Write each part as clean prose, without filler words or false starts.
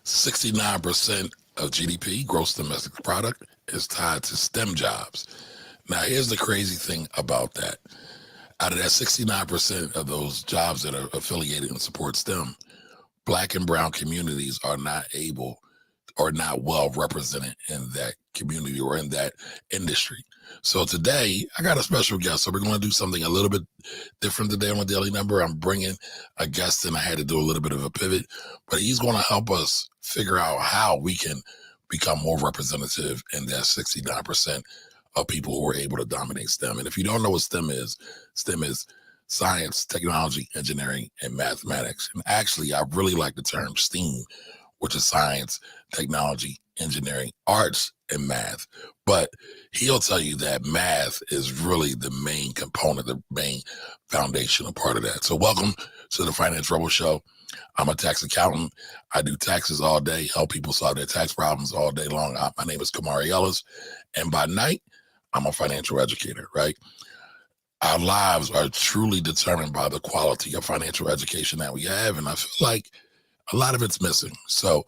69% of GDP, gross domestic product, is tied to STEM jobs. Now, here's the crazy thing about that. Out of that 69% of those jobs that are affiliated and support STEM, Black and brown communities are not able or not well represented in that community or in that industry. So today, I got a special guest. So we're going to do something a little bit different today on the Daily Number. I'm bringing a guest and I had to do a little bit of a pivot, but he's going to help us figure out how we can become more representative in that 69% of people who are able to dominate STEM. And if you don't know what STEM is science, technology, engineering, and mathematics. And actually, I really like the term STEAM, which is science, technology, engineering, arts, and math. But he'll tell you that math is really the main component, the main foundational part of that. So welcome to the Finance Rebel Show. I'm a tax accountant. I do taxes all day, help people solve their tax problems all day long. My name is Kamari Ellis. And by night, I'm a financial educator, right? Our lives are truly determined by the quality of financial education that we have. And I feel like a lot of it's missing. So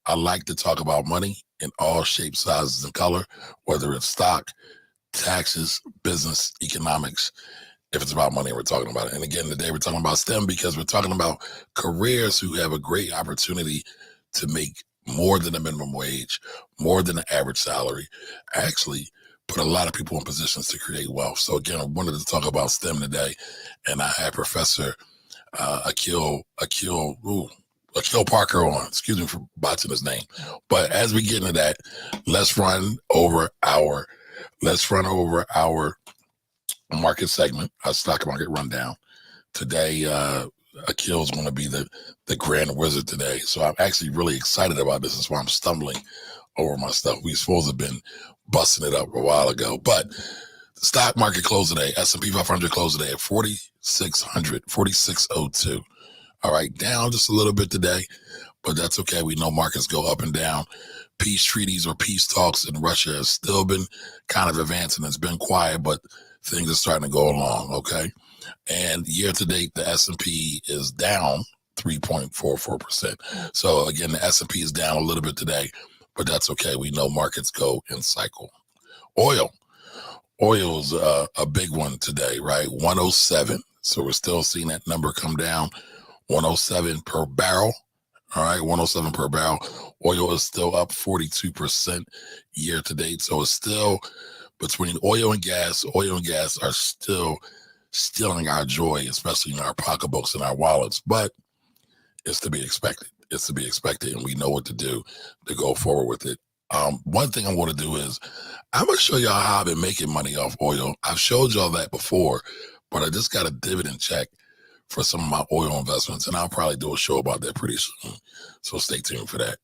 I like to talk about money in all shapes, sizes, and color, whether it's stock, taxes, business, economics. If it's about money, we're talking about it. And again, today we're talking about STEM because we're talking about careers who have a great opportunity to make more than a minimum wage, more than an average salary, actually put a lot of people in positions to create wealth. So again, I wanted to talk about STEM today, and I had Professor Akil Parker on. Excuse me for botching his name. But as we get into that, let's run over our market segment, our stock market rundown. Today, Akil's going to be the grand wizard today. So I'm actually really excited about this. That's why I'm stumbling over my stuff. We supposed to have been busting it up a while ago. But the stock market closed today. S&P 500 closed today at 4602. All right, down just a little bit today, but that's okay. We know markets go up and down. Peace treaties or peace talks in Russia have still been kind of advancing. It's been quiet, but things are starting to go along, okay? And year to date, the S&P is down 3.44%. So again, the S&P is down a little bit today, but that's okay. We know markets go in cycle. Oil's a big one today, right? 107. So we're still seeing that number come down. 107 per barrel. All right, 107 per barrel. Oil is still up 42% year to date. So it's still between oil and gas are still stealing our joy, especially in our pocketbooks and our wallets. But it's to be expected. It's to be expected, and we know what to do to go forward with it. One thing I want to do is I'm going to show y'all how I've been making money off oil. I've showed y'all that before, but I just got a dividend check for some of my oil investments, and I'll probably do a show about that pretty soon. So stay tuned for that.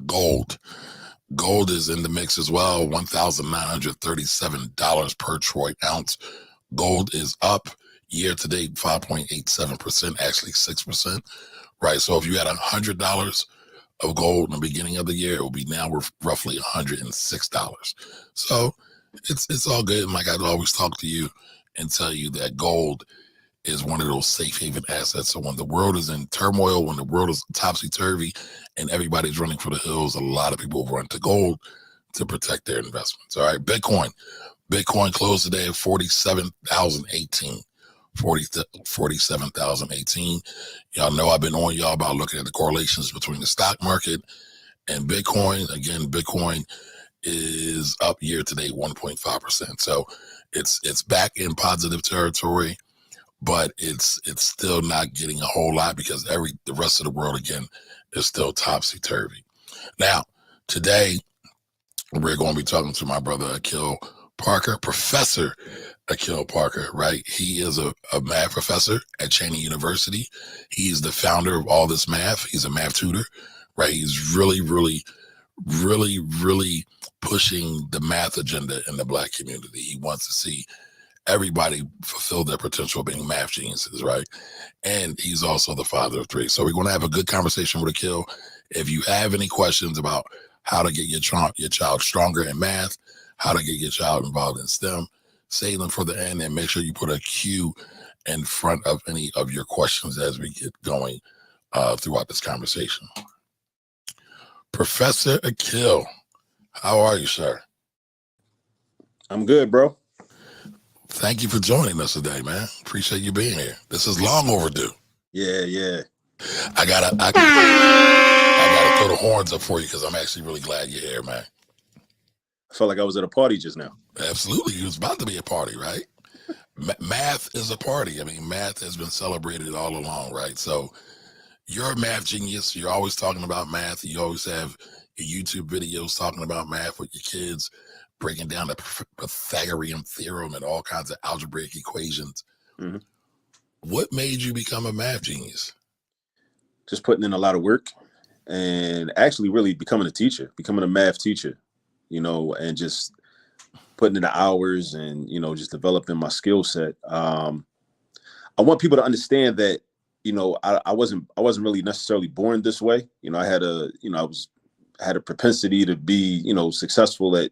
Gold is in the mix as well. $1,937 per troy ounce. Gold is up year to date 5.87%, actually 6%. Right. So if you had $100 of gold in the beginning of the year, it will be now worth roughly $106. So it's all good. And like I'd always talk to you and tell you that gold is one of those safe haven assets. So when the world is in turmoil, when the world is topsy-turvy and everybody's running for the hills, a lot of people run to gold to protect their investments. All right, Bitcoin closed today at 47,018. 47,018. Y'all know I've been on y'all about looking at the correlations between the stock market and Bitcoin. Again, Bitcoin is up year to date 1.5%. So it's back in positive territory, but it's still not getting a whole lot because the rest of the world again is still topsy-turvy. Now, today we're going to be talking to my brother Akil Parker, Professor Akil Parker, right? He is a math professor at Cheney University. He's the founder of All This Math. He's a math tutor, right? He's really pushing the math agenda in the Black community. He wants to see everybody fulfill their potential of being math geniuses, right? And he's also the father of three. So we're going to have a good conversation with Akil. If you have any questions about how to get your child stronger in math, how to get your child involved in STEM, save them for the end and make sure you put a Q in front of any of your questions as we get going throughout this conversation. Professor Akil, how are you, sir? I'm good, bro. Thank you for joining us today, man. Appreciate you being here. This is long overdue. Yeah. I gotta throw the horns up for you because I'm actually really glad you're here, man. I felt like I was at a party just now. Absolutely, it was about to be a party, right? Math is a party. I mean, math has been celebrated all along, right? So you're a math genius. You're always talking about math. You always have your YouTube videos talking about math with your kids, breaking down the Pythagorean theorem and all kinds of algebraic equations. Mm-hmm. What made you become a math genius? Just putting in a lot of work and actually really becoming a teacher, becoming a math teacher, and just putting in the hours and, just developing my skill set. I want people to understand that, I wasn't really necessarily born this way. I had had a propensity to be, successful at,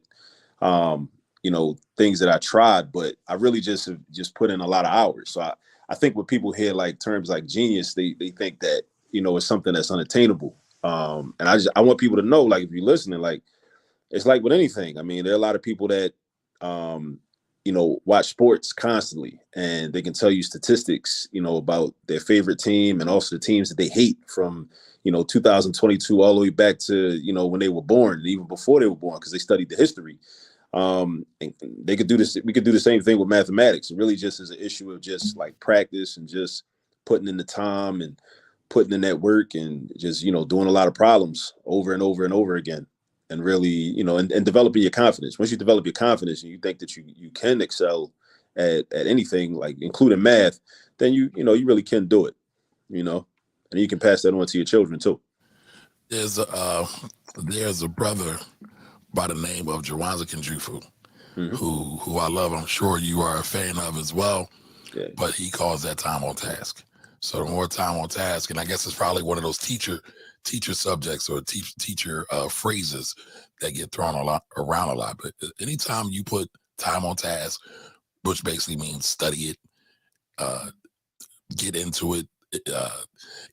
things that I tried, but I really just put in a lot of hours. So I think when people hear like terms like genius, they think that, it's something that's unattainable. And I want people to know, like, if you're listening, like, it's like with anything. I mean, there are a lot of people that, watch sports constantly and they can tell you statistics, about their favorite team and also the teams that they hate from, 2022 all the way back to, when they were born and even before they were born, because they studied the history. And they could do this. We could do the same thing with mathematics. It really just is an issue of just like practice and just putting in the time and putting in that work and just, doing a lot of problems over and over and over again. And really, and developing your confidence. Once you develop your confidence and you think that you can excel at anything, like including math, then you really can do it, and you can pass that on to your children too. There's a brother by the name of Jawanza Kenjufu, Mm-hmm. who I love. I'm sure you are a fan of as well, Yeah. but he calls that time on task. So the more time on task, and I guess it's probably one of those teacher subjects or teacher phrases that get thrown around a lot. But anytime you put time on task, which basically means study it, get into it,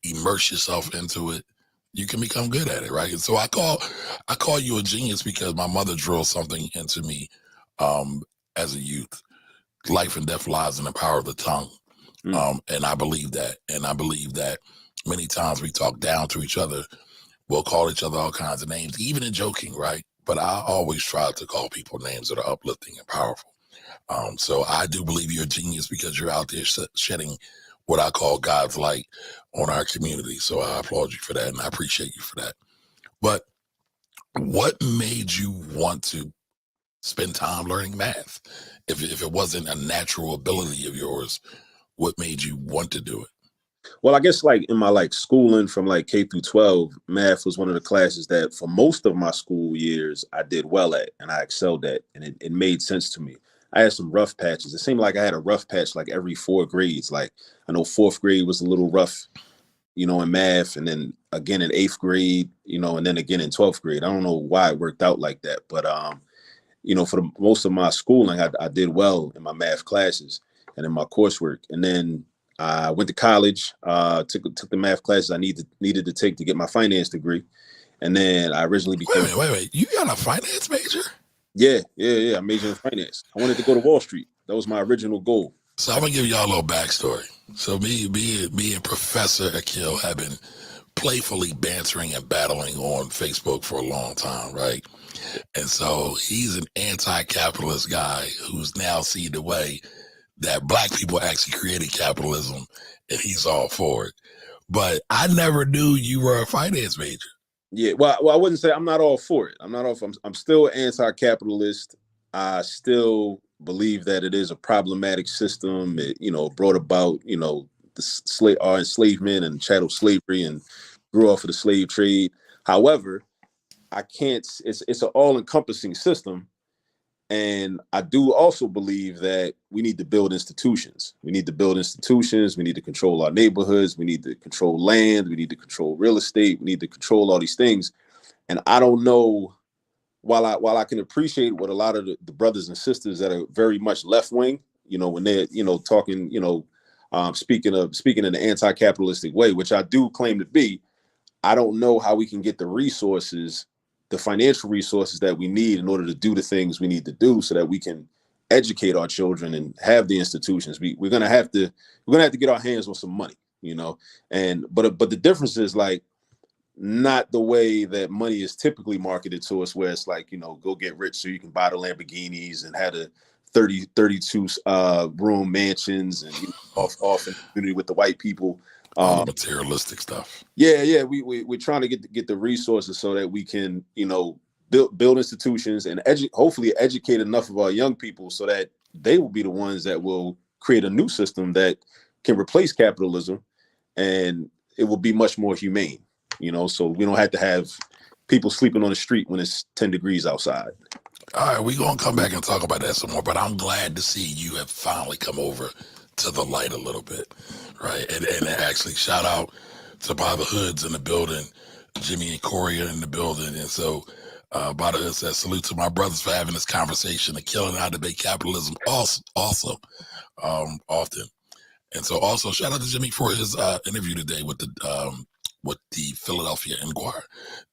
immerse yourself into it, you can become good at it, right? And so I call you a genius because my mother drilled something into me as a youth. Life and death lies in the power of the tongue. And I believe that. And I believe that many times we talk down to each other. We'll call each other all kinds of names, even in joking, right? But I always try to call people names that are uplifting and powerful. So I do believe you're a genius because you're out there shedding what I call God's light on our community. So I applaud you for that, and I appreciate you for that. But what made you want to spend time learning math? If it wasn't a natural ability of yours, what made you want to do it? Well, I guess like in my like schooling from like K through 12, math was one of the classes that for most of my school years I did well at and I excelled at, and it made sense to me. I had some rough patches. It seemed like I had a rough patch like every 4 grades. Like I know fourth grade was a little rough, in math, and then again in eighth grade, and then again in 12th grade. I don't know why it worked out like that, but for the most of my schooling, I did well in my math classes and in my coursework. And then I went to college, took the math classes I needed to take to get my finance degree. And then I originally became. Wait. You got a finance major? Yeah. I majored in finance. I wanted to go to Wall Street. That was my original goal. So I'm gonna give y'all a little backstory. So me and Professor Akil have been playfully bantering and battling on Facebook for a long time, right? And so he's an anti-capitalist guy who's now seen the way that Black people actually created capitalism, and he's all for it. But I never knew you were a finance major. Yeah, well, I wouldn't say I'm not all for it. I'm still anti-capitalist. I still believe that it is a problematic system. It, brought about, the our enslavement and chattel slavery and grew off of the slave trade. However, I can't. It's an all-encompassing system. And I do also believe that we need to build institutions. We need to build institutions. We need to control our neighborhoods. We need to control land. We need to control real estate. We need to control all these things. And I don't know, while I can appreciate what a lot of the brothers and sisters that are very much left wing, when they're, talking, speaking in an anti-capitalistic way, which I do claim to be, I don't know how we can get the resources, the financial resources that we need in order to do the things we need to do so that we can educate our children and have the institutions. We're gonna have to get our hands on some money, you know. And but the difference is like not the way that money is typically marketed to us, where it's like, you know, go get rich so you can buy the Lamborghinis and have the 32 room mansions and, you know, off in the community with the white people. All the materialistic stuff. Yeah. We're trying to get the resources so that we can, you know, build institutions and hopefully educate enough of our young people so that they will be the ones that will create a new system that can replace capitalism, and it will be much more humane, you know, so we don't have to have people sleeping on the street when it's 10 degrees outside. All right, we're going to come back and talk about that some more, but I'm glad to see you have finally come over to the light a little bit, right? And actually shout out to Baba Hoods in the building, Jimmy and Corey are in the building. And so Baba Hood says, salute to my brothers for having this conversation and killing how to debate capitalism also often. And so also shout out to Jimmy for his interview today with the Philadelphia Inquirer.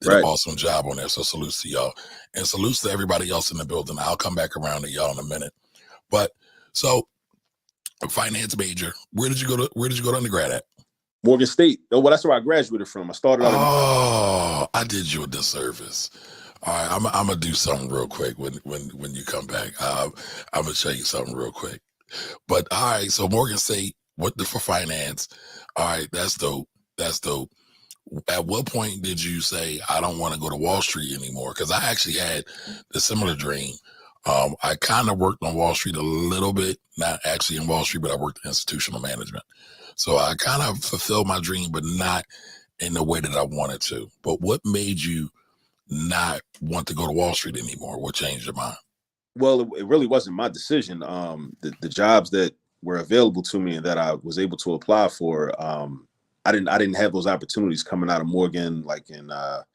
Did an awesome job on there. So salutes to y'all. And salutes to everybody else in the building. I'll come back around to y'all in a minute. But so a finance major. Where did you go to undergrad at? Morgan State. Oh, well, that's where I graduated from. I started out. I did you a disservice. All right, I'm gonna do something real quick when you come back. I'm gonna show you something real quick. But all right, so Morgan State, for finance? All right, that's dope. That's dope. At what point did you say, I don't want to go to Wall Street anymore? Because I actually had a similar dream. I kind of worked on Wall Street a little bit, not actually in Wall Street, but I worked in institutional management. So I kind of fulfilled my dream, but not in the way that I wanted to. But what made you not want to go to Wall Street anymore? What changed your mind? Well, it really wasn't my decision. The jobs that were available to me and that I was able to apply for, I didn't have those opportunities coming out of Morgan, like in what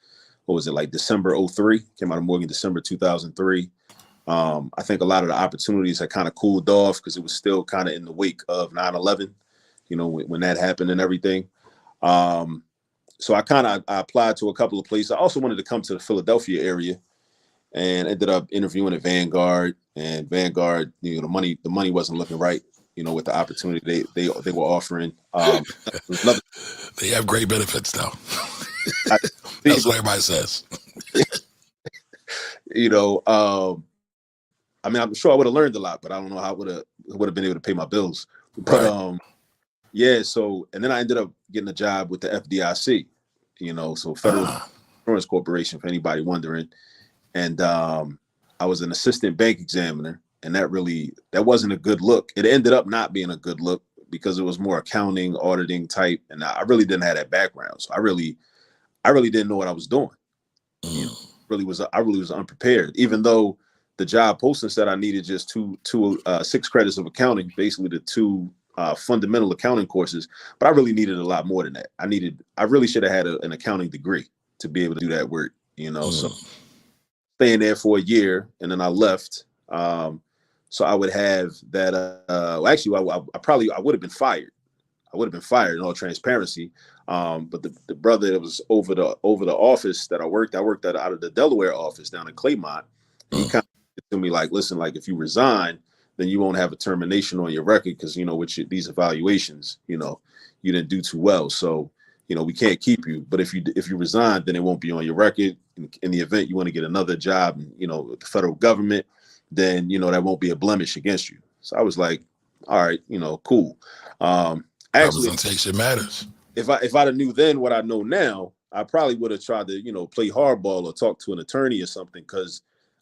was it, like December 03, came out of Morgan December 2003. I think a lot of the opportunities had kind of cooled off because it was still kind of in the wake of 9/11, you know, when that happened and everything. So I applied to a couple of places. I also wanted to come to the Philadelphia area and ended up interviewing at Vanguard. And Vanguard, you know, the money wasn't looking right, you know, with the opportunity they were offering. They have great benefits though. That's what everybody says. You know, I mean, I'm sure I would have learned a lot, but I don't know how I would have been able to pay my bills. But yeah, so, and then I ended up getting a job with the FDIC, you know, so Federal Insurance Corporation, for anybody wondering. And I was an assistant bank examiner, and that wasn't a good look. It ended up not being a good look because it was more accounting, auditing type, and I really didn't have that background. So I really didn't know what I was doing. You know, I really was unprepared, even though the job posting said I needed just 6 credits of accounting, basically the 2 fundamental accounting courses, but I really needed a lot more than that. I really should have had an accounting degree to be able to do that work, you know. So staying there for a year, and then I left. So I would have that. Actually, I would have been fired. I would have been fired in all transparency. But the brother that was over the office that I worked out of the Delaware office down in Claymont, he kind of said to me like, listen, like if you resign, then you won't have a termination on your record because, you know, with these evaluations, you know, you didn't do too well. So, you know, we can't keep you. But if you resign, then it won't be on your record. In the event you want to get another job, you know, with the federal government, then, you know, that won't be a blemish against you. So I was like, all right, you know, cool. Actually, representation matters. If I'd have knew then what I know now, I probably would have tried to, you know, play hardball or talk to an attorney or something, because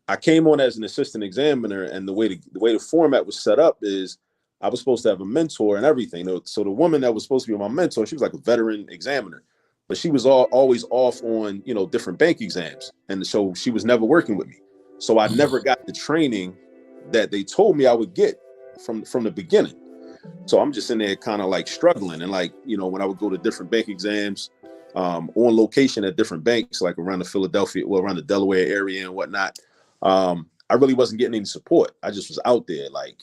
I came on as an assistant examiner, and the way the format was set up is I was supposed to have a mentor and everything. So the woman that was supposed to be my mentor, she was like a veteran examiner, but she was always off on, you know, different bank exams, and so she was never working with me. So I never got the training that they told me I would get from the beginning. So I'm just in there kind of like struggling. And like, you know, when I would go to different bank exams on location at different banks, like around around the Delaware area and whatnot, I really wasn't getting any support. I just was out there, like,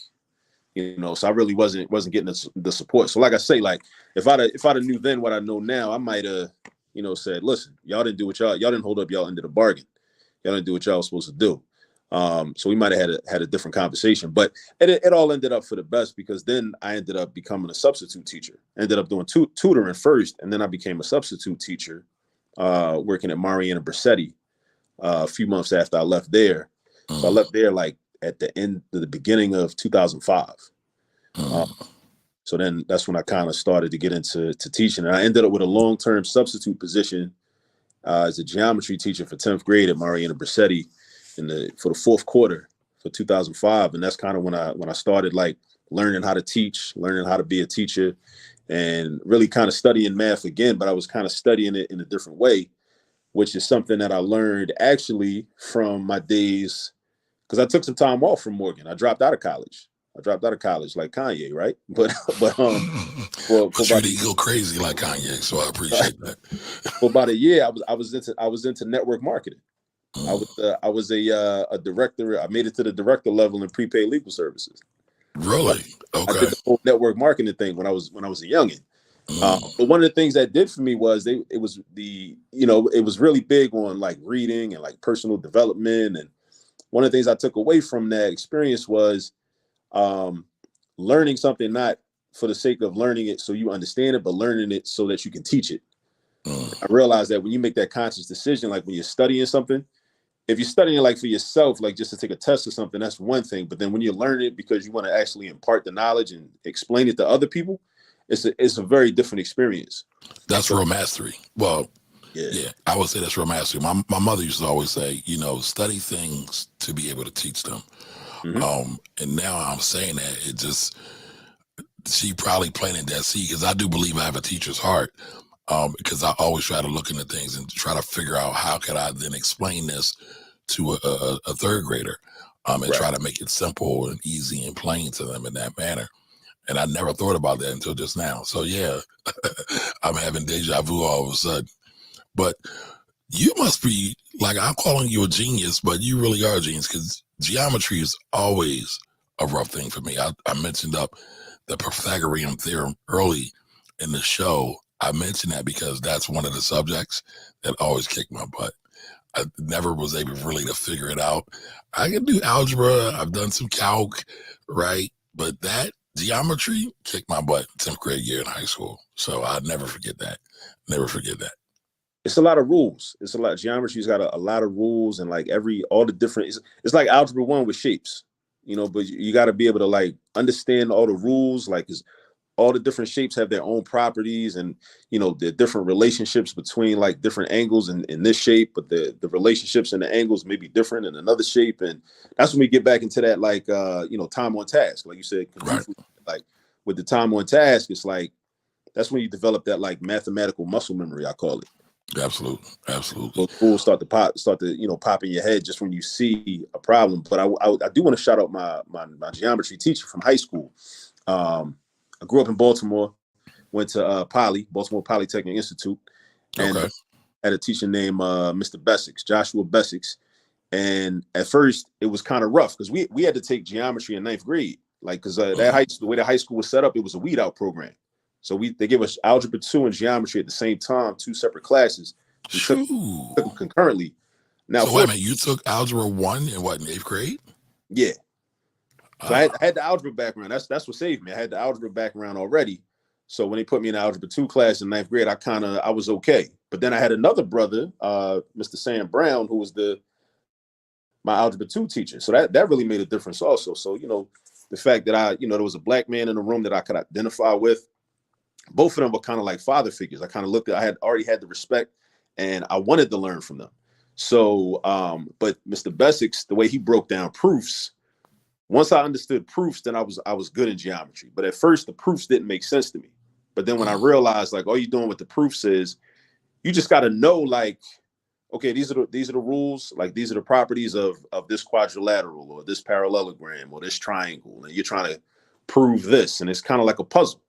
you know, so I really wasn't getting the support. So like I say, like if I'd have knew then what I know now, I might have said, listen, y'all didn't do what y'all didn't hold up y'all end of the bargain. Y'all didn't do what y'all was supposed to do. So we might have had a different conversation, but it all ended up for the best, because then I ended up becoming a substitute teacher. Ended up doing tutoring first, and then I became a substitute teacher, working at Mariana Brissetti a few months after I left there. So I left there like at the beginning of 2005. So then that's when I kind of started to get into teaching. And I ended up with a long-term substitute position as a geometry teacher for 10th grade at Mariana Brissetti for the fourth quarter for 2005. And that's kind of when I started like learning how to teach, learning how to be a teacher, and really kind of studying math again. But I was kind of studying it in a different way, which is something that I learned actually from my days, because I took some time off from Morgan. I dropped out of college like Kanye, right? But you didn't go crazy like Kanye, so I appreciate that. For about a year, I was into network marketing. I was a director. I made it to the director level in prepaid legal services. Really? Okay. I did the whole network marketing thing when I was a youngin. But one of the things that did for me was it was really big on like reading and like personal development. And one of the things I took away from that experience was learning something not for the sake of learning it so you understand it, but learning it so that you can teach it. I realized that when you make that conscious decision, like when you're studying something, if you're studying like for yourself, like just to take a test or something, that's one thing. But then when you learn it because you want to actually impart the knowledge and explain it to other people, it's a very different experience. That's real mastery. Well, yeah, I would say that's real mastery. My mother used to always say, study things to be able to teach them. And now I'm saying that she probably planted that seed, because I do believe I have a teacher's heart. Because I always try to look into things and try to figure out how could I then explain this to a third grader, and try to make it simple and easy and plain to them in that manner. And I never thought about that until just now. So yeah, I'm having deja vu all of a sudden. But you must be, like, I'm calling you a genius, but you really are a genius, because geometry is always a rough thing for me. I mentioned up the Pythagorean theorem early in the show. I mentioned that because that's one of the subjects that always kicked my butt. I never was able really to figure it out. I can do algebra. I've done some calc, right? But that geometry kicked my butt 10th grade year in high school. So I'll never forget that. Never forget that. It's a lot of rules. It's a lot. Geometry's got a lot of rules, and like all the different, it's like algebra 1 with shapes, but you got to be able to like understand all the rules, like, all the different shapes have their own properties, and the different relationships between like different angles in this shape, but the relationships and the angles may be different in another shape. And that's when we get back into that, like time on task, like you said, right. Like with the time on task, it's like that's when you develop that like mathematical muscle memory, I call it. Absolutely. Those rules start to pop in your head just when you see a problem. But I do want to shout out my geometry teacher from high school. I grew up in Baltimore, went to Baltimore Polytechnic Institute, and had a teacher named Mr. Bessics, Joshua Bessics. And at first, it was kind of rough because we had to take geometry in 9th grade, like, because the way the high school was set up, it was a weed out program. So they gave us algebra 2 and geometry at the same time, 2 separate classes. We took them concurrently. Now, so wait a minute, you took algebra 1 in what, in 8th grade? Yeah. So I had the algebra background. That's what saved me. I had the algebra background already. So when they put me in the algebra 2 class in 9th grade, I was okay. But then I had another brother, Mr. Sam Brown, who was my algebra 2 teacher. So that really made a difference also. So, the fact that there was a black man in the room that I could identify with, both of them were kind of like father figures. I kind of I had already had the respect, and I wanted to learn from them. So, but Mr. Bessics, the way he broke down proofs, once I understood proofs, then I was good in geometry. But at first, the proofs didn't make sense to me. But then when I realized, like, all you're doing with the proofs is you just got to know, like, okay, these are the rules, like, these are the properties of this quadrilateral or this parallelogram or this triangle, and you're trying to prove this, and it's kind of like a puzzle.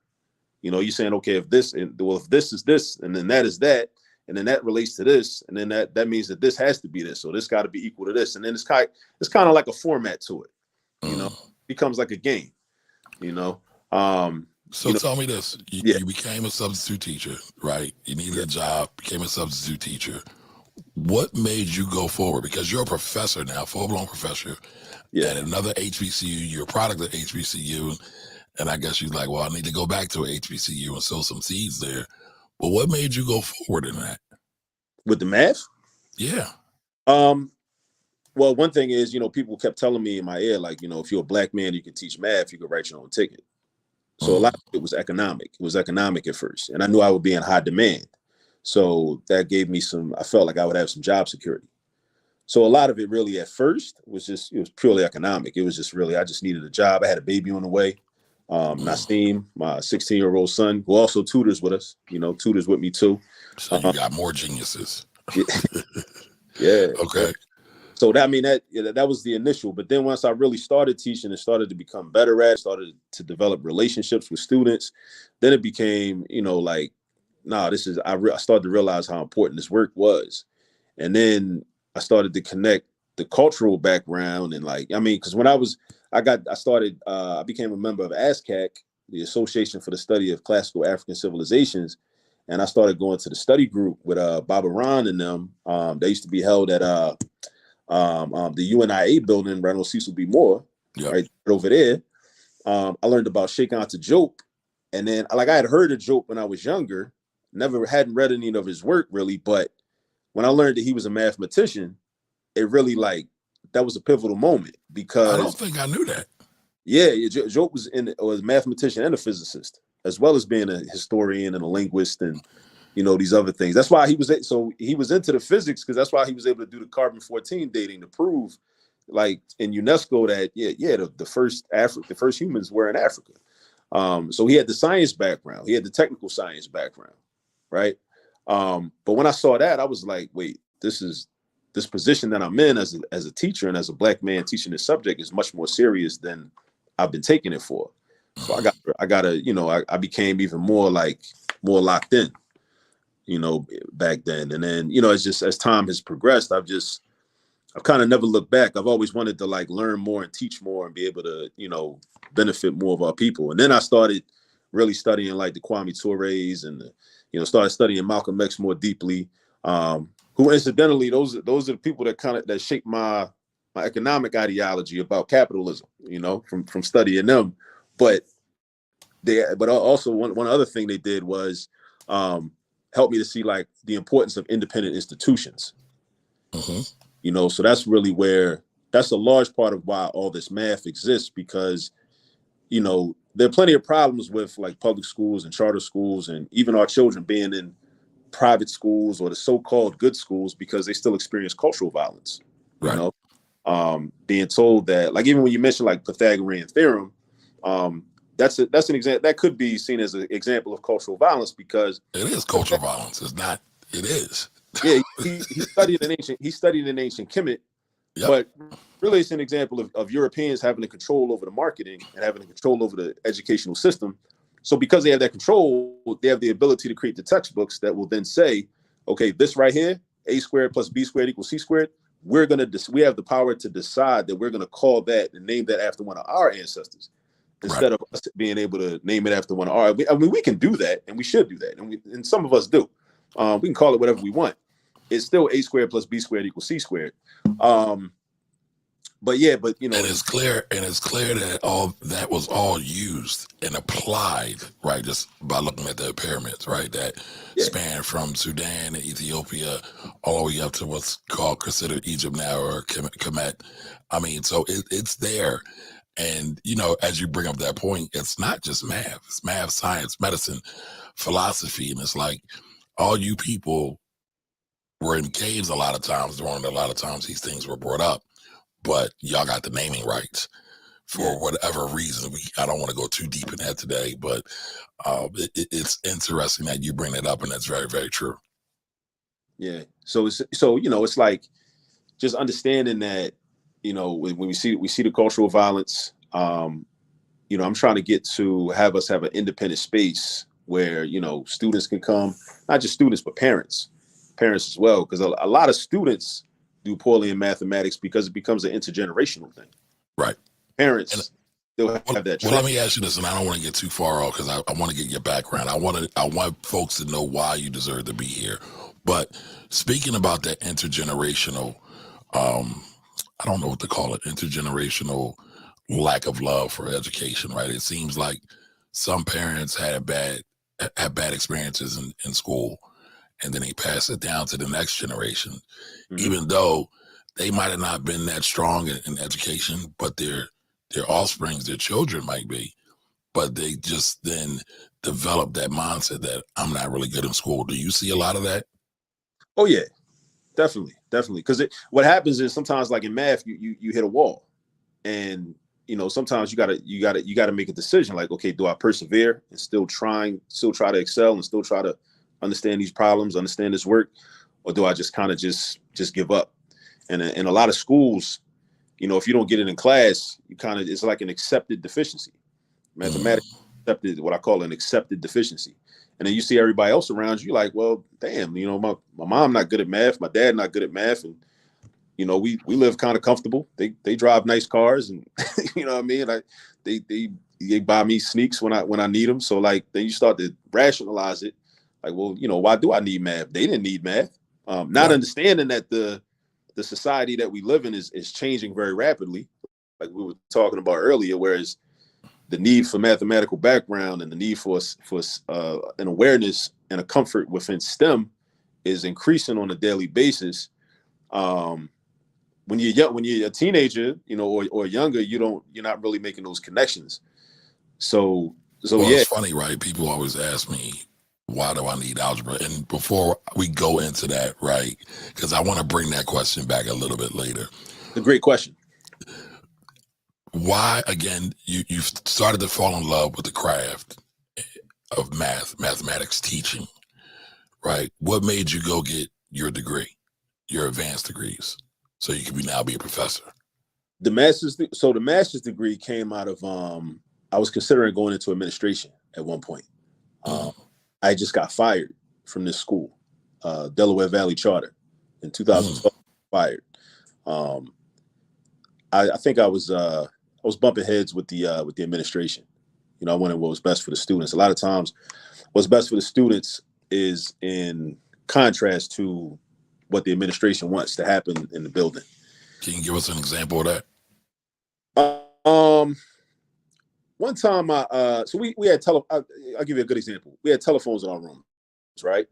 You're saying, okay, if this is this, and then that is that, and then that relates to this, and then that means that this has to be this, so this got to be equal to this, and then it's kind of like a format to it. Becomes like a game. So tell me this: Yeah, you became a substitute teacher, right? You needed a job, became a substitute teacher. What made you go forward? Because you're a professor now, full blown professor, yeah. at another HBCU. You're a product of HBCU, and I guess you're like, well, I need to go back to a HBCU and sow some seeds there. But what made you go forward in that? With the math. Yeah. Um, well, one thing is, people kept telling me in my ear, like, if you're a black man, you can teach math, you can write your own ticket. So a lot of it was economic. It was economic at first, and I knew I would be in high demand. So that gave me I felt like I would have some job security. So a lot of it really at first it was purely economic. It was just really, I just needed a job. I had a baby on the way. S.T.E.M, my 16-year-old son, who also tutors with us, tutors with me too. So you got more geniuses. Yeah. Okay. So that was the initial. But then once I really started teaching and started to become better at it, started to develop relationships with students, then it became, like, nah, I started to realize how important this work was. And then I started to connect the cultural background and because when I became a member of ASCAC, the Association for the Study of Classical African Civilizations. And I started going to the study group with Baba Ron and them. They used to be held at the UNIA building right on Cecil B. Moore, right over there. I learned about Sheikh Anta Diop. And then I had heard of Diop when I was younger, hadn't read any of his work really, but when I learned that he was a mathematician, it really that was a pivotal moment because I don't think I knew that. Yeah, Diop was a mathematician and a physicist, as well as being a historian and a linguist and these other things. That's why he was into the physics, because that's why he was able to do the carbon-14 dating to prove, in UNESCO, that the first humans were in Africa. So he had the science background, he had the technical science background, right? But when I saw that, I was like, wait, this position that I'm in as a teacher and as a black man teaching this subject is much more serious than I've been taking it for. So I became even more locked in, back then. And then, it's just, as time has progressed, I've kind of never looked back. I've always wanted to learn more and teach more and be able to, benefit more of our people. And then I started really studying the Kwame Toure's and, started studying Malcolm X more deeply. Who incidentally, those are the people that shaped my economic ideology about capitalism, from studying them. But also one other thing they did was help me to see the importance of independent institutions. So that's really that's a large part of why all this math exists, because there are plenty of problems with public schools and charter schools and even our children being in private schools or the so-called good schools, because they still experience cultural violence. Being told that, even when you mention Pythagorean theorem, that's an example that could be seen as an example of cultural violence, because it is cultural violence. It's not. It is. Yeah, he studied in ancient Kemet, but really it's an example of Europeans having the control over the marketing and having the control over the educational system. So because they have that control, they have the ability to create the textbooks that will then say, okay, this right here, a squared plus b squared equals c squared. We have the power to decide that we're gonna call that and name that after one of our ancestors, instead of us being able to name it after one of our. We can do that, and we should do that, and some of us do. We can call it whatever we want. It's still a squared plus b squared equals c squared. But and it's clear that all that was all used and applied, right? Just by looking at the pyramids, right? That span from Sudan and Ethiopia all the way up to what's considered Egypt now, or Kemet. I mean, so it's there. And, as you bring up that point, it's not just math. It's math, science, medicine, philosophy. And it's all you people were in caves a lot of times these things were brought up. But y'all got the naming rights for whatever reason. I don't want to go too deep in that today, but it's interesting that you bring that up, and that's very, very true. Yeah. So it's just understanding that, when we see the cultural violence, I'm trying to get to have us have an independent space where, students can come, not just students, but parents as well. Because a lot of students do poorly in mathematics because it becomes an intergenerational thing. Right. Parents they'll Well, have that well, let trauma. me ask you this, and I don't want to get too far off because I want to get your background. I want folks to know why you deserve to be here. But speaking about that intergenerational, um, I don't know what to call it, intergenerational lack of love for education, right? It seems like some parents had bad experiences in school, and then they pass it down to the next generation, Mhm. even though they might have not been that strong in education, but their offsprings, their children might be, but they just then develop that mindset that I'm not really good in school. Do you see a lot of that? Oh yeah, definitely, definitely. Because what happens is sometimes, like in math, you hit a wall, and sometimes you gotta make a decision. Like, okay, do I persevere and still try to excel, and still try to understand these problems, understand this work, or do I just kind of just give up? And in a lot of schools, if you don't get it in class, it's like an accepted deficiency. Mm. Mathematics accepted, what I call an accepted deficiency. And then you see everybody else around you, like, well, damn, my mom not good at math, my dad not good at math, and we live kind of comfortable. They drive nice cars, and you know what I mean. They buy me sneaks when I need them. So like then you start to rationalize it, like, well, why do I need math? They didn't need math. Not Right. understanding that the society that we live in is changing very rapidly, like we were talking about earlier. Whereas the need for mathematical background and the need for an awareness and a comfort within STEM is increasing on a daily basis. Um, when you're young, when you're a teenager, or younger, you're not really making those connections. So Well, yeah, it's funny, right? People always ask me, why do I need algebra? And before we go into that, right, because I want to bring that question back a little bit later. a great question. Why, again, you started to fall in love with the craft of mathematics teaching, right? What made you go get your degree, your advanced degrees, so you can now be a professor? The master's degree came out of I was considering going into administration at one point. Mm, Um, I just got fired from this school, Delaware Valley Charter, in mm, 2012. Fired. Um, I think I was bumping heads with the administration. I wanted what was best for the students. A lot of times, what's best for the students is in contrast to what the administration wants to happen in the building. can you give us an example of that? Um, One time, we had I'll give you a good example. We had telephones in our rooms, right?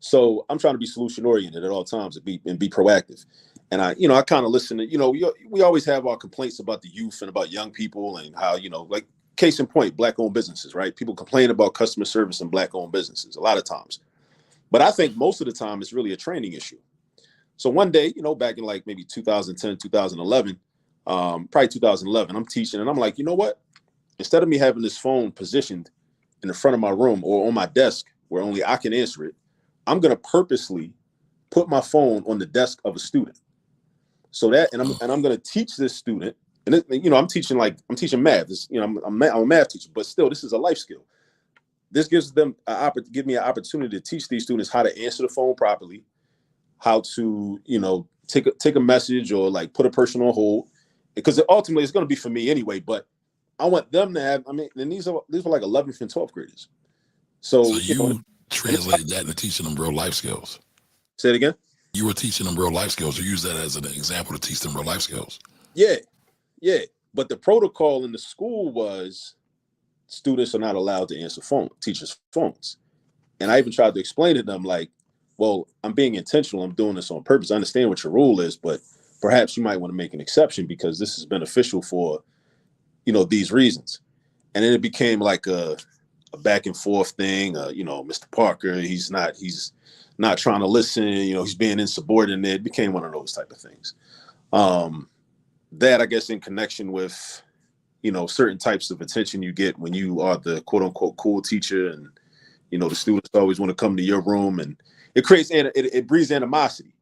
So I'm trying to be solution oriented at all times and be proactive. And I kind of listen to, we always have our complaints about the youth and about young people and how, like case in point, black owned businesses, right? People complain about customer service in black owned businesses a lot of times. But I think most of the time it's really a training issue. So one day, back in like maybe 2010, 2011, probably 2011, I'm teaching and I'm like, you know what? Instead of me having this phone positioned in the front of my room or on my desk where only I can answer it, I'm going to purposely put my phone on the desk of a student. So that, Mm, and I'm going to teach this student, and I'm teaching math. I'm a math teacher, but still, this is a life skill. This gives them give me an opportunity to teach these students how to answer the phone properly, how to take a message or like put a person on hold, because ultimately it's going to be for me anyway. But I want them to have. I mean, and these were like 11th and 12th graders. so So you and translated that into teaching them real life skills. say it again. You were teaching them real life skills. You use that as an example to teach them real life skills. Yeah, yeah. But the protocol in the school was students are not allowed to answer teachers' phones. And I even tried to explain to them, like, well, I'm being intentional. I'm doing this on purpose. I understand what your rule is, but perhaps you might want to make an exception because this is beneficial for, these reasons. And then it became like a back and forth thing. Mr. Parker, he's not trying to listen. He's being insubordinate. It became one of those type of things. Um, that I guess in connection with certain types of attention you get when you are the quote unquote cool teacher, and the students always want to come to your room, and it creates it breeds animosity.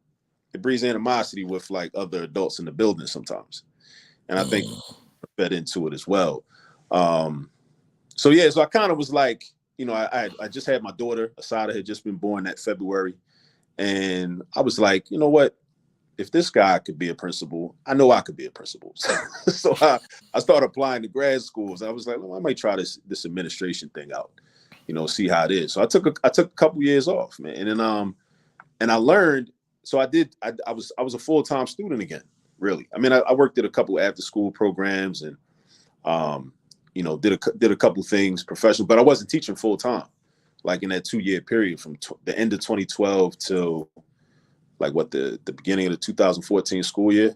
It breeds animosity with like other adults in the building sometimes, and I think Mm. fed into it as well. Um, so yeah, so I kind of was like, I just had my daughter. Asada had just been born that February, and I was like, you know what? if this guy could be a principal, I know I could be a principal. So I started applying to grad schools. I was like, well, I might try this administration thing out, see how it is. So I took a couple years off, man, and then and I learned. So I was a full-time student again. Really, I mean, I worked at a couple after-school programs and did a couple things professional, but I wasn't teaching full-time. Like in that 2-year period from the end of 2012 till like the beginning of the 2014 school year.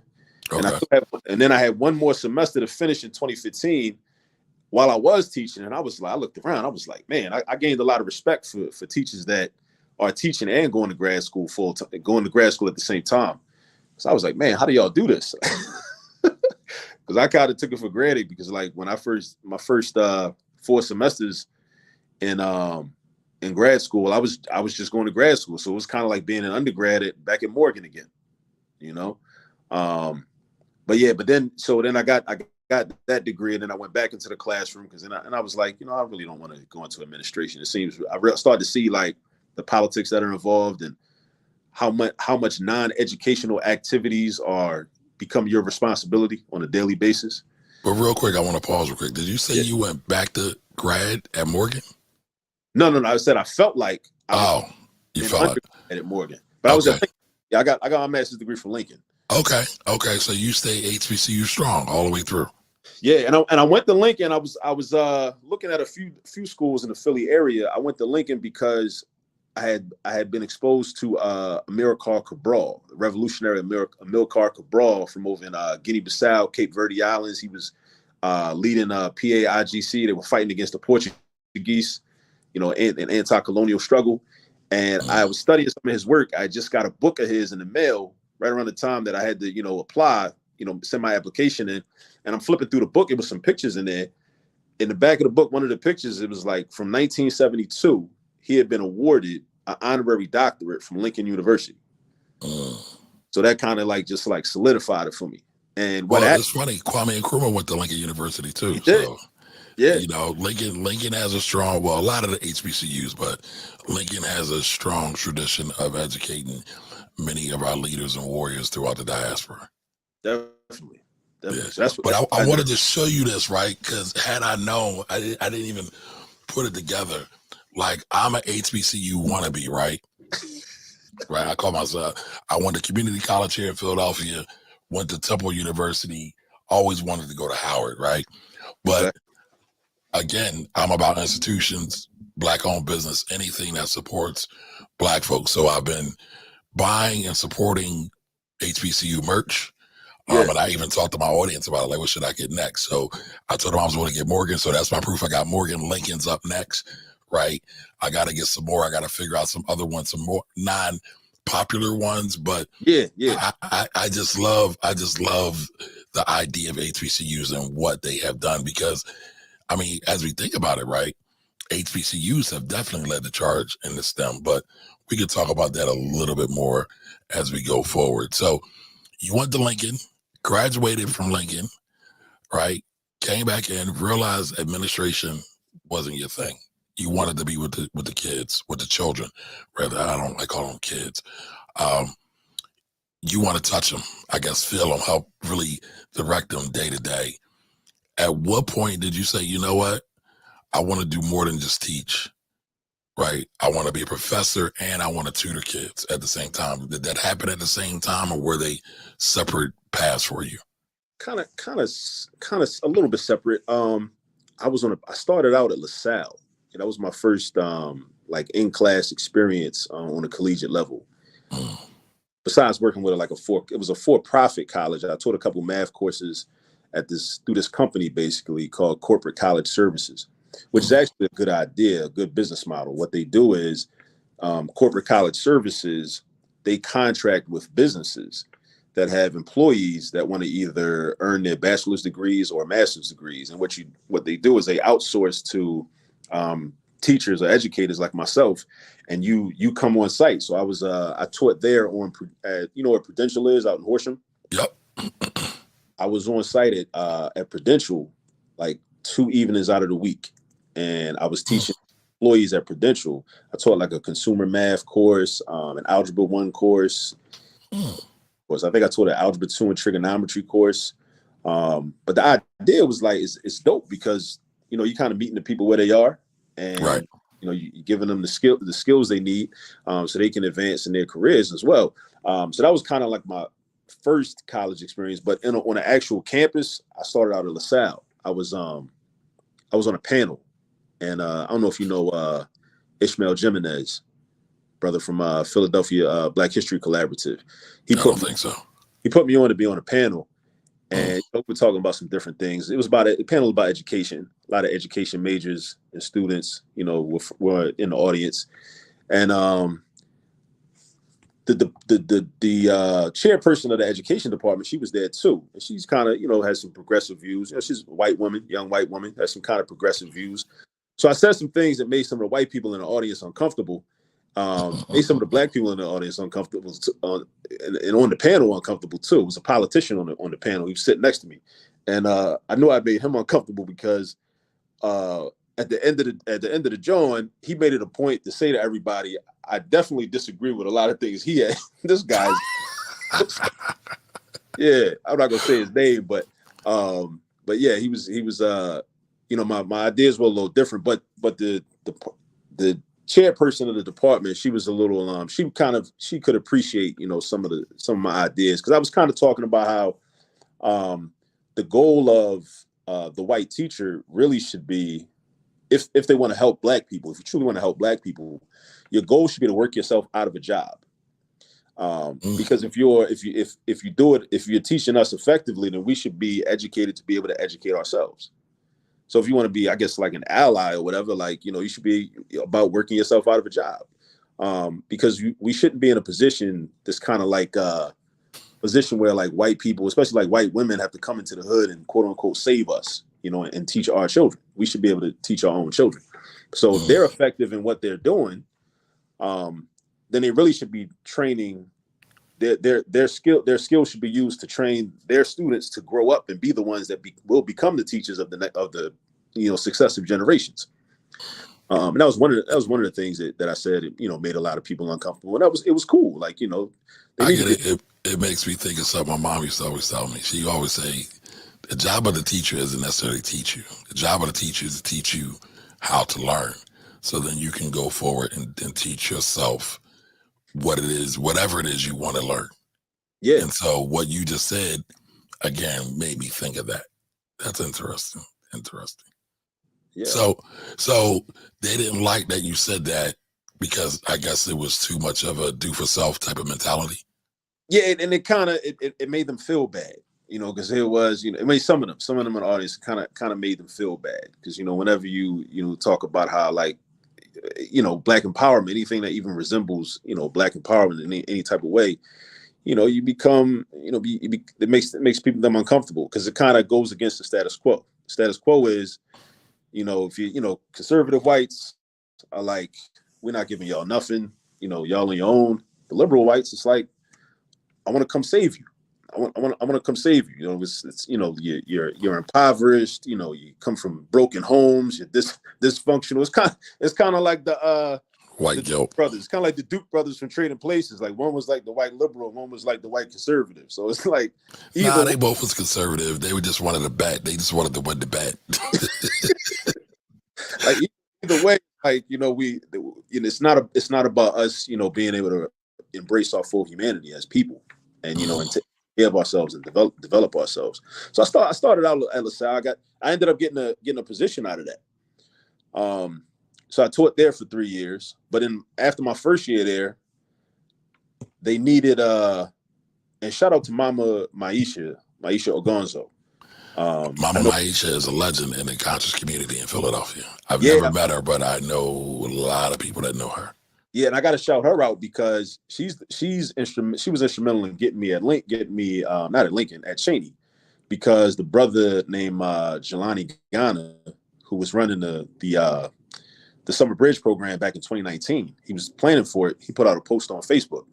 Okay. And then I had one more semester to finish in 2015 while I was teaching. And I looked around, I was like, man, I gained a lot of respect for teachers that are teaching and going to grad school going to grad school at the same time. So I was like, man, how do y'all do this? Because I kind of took it for granted because like when my first 4 semesters in grad school, I was just going to grad school. So it was kind of like being an undergrad back at Morgan again, but then I got that degree and then I went back into the classroom and I was like, I really don't want to go into administration. It seems I started to see like the politics that are involved and how much non-educational activities become your responsibility on a daily basis. But real quick, I want to pause real quick. Did you say you went back to grad at Morgan? No. I said I felt like you felt at Morgan, but I was at Lincoln. Yeah, I got my master's degree from Lincoln. Okay. So you stay HBCU strong all the way through. Yeah, and I went to Lincoln. I was looking at a few schools in the Philly area. I went to Lincoln because I had been exposed to Amilcar Cabral, the revolutionary Amilcar Cabral from over in Guinea-Bissau, Cape Verde Islands. He was leading PAIGC. They were fighting against the Portuguese, in anti-colonial struggle. And I was studying some of his work. I just got a book of his in the mail right around the time that I had to, apply, send my application in. And I'm flipping through the book. It was some pictures in there. In the back of the book, one of the pictures, it was like from 1972, he had been awarded an honorary doctorate from Lincoln University. So that kind of like just like solidified it for me. And it's funny, Kwame Nkrumah went to Lincoln University too. So yeah, Lincoln has a strong, a lot of the HBCUs, but Lincoln has a strong tradition of educating many of our leaders and warriors throughout the diaspora. Definitely. Yeah. But I wanted to show you this, right? Because had I known, I didn't even put it together. Like, I'm an HBCU wannabe, right? Right. I call myself, I went to community college here in Philadelphia, went to Temple University, always wanted to go to Howard, right? But again, I'm about institutions, Black-owned business, anything that supports Black folks. So I've been buying and supporting HBCU merch. And I even talked to my audience about it, like, what should I get next? So I told them I was going to get Morgan. So that's my proof. I got Morgan. Lincoln's up next, right? I got to get some more. I got to figure out some other ones, some more non-popular ones. But I just love the idea of HBCUs and what they have done because, I mean, as we think about it, right, HBCUs have definitely led the charge in the STEM, but we could talk about that a little bit more as we go forward. So you went to Lincoln, graduated from Lincoln, right? Came back in, realized administration wasn't your thing. You wanted to be with the kids, with the children. Rather, I don't like calling them kids. You want to touch them, I guess, feel them, help really direct them day to day. At what point did you say, you know what? I want to do more than just teach, right? I want to be a professor and I want to tutor kids at the same time. Did that happen at the same time or were they separate paths for you? Kind of a little bit separate. I started out at LaSalle. That was my first like in-class experience on a collegiate level. Besides working with it was a for-profit college. I taught a couple math courses through this company basically called Corporate College Services, which is actually a good idea, a good business model. What they do is Corporate College Services, they contract with businesses that have employees that want to either earn their bachelor's degrees or master's degrees. And what they do is they outsource to teachers or educators like myself, and you come on site. So I taught there where Prudential is out in Horsham. Yep. I was on site at Prudential like 2 evenings out of the week, and I was teaching employees at Prudential. I taught like a consumer math course, an algebra 1 course. course. I think I taught an algebra 2 and trigonometry course. But the idea was like, it's dope because, you know, you kind of meeting the people where they are, and, Right. you know, you're giving them the skills they need, so they can advance in their careers as well. So that was kind of like my first college experience. But on an actual campus, I started out at LaSalle. I was on a panel, and I don't know if you know Ishmael Jimenez, brother from Philadelphia Black History Collaborative. I don't think so. He put me on to be on a panel, Mm. and we're talking about some different things. It was about a panel about education. A lot of education majors and students, you know, were in the audience, and the chairperson of the education department, she was there too, and she's kind of, you know, has some progressive views. You know, she's a white woman, young white woman, has some kind of progressive views. So I said some things that made some of the white people in the audience uncomfortable. Made some of the black people in the audience uncomfortable, and on the panel uncomfortable too. It was a politician on the panel. He was sitting next to me, and I knew I made him uncomfortable because at the end of the joint, he made it a point to say to everybody, I definitely disagree with a lot of things he had. This guy's, yeah, I'm not gonna say his name, but yeah, he was you know, my ideas were a little different, but the chairperson of the department, she was a little she could appreciate, you know, some of my ideas, because I was kind of talking about how the goal of the white teacher really should be, if they want to help black people, if you truly want to help black people, your goal should be to work yourself out of a job. Because if you're teaching us effectively, then we should be educated to be able to educate ourselves. So if you want to be, I guess, like an ally or whatever, like, you know, you should be about working yourself out of a job. Because we shouldn't be in a position that's kind of like position where like white people, especially like white women, have to come into the hood and quote unquote save us, you know, and teach our children. We should be able to teach our own children. So if they're effective in what they're doing, then they really should be training their skills should be used to train their students to grow up and be the ones that will become the teachers of the you know, successive generations. And that was one of the things that I said, you know, made a lot of people uncomfortable. And it was cool. Like, you know, I get it. It makes me think of something my mom used to always tell me. She always say, the job of the teacher isn't necessarily teach you. The job of the teacher is to teach you how to learn, so then you can go forward and teach yourself what it is, whatever it is you want to learn. Yeah. And so what you just said, again, made me think of that. That's interesting. Yeah. So they didn't like that you said that, because I guess it was too much of a do for self type of mentality. Yeah, and it kind of it made them feel bad, you know, because it was, you know, it made some of them in the audience kind of made them feel bad, because, you know, whenever you talk about how, like, you know, black empowerment, anything that even resembles, you know, black empowerment in any type of way, you know, you become, you know, it makes people them uncomfortable, because it kind of goes against the status quo. Status quo is, you know, if you know, conservative whites are like, we're not giving y'all nothing, you know, y'all on your own. The liberal whites, it's like, I want to come save you. I want to come save you. You know, it's you know, you're impoverished. You know, you come from broken homes. You're dysfunctional. It's kind of like the white guilt brothers. It's kind of like the Duke brothers from Trading Places. Like, one was like the white liberal, one was like the white conservative. So it's like, they both was conservative. They just wanted to bet. They just wanted to win the bet. Like, either way, like, you know, it's not about us, you know, being able to embrace our full humanity as people, and, you know, and take care of ourselves and develop ourselves. So I started out at LaSalle. I ended up getting a position out of that. So I taught there for 3 years, but then after my first year there, they needed and shout out to Mama Maisha Ogonzo. Mama Maisha is a legend in the conscious community in Philadelphia. I've never met her, but I know a lot of people that know her. Yeah, and I got to shout her out, because she was instrumental in getting me not at Lincoln, at Cheney, because the brother named Jelani Ghana, who was running the Summer Bridge program back in 2019, he was planning for it. He put out a post on Facebook.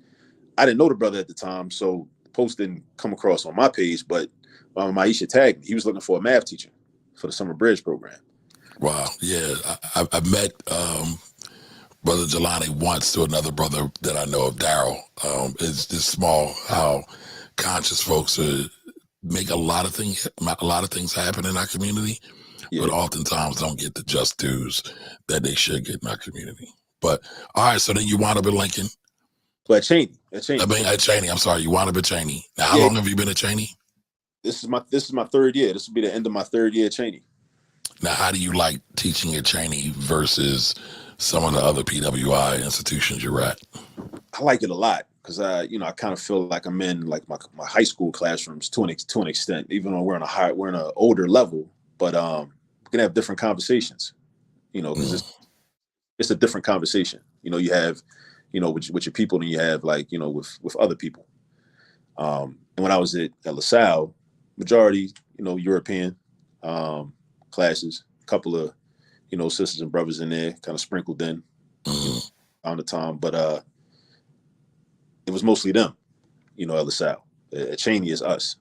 I didn't know the brother at the time, so the post didn't come across on my page, but Maisha tagged me. He was looking for a math teacher for the Summer Bridge program. Wow. Yeah, I met Brother Jelani once, to another brother that I know of, Daryl. It's just small how conscious folks to make a lot of things happen in our community, Yeah. but oftentimes don't get the just dues that they should get in our community. But all right, so then you wound up in Lincoln. But at Cheney. At Cheney. I'm sorry, you wound up at Cheney. Now, how long have you been at Cheney? This is my third year. This will be the end of my third year at Cheney. Now, how do you like teaching at Cheney versus some of the other PWI institutions you're at? I like it a lot because I kind of feel like I'm in like my high school classrooms to an extent, even though we're in an older level, but we can have different conversations, because it's a different conversation. You have, with your people than you have like, with other people. And when I was at LaSalle, majority, European classes, a couple of, sisters and brothers in there kind of sprinkled in on the time, but it was mostly them, at LaSalle. At Cheney is us.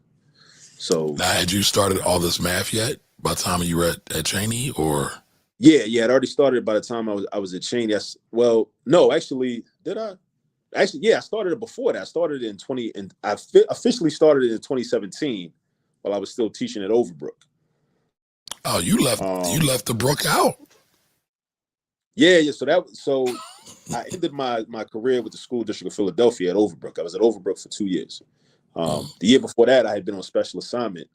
So now, had you started all this math yet by the time you were at Cheney, or? Yeah, it already started by the time I was at Cheney. No, actually, did I? Actually, yeah, I started it before that. I started it and I officially started it in 2017 while I was still teaching at Overbrook. Oh, you left the Brook out. Yeah. So I ended my career with the school district of Philadelphia at Overbrook. I was at Overbrook for 2 years. The year before that, I had been on special assignment.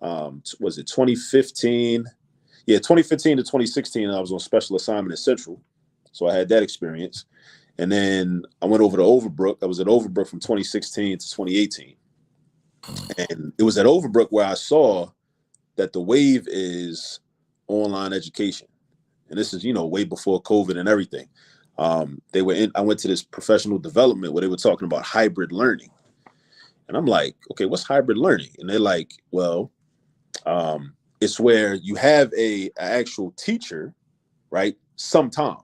Was it 2015? Yeah, 2015 to 2016, I was on special assignment at Central. So I had that experience. And then I went over to Overbrook. I was at Overbrook from 2016 to 2018. And it was at Overbrook where I saw that the wave is online education. And this is, way before COVID and everything. I went to this professional development where they were talking about hybrid learning. And I'm like, okay, what's hybrid learning? And they're like, well, it's where you have a actual teacher, right, sometime,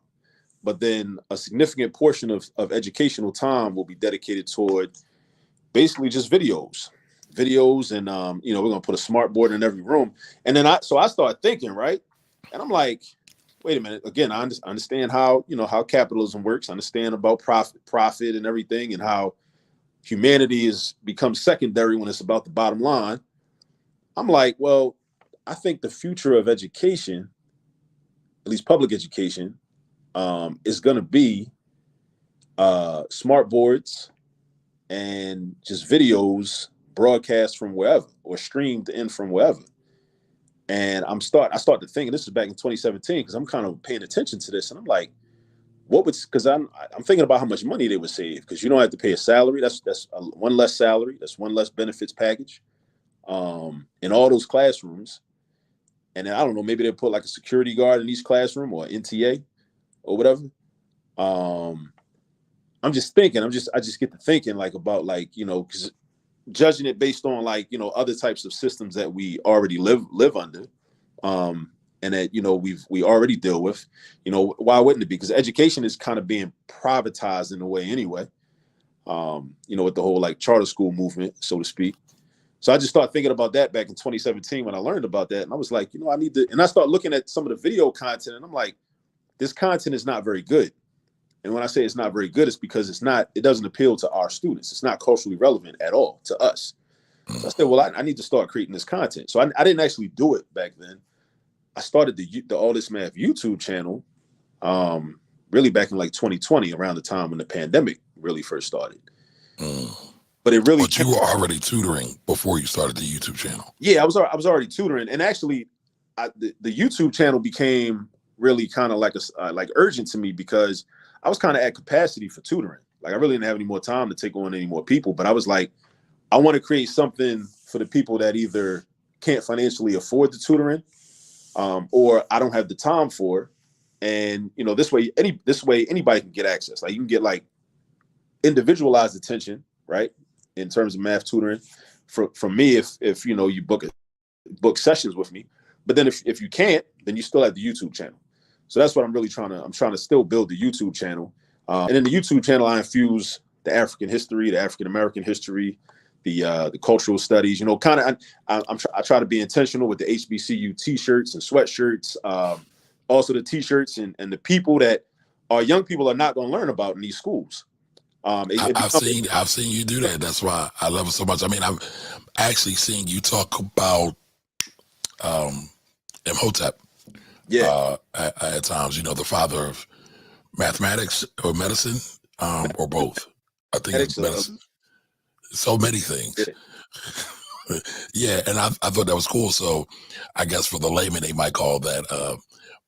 but then a significant portion of educational time will be dedicated toward basically just videos, and we're gonna put a smart board in every room. And then I started thinking, right, and I'm like, wait a minute. Again, I understand how how capitalism works. I understand about profit and everything, and how humanity has become secondary when it's about the bottom line. I'm like, well, I think the future of education, at least public education, is going to be smart boards and just videos broadcast from wherever or streamed in from wherever. And I started thinking, this is back in 2017, because I'm kind of paying attention to this, and I'm like, because I'm thinking about how much money they would save, because you don't have to pay a salary. That's one less salary. That's one less benefits package in all those classrooms. And then I don't know, maybe they put like a security guard in each classroom or NTA or whatever. I'm just thinking, I just get to thinking like about like, because judging it based on like, other types of systems that we already live under, and that, we already deal with, why wouldn't it be? Because education is kind of being privatized in a way anyway, with the whole like charter school movement, so to speak. So I just started thinking about that back in 2017 when I learned about that. And I was like, I need to, and I started looking at some of the video content, and I'm like, this content is not very good. And when I say it's not very good, it's because it doesn't appeal to our students. It's not culturally relevant at all to us. So I said, well, I need to start creating this content. So I didn't actually do it back then. I started the All This Math YouTube channel really back in like 2020, around the time when the pandemic really first started. But it really. But you were already tutoring before you started the YouTube channel. Yeah, I was already tutoring, and actually, the YouTube channel became really kind of like like urgent to me, because I was kind of at capacity for tutoring. Like I really didn't have any more time to take on any more people. But I was like, I want to create something for the people that either can't financially afford the tutoring, or I don't have the time for. And this way anybody can get access. Like you can get like individualized attention, right? In terms of math tutoring from me, if you book sessions with me. But then if you can't, then you still have the YouTube channel. So that's what I'm really trying to still build the YouTube channel. And in the YouTube channel, I infuse the African history, the African American history, the cultural studies. I try to be intentional with the HBCU T-shirts and sweatshirts. Also the T-shirts and the people that our young people are not going to learn about in these schools. It becomes I've seen you do that. That's why I love it so much. I mean, I've actually seen you talk about Imhotep yeah, at times. You know, the father of mathematics or medicine, or both. I think it's mathematics, medicine. So many things. yeah, Yeah, and I thought that was cool. So I guess for the layman, they might call that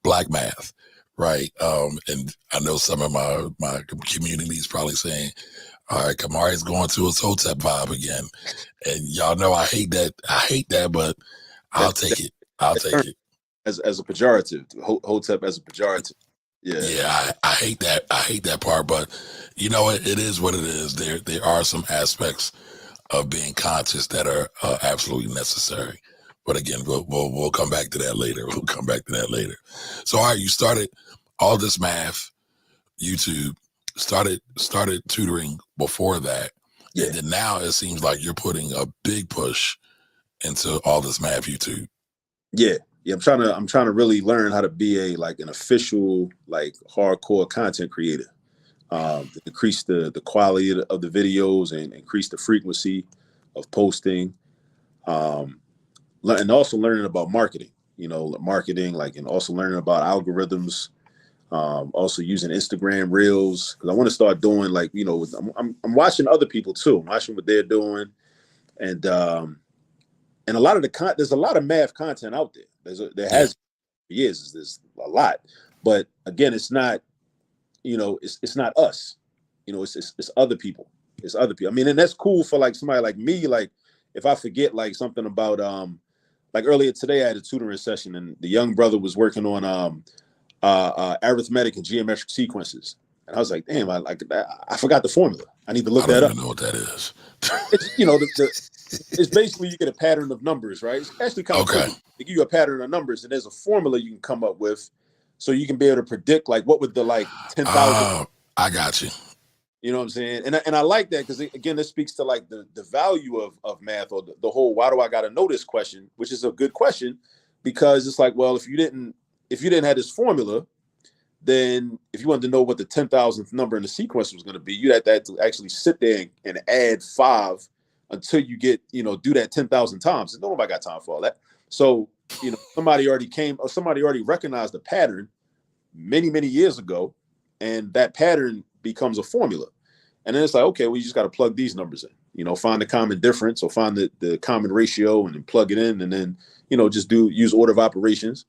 black math, right? And I know some of my community is probably saying, all right, Kamari's going to his Hotep vibe again. And y'all know I hate that. I hate that, but I'll that, take it. I'll take term it. as a pejorative, Hotep as a pejorative. Yeah, Yeah, I hate that. I hate that part, but you know, it is what it is. There are some aspects of being conscious that are absolutely necessary. But again, we'll come back to that later. We'll come back to that later. So, all right, you started all this math, YouTube, started tutoring before that, yeah, and then now it seems like you're putting a big push into all this math YouTube. yeah, yeah. I'm trying to really learn how to be an official hardcore content creator. To increase the quality of the videos and increase the frequency of posting. Um, and also learning about marketing. Marketing, and also learning about algorithms. Also using Instagram Reels, because I want to start doing I'm watching other people too. I'm watching what they're doing, and a lot of there's a lot of math content out there. There Yeah, has for years. There's a lot, but again, it's not it's not us. It's other people. It's other people. I mean, and that's cool for somebody like me. Like if I forget something about earlier today, I had a tutoring session, and the young brother was working on arithmetic and geometric sequences. And I was like, damn, I forgot the formula. I need to look I don't that up. even know what that is. It's it's basically you get a pattern of numbers, right? It's actually kind of Okay. cool. They give you a pattern of numbers, and there's a formula you can come up with, so you can be able to predict what would the 10,000. I got you. You know what I'm saying? And I like that because again, this speaks to the value of math, or the whole why do I got to know this question, which is a good question, because it's well, if you didn't have this formula, then if you wanted to know what the 10,000th number in the sequence was going to be, you'd have to actually sit there and add 5 until you get, do that 10,000 times. And nobody got time for all that. So, somebody already recognized the pattern many, many years ago, and that pattern becomes a formula. And then it's okay, well, you just got to plug these numbers in, find the common difference or find the common ratio and then plug it in, and then, just use order of operations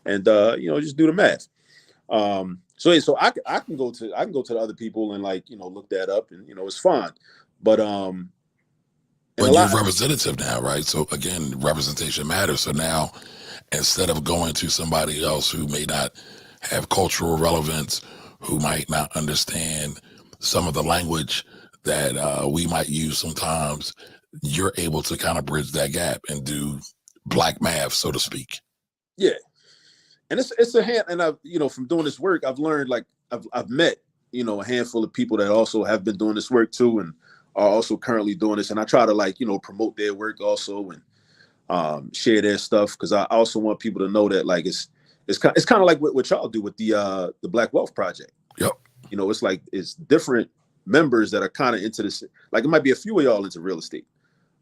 and, just do the math. So I can go to the other people and look that up, and it's fine. But But you're representative now, right? So again, representation matters. So now, instead of going to somebody else who may not have cultural relevance, who might not understand some of the language that we might use sometimes, you're able to kind of bridge that gap and do black math, so to speak. yeah, and it's a hand. And I've from doing this work, I've learned I've met a handful of people that also have been doing this work too, and are also currently doing this. And I try to promote their work also, and share their stuff, because I also want people to know that it's kind of like what y'all do with the Black Wealth Project. Yep. It's different members that are kind of into this. It might be a few of y'all into real estate,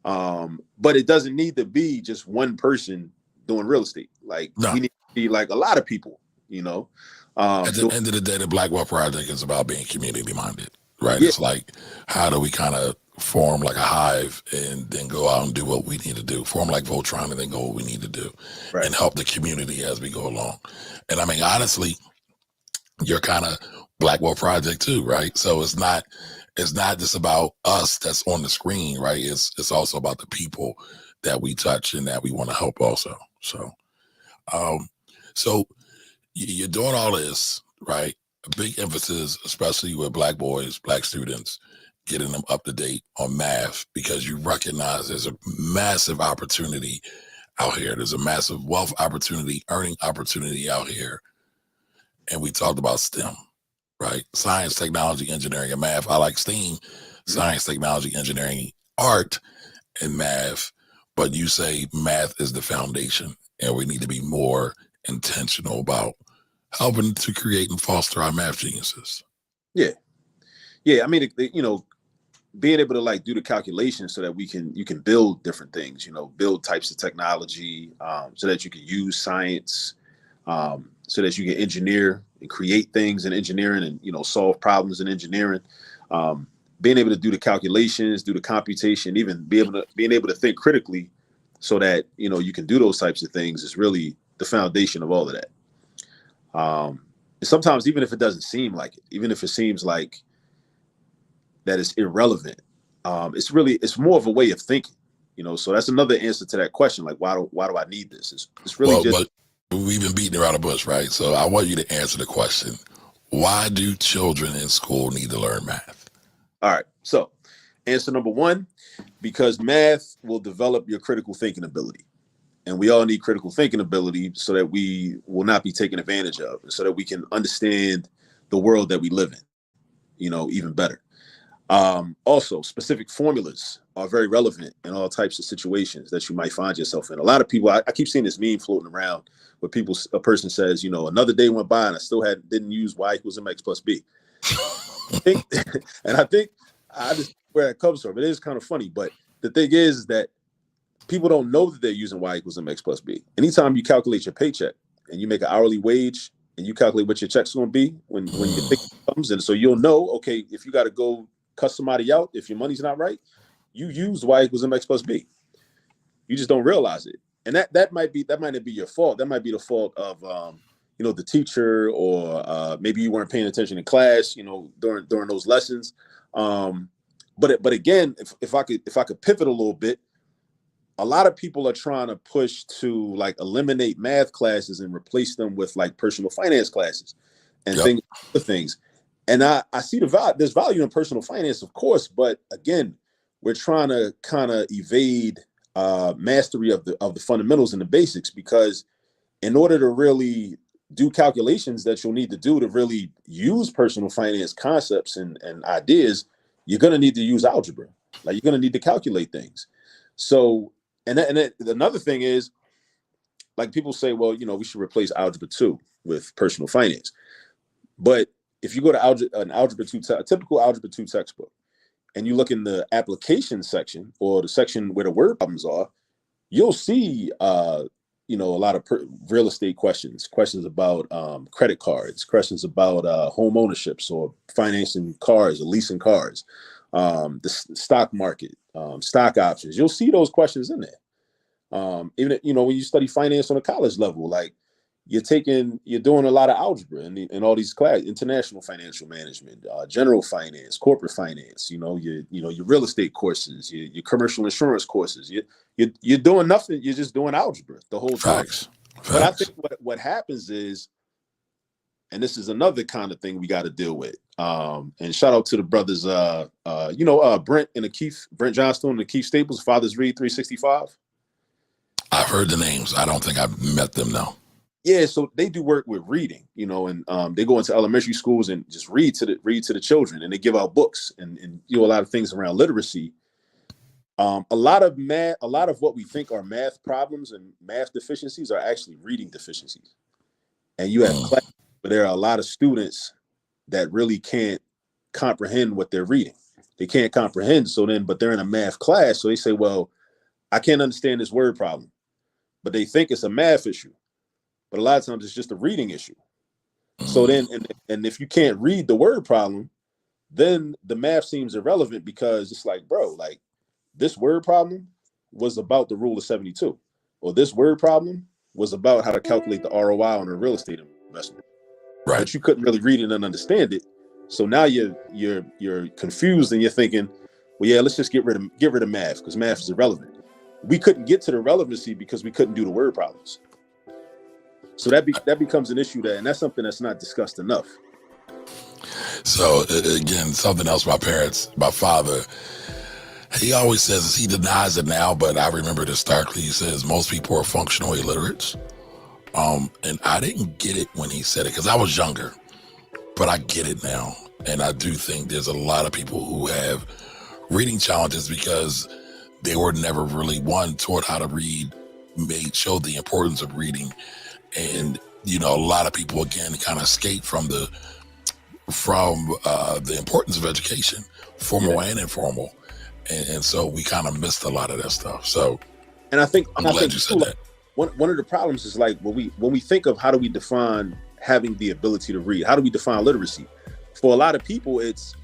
but it doesn't need to be just one person doing real estate. No. We need to be a lot of people. At the end of the day, the Black Wealth Project is about being community minded, right? Yeah. It's how do we kind of form like a hive and then go out and do what we need to do, form like Voltron and then go what we need to do, Right. and help the community as we go along. And I mean, honestly, you're kind of Black Wealth Project too, right? So it's not just about us that's on the screen, right? It's also about the people that we touch and that we want to help also. So, so you're doing all this, right? A big emphasis, especially with Black boys, Black students, getting them up to date on math, because you recognize there's a massive opportunity out here. There's a massive wealth opportunity, earning opportunity out here. And we talked about STEM, right? Science, technology, engineering, and math. I like STEAM, science, technology, engineering, art, and math. But you say math is the foundation, and we need to be more intentional about helping to create and foster our math geniuses. Yeah. Yeah, I mean, being able to like do the calculations so that you can build different things, build types of technology, so that you can use science, so that you can engineer and create things in engineering and, solve problems in engineering. Being able to do the calculations, do the computation, even being able to think critically so that, you can do those types of things is really the foundation of all of that. And sometimes even if it doesn't seem like it, even if it seems like that is irrelevant, it's more of a way of thinking, so that's another answer to that question. Like, why do I need this? It's really But we've been beating around the bush, right? So I want you to answer the question: why do children in school need to learn math? All right. So answer number one, because math will develop your critical thinking ability. And we all need critical thinking ability so that we will not be taken advantage of, so that we can understand the world that we live in, even better. Also, specific formulas are very relevant in all types of situations that you might find yourself in. A lot of people, I keep seeing this meme floating around where a person says, another day went by and I still didn't use y equals mx plus b. And I think I just where it comes from. It is kind of funny, but the thing is that people don't know that they're using y equals mx plus b. Anytime you calculate your paycheck and you make an hourly wage and you calculate what your check's going to be when your thing comes, and so you'll know, okay, if you got to go cuss somebody out, if your money's not right, you use y equals mx plus b. You just don't realize it, and that might not be your fault. That might be the fault of the teacher, or maybe you weren't paying attention in class, during those lessons. But again, if I could pivot a little bit, a lot of people are trying to push to like eliminate math classes and replace them with like personal finance classes and things. And I see there's value in personal finance, of course, but again, we're trying to kind of evade mastery of the fundamentals and the basics, because in order to really do calculations that you'll need to do to really use personal finance concepts and ideas, you're going to need to use algebra. Like, you're going to need to calculate things. So, and another thing is, like, people say, well, we should replace algebra 2 with personal finance. But if you go to a typical algebra 2 textbook, and you look in the application section, or the section where the word problems are, you'll see a lot of real estate questions about credit cards, questions about home ownerships, or financing cars or leasing cars, the stock market, stock options. You'll see those questions in there. Even when you study finance on a college level, like, you're doing a lot of algebra in all these classes: international financial management, general finance, corporate finance, your real estate courses, your commercial insurance courses. You're doing nothing. You're just doing algebra the whole time. Facts. But I think what happens is, and this is another kind of thing we got to deal with. And shout out to the brothers, Brent and Keith, Brent Johnstone and Keith Staples, Fathers Read 365. I've heard the names. I don't think I've met them, though. Yeah, so they do work with reading, and they go into elementary schools and just read to the children, and they give out books and a lot of things around literacy. A lot of what we think are math problems and math deficiencies are actually reading deficiencies. And you have class where there are a lot of students that really can't comprehend what they're reading. They can't comprehend, but they're in a math class, so they say, well, I can't understand this word problem, but they think it's a math issue. But a lot of times it's just a reading issue. So then, and if you can't read the word problem, then the math seems irrelevant, because it's like, bro, like, this word problem was about the rule of 72, or this word problem was about how to calculate the ROI on a real estate investment. Right. But you couldn't really read it and understand it. So now you're confused, and you're thinking, well, yeah, let's just get rid of math, because math is irrelevant. We couldn't get to the relevancy because we couldn't do the word problems. So that becomes an issue and that's something that's not discussed enough. So again, something else my father, he always says, he denies it now, but I remember this starkly. He says most people are functional illiterates. And I didn't get it when he said it, because I was younger, but I get it now. And I do think there's a lot of people who have reading challenges because they were never really taught how to read, showed the importance of reading. And, a lot of people, again, kind of escape from the from the importance of education, formal and informal. And so we kind of missed a lot of that stuff. So And I think, I'm glad you said that. One of the problems is like when we think of how do we define having the ability to read, how do we define literacy? For a lot of people, it's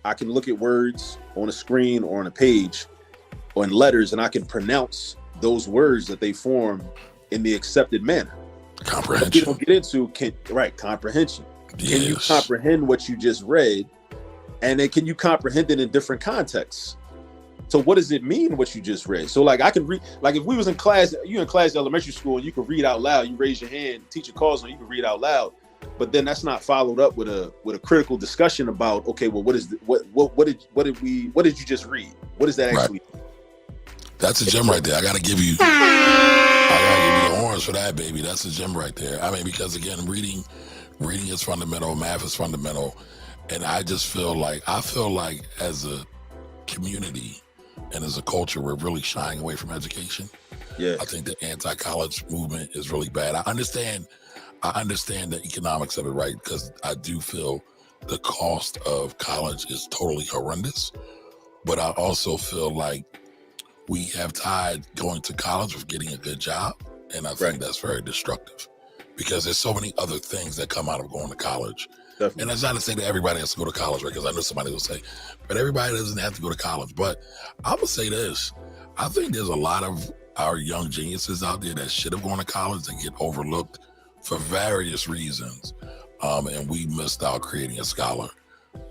I can look at words on a screen or on a page or in letters, and I can pronounce those words that they form in the accepted manner. Comprehension. We don't get into comprehension. Yes. Can you comprehend what you just read, and then can you comprehend it in different contexts? So what does it mean what you just read? So like I can read, like if we was in class, you in class elementary school, and you could read out loud. You raise your hand, teacher calls on you, can read out loud. But then that's not followed up with a critical discussion about, okay, well, what did you just read? What does that actually mean? That's a gem right there. I gotta give you the horns for that, baby. That's a gem right there. I mean, because again, reading is fundamental, math is fundamental. And I feel like as a community and as a culture, we're really shying away from education. Yeah. I think the anti-college movement is really bad. I understand the economics of it, right? Because I do feel the cost of college is totally horrendous. But I also feel like we have tied going to college with getting a good job. And I think that's very destructive because there's so many other things that come out of going to college. Definitely. And that's not to say that everybody has to go to college, right? Because I know somebody will say, but everybody doesn't have to go to college. But I would say this, I think there's a lot of our young geniuses out there that should have gone to college that get overlooked for various reasons. And we missed out creating a scholar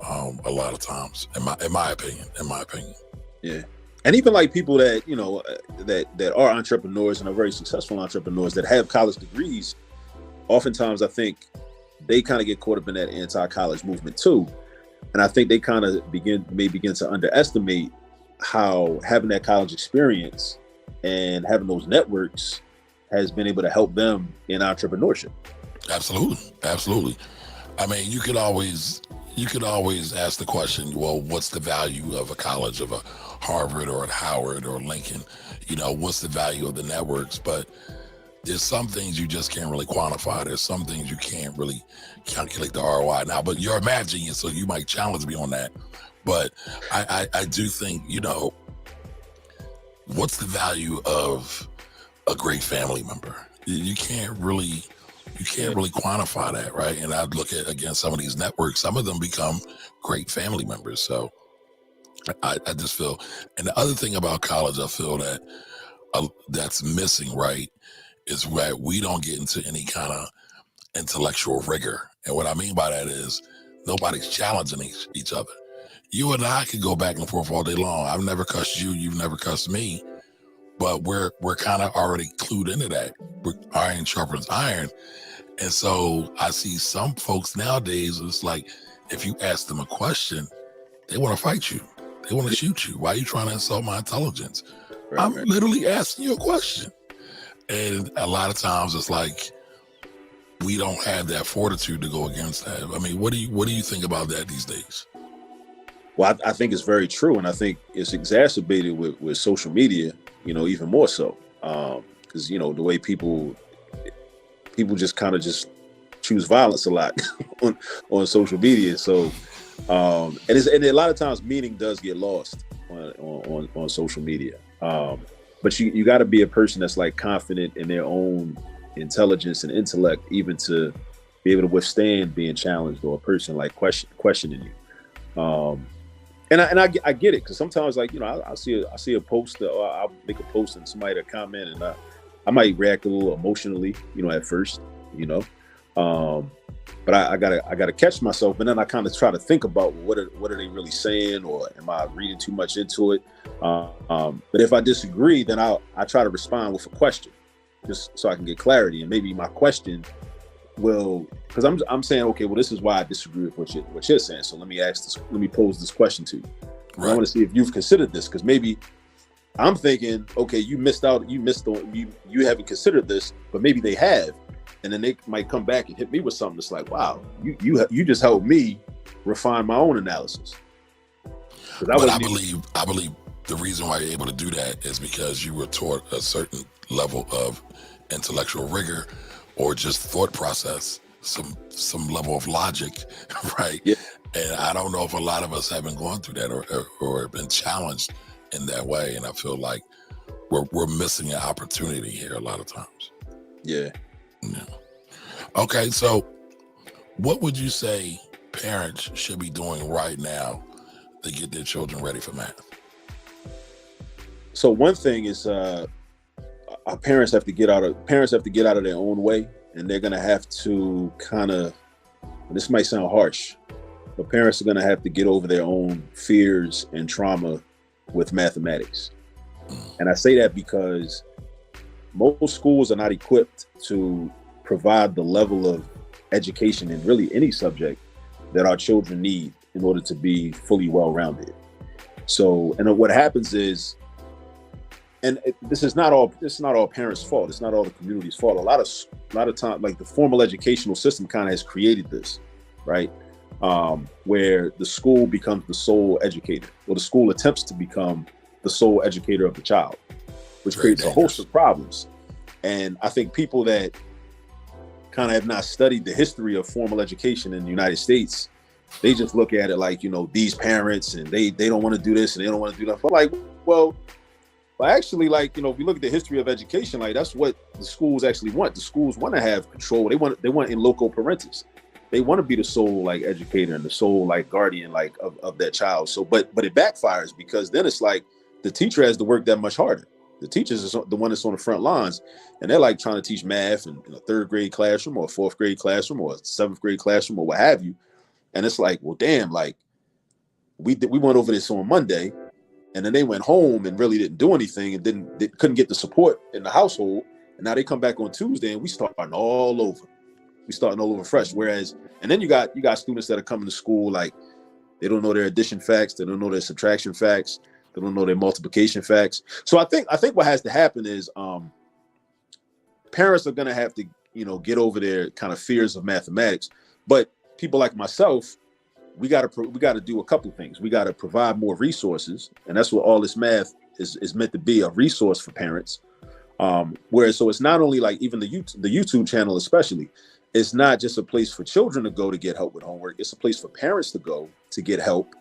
a lot of times, in my opinion. Yeah. And even like people that, you know, that are entrepreneurs and are very successful entrepreneurs that have college degrees, oftentimes I think they kind of get caught up in that anti-college movement too. And I think they kind of begin to underestimate how having that college experience and having those networks has been able to help them in entrepreneurship. Absolutely. I mean, you could always ask the question, well, what's the value of a college, of a Harvard or at Howard or Lincoln? You know, what's the value of the networks? But there's some things you just can't really quantify. There's some things you can't really calculate the ROI now, but you're a math genius, so you might challenge me on that. But I do think, you know, what's the value of a great family member? You can't really quantify that, right? And I'd look at, again, some of these networks, some of them become great family members. So I just feel, and the other thing about college, I feel that that's missing, right, is that we don't get into any kind of intellectual rigor. And what I mean by that is nobody's challenging each other. You and I could go back and forth all day long. I've never cussed you, you've never cussed me, but we're kind of already clued into that. Iron sharpens iron. And so I see some folks nowadays, it's like, if you ask them a question, they want to fight you. They want to shoot you. Why are you trying to insult my intelligence? I'm literally asking you a question. And a lot of times it's like, we don't have that fortitude to go against that. I mean, what do you think about that these days? Well, I think it's very true. And I think it's exacerbated with social media, you know, even more so. Because, you know, the way people just kind of just choose violence a lot on social media. So, and a lot of times meaning does get lost on social media. But you got to be a person that's like confident in their own intelligence and intellect, even to be able to withstand being challenged, or a person like questioning you. And I get it, because sometimes, like, you know, I see a post, or I'll make a post and somebody to comment, and I might react a little emotionally, you know, at first, you know. But I gotta catch myself, and then I kind of try to think about what are they really saying, or am I reading too much into it? But if I disagree, then I try to respond with a question, just so I can get clarity. And maybe my question will, because I'm saying, okay, well, this is why I disagree with what you're saying. So let me pose this question to you. Right. I want to see if you've considered this, because maybe I'm thinking, okay, you haven't considered this, but maybe they have. And then they might come back and hit me with something that's like, wow, you just helped me refine my own analysis. But I believe the reason why you're able to do that is because you were taught a certain level of intellectual rigor, or just thought process, some level of logic, right? Yeah. And I don't know if a lot of us haven't gone through that or been challenged in that way. And I feel like we're missing an opportunity here a lot of times. Yeah. Yeah. Okay, so what would you say parents should be doing right now to get their children ready for math? So one thing is our parents have to get out of their own way, and they're gonna have to kind of, this might sound harsh, but parents are gonna have to get over their own fears and trauma with mathematics. And I say that because most schools are not equipped to provide the level of education in really any subject that our children need in order to be fully well-rounded. So, and what happens is, and this is not all parents' fault. It's not all the community's fault. A lot of time, like the formal educational system kind of has created this, right? Where the school becomes the sole educator, or the school attempts to become the sole educator of the child, which creates a host of problems. And I think people that kind of have not studied the history of formal education in the United States, they just look at it like, these parents, and they don't want to do this and they don't want to do that. But like, well, actually, like, if you look at the history of education, like that's what the schools actually want. The schools want to have control. They want in loco parentis. They want to be the sole like educator and the sole like guardian like of that child. So, but it backfires, because then it's like the teacher has to work that much harder. The teachers is the one that's on the front lines, and they're like trying to teach math in a third grade classroom or a fourth grade classroom or a seventh grade classroom or what have you. And it's like, well, damn, like we went over this on Monday, and then they went home and really didn't do anything and couldn't get the support in the household. And now they come back on Tuesday and we starting all over. We starting all over fresh. Whereas, and then you got students that are coming to school, like they don't know their addition facts, they don't know their subtraction facts, they don't know their multiplication facts. So I think what has to happen is parents are gonna have to, get over their kind of fears of mathematics. But people like myself, we got to do a couple things. We got to provide more resources, and that's what all this math is meant to be, a resource for parents. Whereas, so it's not only like even the YouTube channel, especially, it's not just a place for children to go to get help with homework. It's a place for parents to go to get help,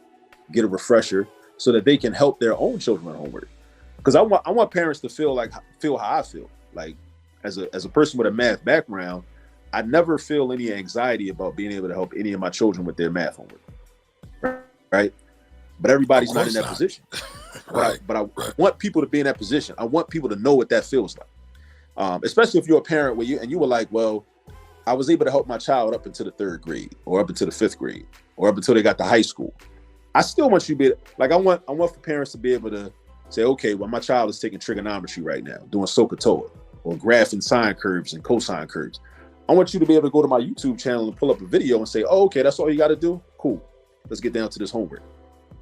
get a refresher, so that they can help their own children with homework. Because I want parents to feel how I feel. Like as a person with a math background, I never feel any anxiety about being able to help any of my children with their math homework. Right? But everybody's not in that position. Right. But I want people to be in that position. I want people to know what that feels like. Especially if you're a parent where you were like, well, I was able to help my child up into the third grade or up into the fifth grade or up until they got to high school. I still want you to be like, I want for parents to be able to say, okay, well, my child is taking trigonometry right now, doing SOHCAHTOA or graphing sine curves and cosine curves. I want you to be able to go to my YouTube channel and pull up a video and say, oh, okay, that's all you got to do. Cool. Let's get down to this homework.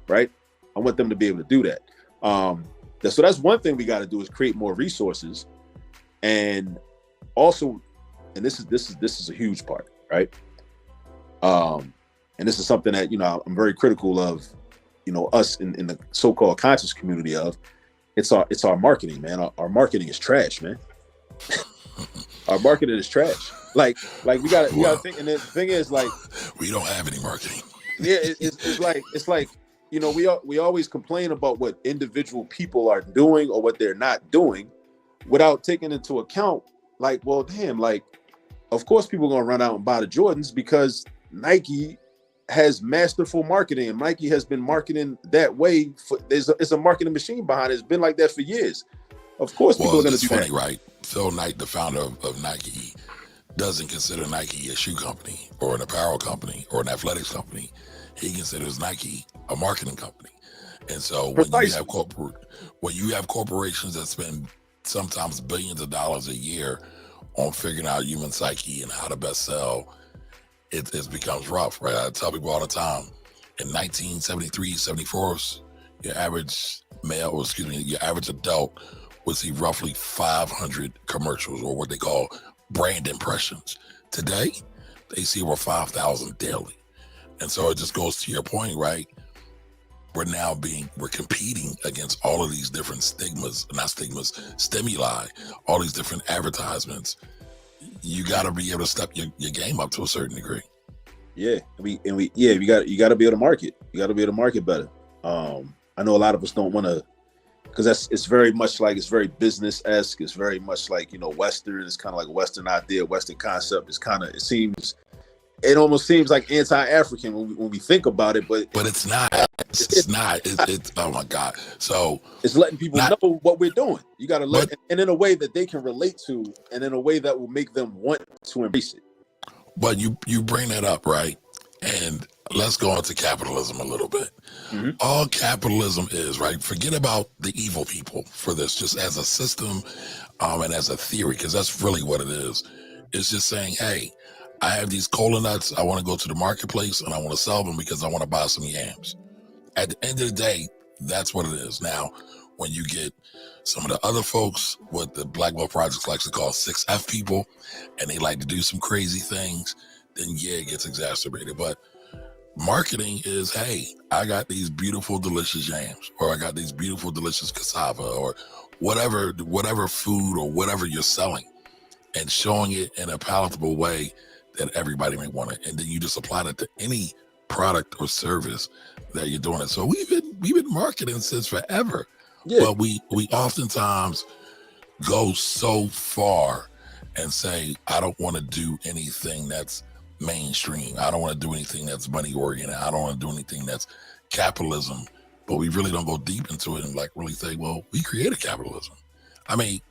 Right. I want them to be able to do that. So that's one thing we got to do, is create more resources. And also, and this is a huge part. Right. And this is something that, I'm very critical of, us in the so-called conscious community of. It's our marketing, man. Our marketing is trash, man. Our marketing is trash. Like we gotta think. And the thing is, like, we don't have any marketing. Yeah, it's like we always complain about what individual people are doing or what they're not doing, without taking into account, like, well, damn, like, of course people are gonna run out and buy the Jordans because Nike has masterful marketing, and Nike has been marketing that way. It's a marketing machine behind it. It's been like that for years. Of course, people are going to do funny, that. Right? Phil Knight, the founder of Nike, doesn't consider Nike a shoe company or an apparel company or an athletics company. He considers Nike a marketing company. And so when you have corporations that spend sometimes billions of dollars a year on figuring out human psyche and how to best sell, it becomes rough, right? I tell people all the time, in 1973, 74, your average your average adult would see roughly 500 commercials, or what they call brand impressions. Today, they see over 5,000 daily. And so it just goes to your point, right? We're competing against all of these different stimuli, all these different advertisements. you got to be able to step your game up to a certain degree. Yeah, you got to be able to market. You got to be able to market better. I know a lot of us don't want to, because it's very much like, it's very business-esque. It's very much like, you know, Western. It's kind of like a Western idea, Western concept. It almost seems like anti-African when we think about it, but it's not. It's not. It's oh my God. So it's letting people know what we're doing. You got to let, and in a way that they can relate to, and in a way that will make them want to embrace it. But you bring that up, right? And let's go into capitalism a little bit. Mm-hmm. All capitalism is, right? Forget about the evil people for this, just as a system and as a theory, because that's really what it is. It's just saying, hey, I have these cola nuts. I want to go to the marketplace and I want to sell them because I want to buy some yams. At the end of the day, that's what it is. Now, when you get some of the other folks, what the Black Wealth Project likes to call 6F people, and they like to do some crazy things, then yeah, it gets exacerbated. But marketing is, hey, I got these beautiful, delicious yams, or I got these beautiful, delicious cassava, or whatever food or whatever you're selling, and showing it in a palatable way that everybody may want it. And then you just apply that to any product or service that you're doing it. So we've been marketing since forever. Yeah. But we oftentimes go so far and say, I don't want to do anything that's mainstream. I don't want to do anything that's money oriented. I don't want to do anything that's capitalism. But we really don't go deep into it and like really say, well, we created capitalism. I mean,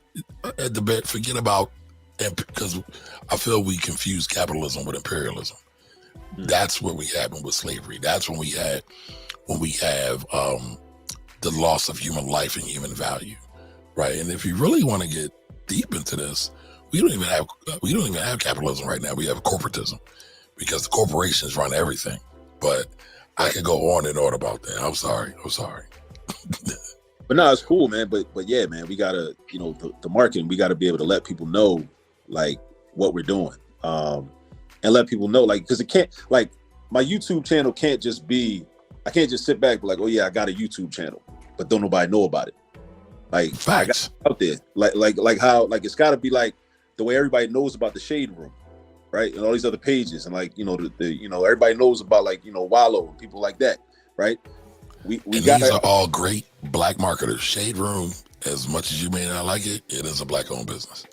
at the bit, forget about, because I feel we confuse capitalism with imperialism. That's what we happened with slavery. That's when we have the loss of human life and human value, right? And if you really want to get deep into this, we don't even have capitalism right now. We have corporatism, because the corporations run everything. But I could go on and on about that. I'm sorry. But no, it's cool, man. But yeah, man, we gotta, you know, the marketing. We gotta be able to let people know like what we're doing, and let people know, like, because it can't, like, my YouTube channel can't just be, I can't just sit back and be like, oh yeah, I got a YouTube channel, but don't nobody know about it. Like, facts out there, like how, like, it's got to be like the way everybody knows about the Shade Room, right, and all these other pages, and like, you know, the you know, everybody knows about, like, you know, Wallow and people like that, right? We got, these are all great Black marketers. Shade Room, as much as you may not like it, it is a Black-owned business.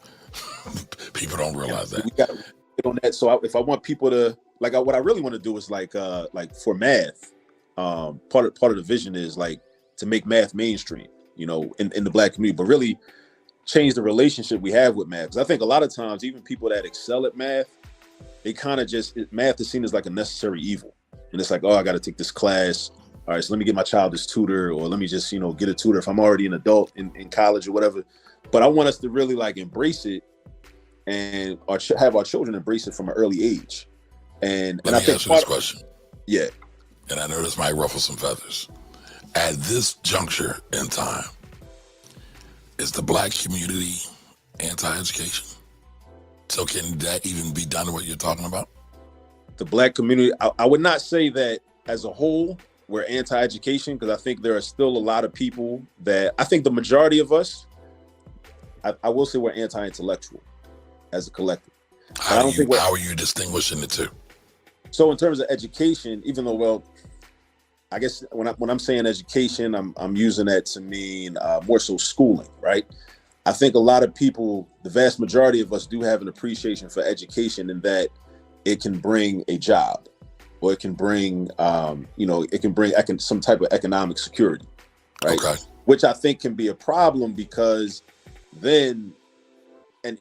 People don't realize that. We got to get on that. So if I want people to, like, what I really want to do is like for math, part of the vision is like to make math mainstream, you know, in the Black community, but really change the relationship we have with math. Because I think a lot of times, even people that excel at math, they kind of just, math is seen as like a necessary evil. And it's like, oh, I got to take this class. All right, so let me get my child this tutor, or let me just, you know, get a tutor if I'm already an adult in college or whatever. But I want us to really like embrace it, and have our children embrace it from an early age. And I think ask you this question. Yeah. And I know this might ruffle some feathers. At this juncture in time, is the Black community anti-education? So can that even be done what you're talking about? The Black community, I would not say that as a whole we're anti-education, because I think there are still a lot of people that, I think the majority of us, I will say we're anti-intellectual as a collective. How are you distinguishing the two? So in terms of education, even though, well, I guess when I'm saying education, I'm using that to mean more so schooling, right? I think a lot of people, the vast majority of us, do have an appreciation for education, in that it can bring a job, or it can bring, it can bring some type of economic security, right? Okay. Which I think can be a problem, because then, and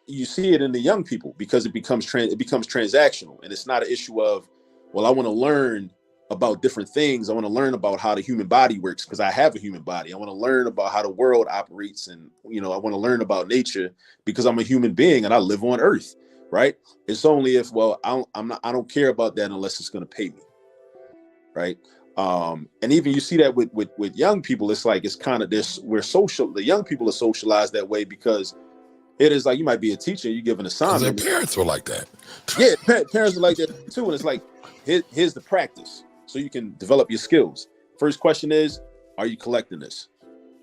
you see it in the young people, because it becomes transactional, and it's not an issue of, well, I want to learn about different things. I want to learn about how the human body works, because I have a human body. I want to learn about how the world operates, and, you know, I want to learn about nature because I'm a human being and I live on Earth, right? It's only if, well, I don't care about that unless it's going to pay me, right? And even you see that with young people, it's like, it's kind of this, the young people are socialized that way, because it is like, you might be a teacher, you give an assignment. Their parents were like that. Yeah, parents are like that too. And it's like, here's the practice, so you can develop your skills. First question is, are you collecting this?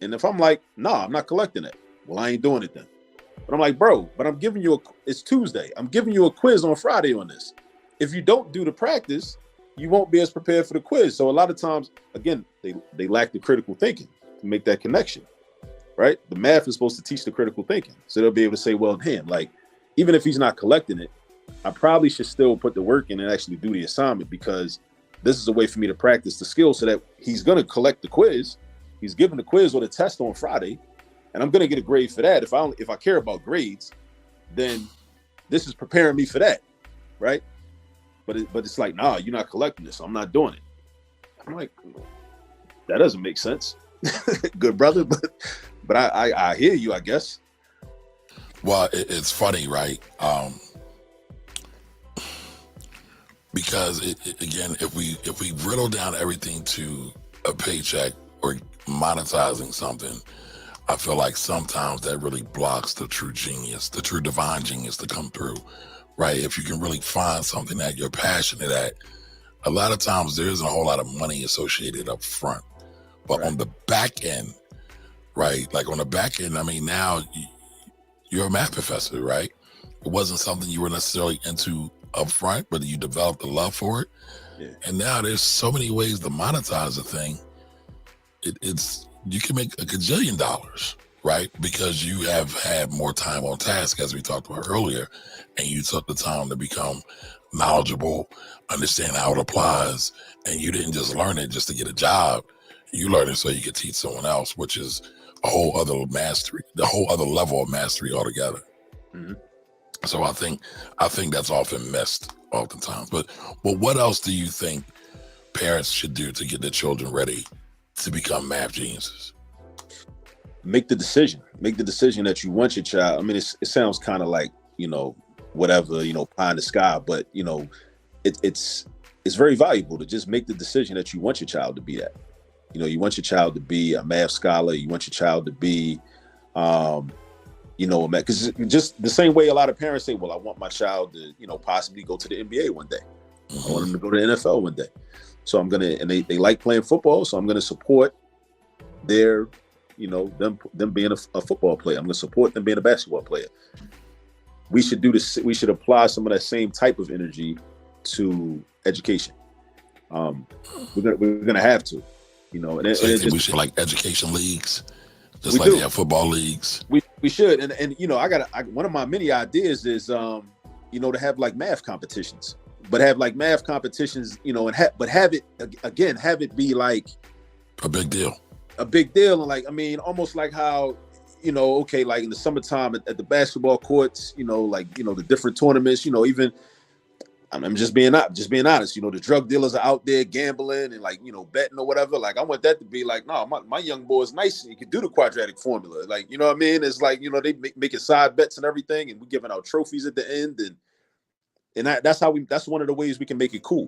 And if I'm like, no, I'm not collecting it, well, I ain't doing it then. But I'm like, bro, but I'm giving you it's Tuesday. I'm giving you a quiz on Friday on this. If you don't do the practice, you won't be as prepared for the quiz. So a lot of times, again, they lack the critical thinking to make that connection, right? The math is supposed to teach the critical thinking. So they'll be able to say, well, damn, like, even if he's not collecting it, I probably should still put the work in and actually do the assignment, because this is a way for me to practice the skill so that he's going to collect the quiz. He's giving the quiz or the test on Friday, and I'm going to get a grade for that. If I care about grades, then this is preparing me for that, right? But it's like, nah, you're not collecting this, so I'm not doing it. I'm like, that doesn't make sense. Good brother, but I hear you, I guess. Well, it's funny, right? Because again, if we riddle down everything to a paycheck or monetizing something, I feel like sometimes that really blocks the true genius, the true divine genius to come through, right? If you can really find something that you're passionate at, a lot of times there isn't a whole lot of money associated up front, but right on the back end, right? Like on the back end, I mean, now you're a math professor, right? It wasn't something you were necessarily into up front, but you developed a love for it. Yeah. And now there's so many ways to monetize a thing. It's you can make a gajillion dollars, right? Because you have had more time on task, as we talked about earlier, and you took the time to become knowledgeable, understand how it applies, and you didn't just learn it just to get a job. You learned it so you could teach someone else, which is a whole other mastery, the whole other level of mastery altogether. Mm-hmm. So I think that's often missed oftentimes. But what else do you think parents should do to get their children ready to become math geniuses? Make the decision that you want your child. I mean, it sounds kind of like, whatever, pie in the sky, but it's very valuable to just make the decision that you want your child to be that. You want your child to be a math scholar. You want your child to be, because just the same way a lot of parents say, well, I want my child to, possibly go to the NBA one day. Mm-hmm. I want them to go to the NFL one day. So I'm and they like playing football. So I'm going to support their, them being a football player. I'm going to support them being a basketball player. We should do this. We should apply some of that same type of energy to education. We're going to have to. So you think we should like education leagues, just like they have football leagues? We should, and one of my many ideas is to have like math competitions, but have like math competitions, and have it be like a big deal, and like, I mean, almost like how okay, like in the summertime at the basketball courts, the different tournaments, even. I'm just being honest. The drug dealers are out there gambling and like, betting or whatever. Like, I want that to be like, no, my young boy is nice. He can do the quadratic formula. Like, you know what I mean? It's like, they making side bets and everything, and we're giving out trophies at the end. And that's one of the ways we can make it cool.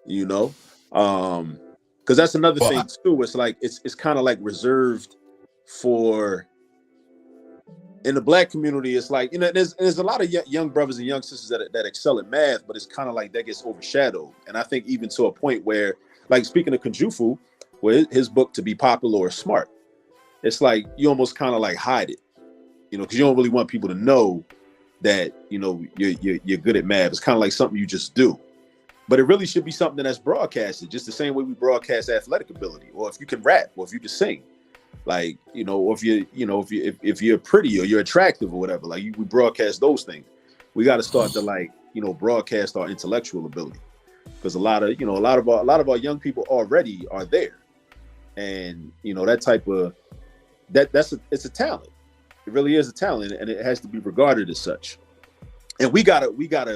Because that's another thing too. It's like, it's kind of like reserved for. In the Black community, it's like, there's a lot of young brothers and young sisters that excel at math, but it's kind of like that gets overshadowed. And I think even to a point where, like, speaking of Kunjufu, where his book To Be Popular or Smart, it's like you almost kind of like hide it, because you don't really want people to know that you're good at math. It's kind of like something you just do, but it really should be something that's broadcasted, just the same way we broadcast athletic ability, or if you can rap, or if you can sing. Like, or if you're pretty or you're attractive or whatever, like we broadcast those things. We got to start to broadcast our intellectual ability, because a lot of our young people already are there, and that type of it's a talent. It really is a talent, and it has to be regarded as such. And we gotta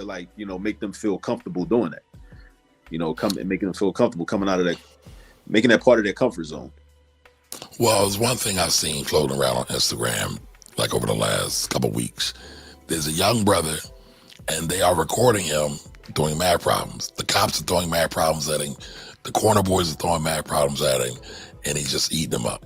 like make them feel comfortable doing that. Making them feel comfortable coming out of that, making that part of their comfort zone. Well, it's one thing I've seen floating around on Instagram, like over the last couple of weeks. There's a young brother, and they are recording him doing math problems. The cops are throwing math problems at him. The corner boys are throwing math problems at him, and he's just eating them up.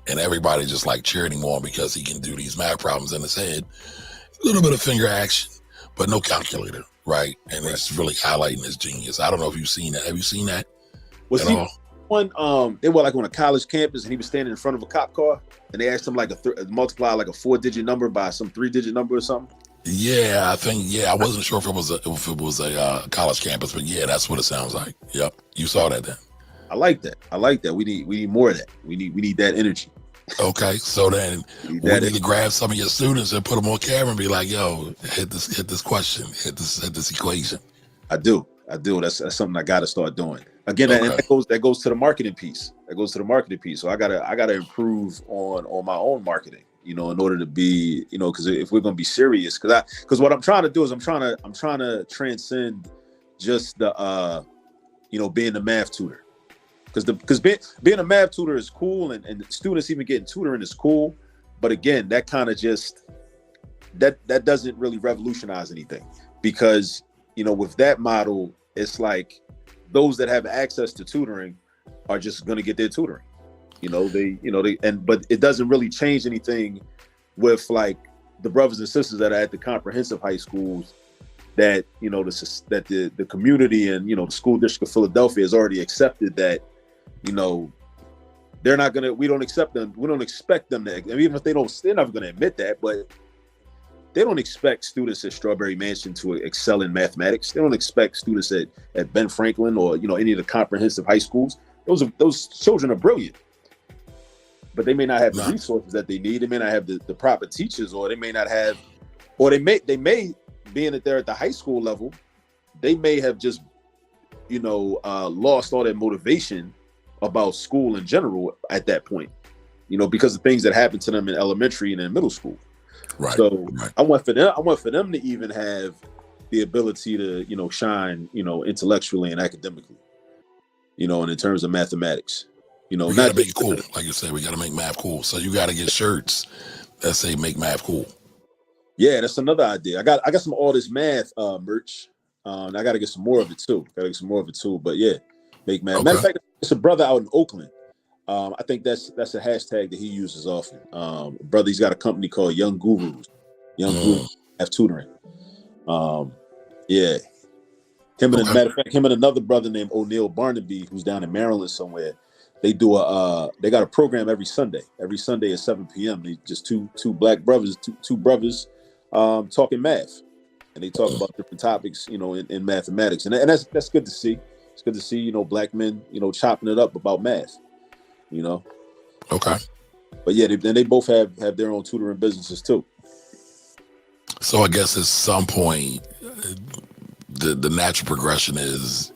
And everybody just like cheering him on because he can do these math problems in his head. A little bit of finger action, but no calculator, right? And it's really highlighting his genius. I don't know if you've seen that. Have you seen that at all? one, they were like on a college campus, and he was standing in front of a cop car, and they asked him like multiply like a 4-digit number by some 3-digit number or something. Yeah, I think. Yeah, I wasn't sure if it was a college campus, but yeah, that's what it sounds like. Yep, you saw that then. I like that. I like that. We need more of that. We need that energy. Okay, so then we need to grab some of your students and put them on camera and be like, "Yo, hit this question, hit this equation." I do. That's something I got to start doing. Again, Okay. and that goes to the marketing piece. So I gotta improve on my own marketing. In order to be, because if we're gonna be serious, because what I'm trying to do is I'm trying to transcend just the being the math tutor. Because being a math tutor is cool, and students even getting tutoring is cool, but again, that kind of just that doesn't really revolutionize anything, because with that model, it's like those that have access to tutoring are just going to get their tutoring. But it doesn't really change anything with like the brothers and sisters that are at the comprehensive high schools, that the community and the school district of Philadelphia has already accepted that. They're not gonna. We don't accept them. We don't expect them to. Even if they're never gonna admit that. But they don't expect students at Strawberry Mansion to excel in mathematics. They don't expect students at Ben Franklin or any of the comprehensive high schools. Those children are brilliant, but they may not have the resources that they need. They may not have the proper teachers, or they may not have, or they may being that they're at the high school level, they may have just lost all their motivation about school in general at that point, because of things that happened to them in elementary and in middle school. Right. So I want for them to even have the ability to, shine, intellectually and academically, and in terms of mathematics, we gotta make it cool. Like you said, we gotta make math cool. So you gotta get shirts that say "Make Math Cool." Yeah, that's another idea. I got some all this math merch. I got to get some more of it too. But yeah, make math. Okay. Matter of fact, it's a brother out in Oakland. I think that's a hashtag that he uses often. Brother, he's got a company called Young Gurus. Gurus Math Tutoring. Yeah. Matter of fact, him and another brother named O'Neal Barnaby, who's down in Maryland somewhere. They do they got a program every Sunday. Every Sunday at 7 p.m. They just two brothers talking math. And they talk about different topics, in mathematics, and that's good to see. It's good to see, black men, chopping it up about math, Okay. But yeah, they both have their own tutoring businesses too. So I guess at some point, the natural progression is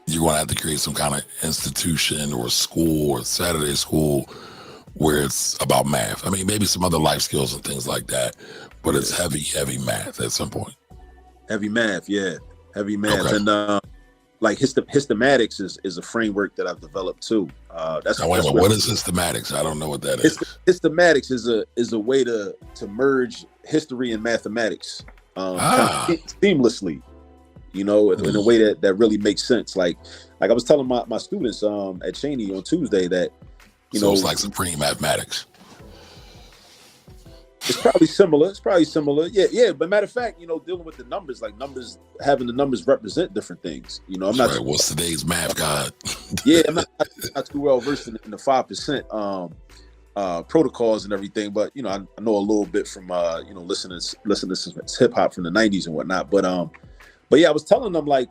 you're going to have to create some kind of institution or school or Saturday school where it's about math. I mean, maybe some other life skills and things like that, but it's heavy math at some point. Heavy math, yeah. Heavy math. Okay. And like hystematics is a framework that I've developed too. What is hystematics? I don't know what that is. Hystematics is a way to merge history and mathematics seamlessly, in a way that really makes sense. Like I was telling my students at Cheney on Tuesday that so it's like supreme mathematics. It's probably similar. Yeah. But matter of fact, dealing with the numbers, having the numbers represent different things. I'm not. Right. What's today's math god? Yeah, I'm not too well versed in the 5% protocols and everything, but I know a little bit from listening to hip hop from the 90s and whatnot. But yeah, I was telling them if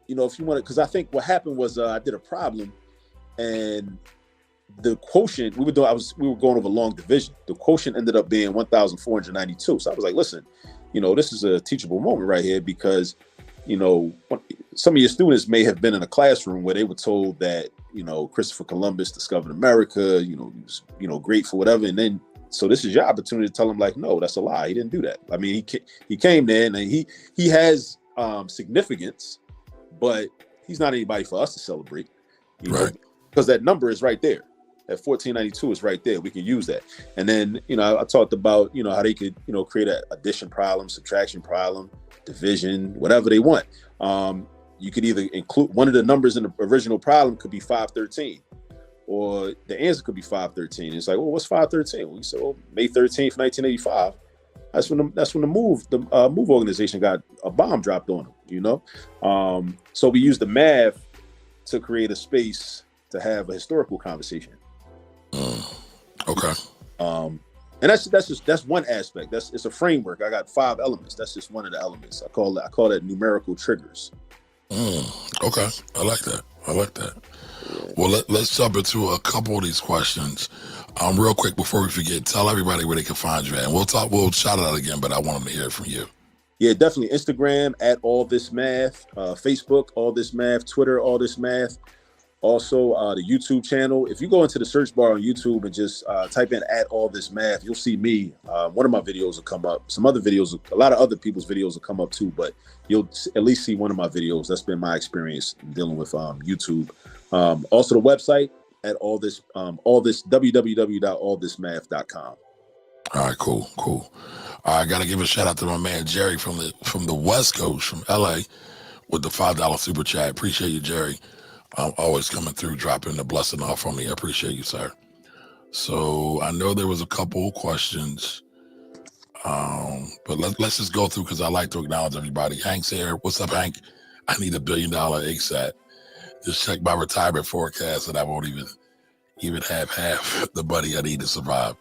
you want to, because I think what happened was I did a problem, and the quotient we were going over long division. The quotient ended up being 1,492. So I was like, listen, this is a teachable moment right here, because some of your students may have been in a classroom where they were told that Christopher Columbus discovered America. He was great for whatever, and then so this is your opportunity to tell them no, that's a lie. He didn't do that. I mean, he came there and he has significance, but he's not anybody for us to celebrate. Because that number is right there. That 1492 is right there. We can use that. And then, I talked about, how they could, create an addition problem, subtraction problem, division, whatever they want. You could either include one of the numbers in the original problem could be 513, or the answer could be 513. It's like, well, what's 513? We said, well, May 13th, 1985. That's when the MOVE organization got a bomb dropped on them, So we used the math to create a space to have a historical conversation. Okay. And that's one aspect. It's a framework. I got 5 elements. That's just one of the elements. I call that numerical triggers. Okay. I like that. Yeah. Well, let's jump into a couple of these questions. Real quick before we forget, tell everybody where they can find you at. And we'll shout it out again, but I want them to hear it from you. Yeah, definitely. Instagram at All This Math, Facebook All This Math, Twitter All This Math. Also, the YouTube channel. If you go into the search bar on YouTube and just type in at All This Math, you'll see me. One of my videos will come up. Some other videos, a lot of other people's videos will come up too, but you'll at least see one of my videos. That's been my experience dealing with YouTube. Also, the website at www.allthismath.com. All right, cool. All right, I got to give a shout out to my man Jerry from the West Coast, from LA, with the $5 super chat. Appreciate you, Jerry. Always coming through, dropping the blessing off on me. I appreciate you, sir. So I know there was a couple questions, but let's just go through because I like to acknowledge everybody. Hank's here. What's up, Hank? I need $1 billion ASAP. Just check my retirement forecast and I won't even have half the money I need to survive.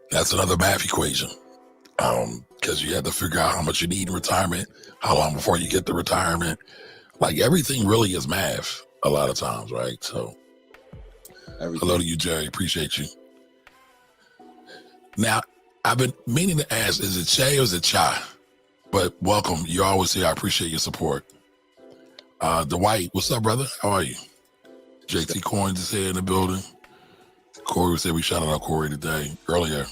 That's another math equation, because you have to figure out how much you need in retirement, how long before you get to retirement. Like, everything really is math a lot of times, right? So hello to you, Jerry. Appreciate you. Now, I've been meaning to ask, is it Che or is it Chai? But welcome. You're always here. I appreciate your support. Dwight, what's up, brother? How are you? JT Coins is here in the building. Corey said we shouted out Corey today, earlier.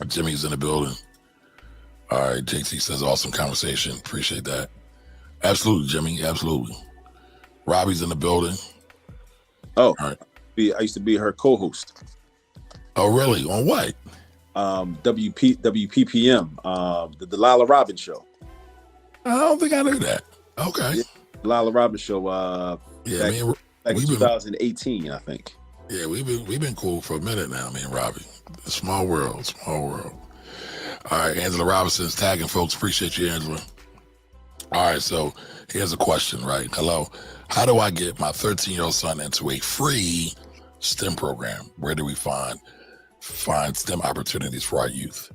Jimmy's in the building. All right, JT says awesome conversation. Appreciate that. Absolutely, Jimmy. Absolutely. Robbie's in the building. Oh, all right. I used to be her co-host. Oh, really? On what? WPPM, the Delilah Robbins show. I don't think I knew that. Okay. Yeah, Delilah Robbins show. Back in 2018, I think. Yeah, we've been cool for a minute now, me and Robbie. Small world. All right, Angela Robinson's tagging folks. Appreciate you, Angela. All right, so here's a question, right? Hello. How do I get my 13-year-old son into a free STEM program? Where do we find STEM opportunities for our youth?